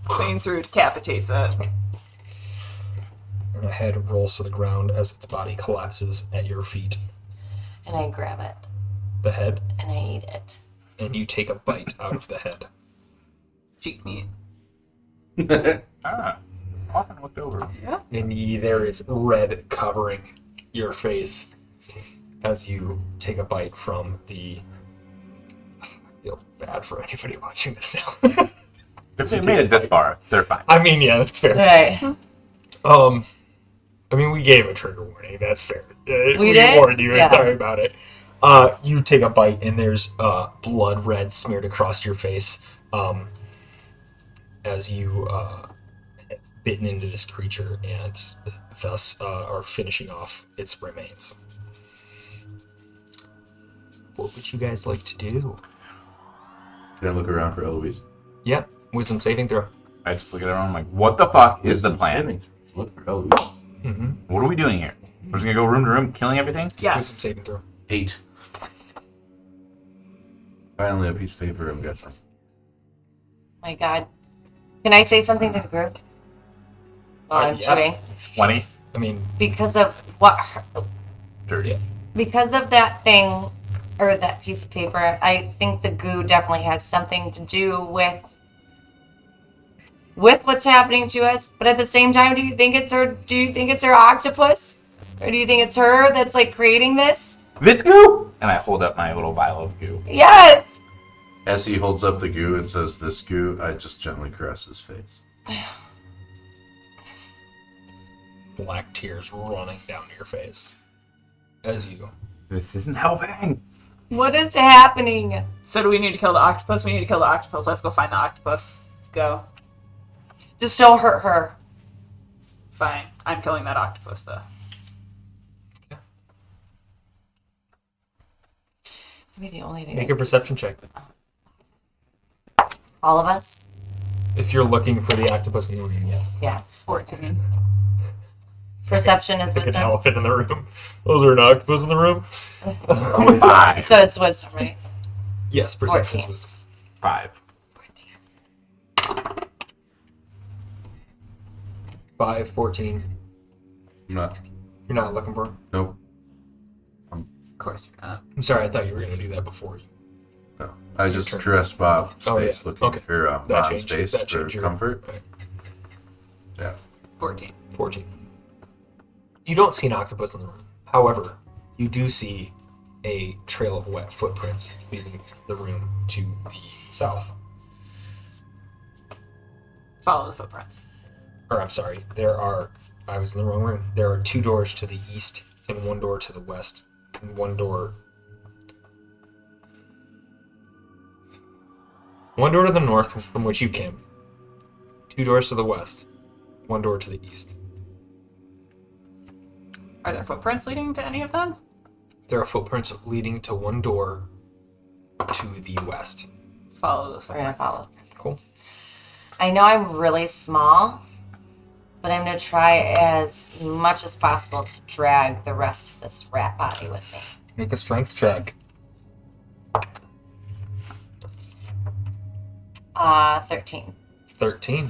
clean through decapitates it. And a head rolls to the ground as its body collapses at your feet. And I grab it. The head, And I eat it. and you take a bite out of the head. Cheek meat. Ah. Often looked over. And there is red covering your face as you take a bite from the... I feel bad for anybody watching this now. If they made it this far, they're fine. I mean, yeah, that's fair. Right. I mean, we gave a trigger warning. That's fair. We did? warned you. Yes. Sorry about it. You take a bite, and there's blood red smeared across your face as you have bitten into this creature and thus are finishing off its remains. What would you guys like to do? Can I look around for Eloise? Yeah, wisdom saving throw. I just look at everyone. I'm like, what the fuck is the plan? Look for Eloise. What are we doing here? We're just gonna go room to room, killing everything? Wisdom Yes. saving throw. 8. Finally, a piece of paper, I'm guessing. My god. Can I say something to the group? While I'm Yeah. chewing? 20? I mean, Because of what... Dirty. Because of that thing, or that piece of paper, I think the goo definitely has something to do with what's happening to us. But at the same time, do you think it's her? Do you think it's her octopus, or do you think it's her that's like creating this? This goo? And I hold up my little vial of goo. Yes. As he holds up the goo and says, "This goo," I just gently caress his face. black tears running down your face as you... This isn't helping. What is happening? So do we need to kill the octopus? We need to kill the octopus. Let's go find the octopus. Let's go. Just don't hurt her. Fine. I'm killing that octopus, though. Maybe the only thing. Make a perception check. All of us. If you're looking for the octopus in the room, yes. Yes. 14. Perception is Like an wisdom. elephant in the room. Oh, is there an octopus in the room? 5. So it's wisdom, right? Yes, perception is 14. wisdom. 5. 5, 14. I'm not. You're not looking for him? Nope. Of course you're not. I'm sorry, I thought you were going to do that before you. No. I just turn. caressed Bob's Oh, yeah. face, looking Okay. for That Bob's changed. face That for changed your- comfort. Alright, Yeah. 14. 14. You don't see an octopus in the room. However, you do see a trail of wet footprints leading the room to the south. Follow the footprints. Or, I'm sorry, I was in the wrong room. There are 2 doors to the east and 1 door to the west. And 1 door to the north from which you came. 2 doors to the west. 1 door to the east. Are there footprints leading to any of them? There are footprints leading to 1 door to the west. Follow those We're gonna footprints. follow. Cool. I know I'm really small, but I'm gonna try as much as possible to drag the rest of this rat body with me. Make a strength check. 13. 13.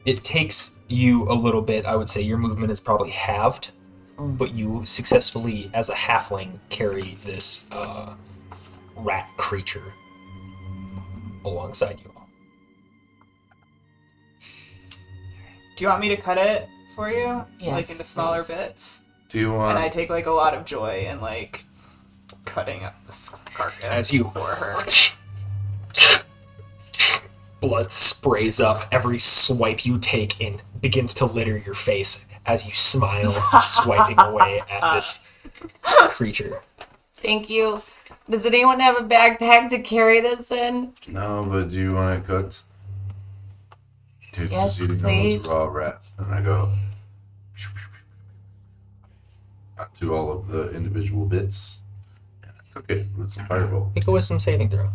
It takes you a little bit. I would say your movement is probably halved, but you successfully, as a halfling, carry this rat creature alongside you all. Do you want me to cut it for you? Yes, Like into smaller please. bits? Do you And I want? take like a lot of joy in like cutting up this carcass As you- for her. Blood sprays up every swipe you take and begins to litter your face as you smile, swiping away at this creature. Thank you. Does anyone have a backpack to carry this in? No, but do you want it cooked? Dude, Yes, just eating please. Raw rat, and I go to all of the individual bits and I cook it with some fireball. Make a wisdom saving throw.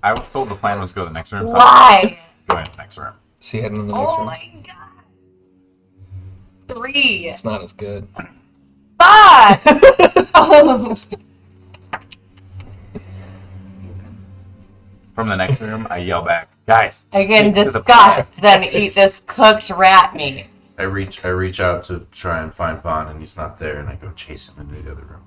I was told the plan was go to the next room. Why? Go into the next room. See heading in the next Oh room. my god. 3. It's not as good. 5. Oh. From the next room, I yell back, guys. I can get to the disgust, then eat this cooked rat meat. I reach out to try and find Vaughn, and he's not there, and I go chase him into the other room.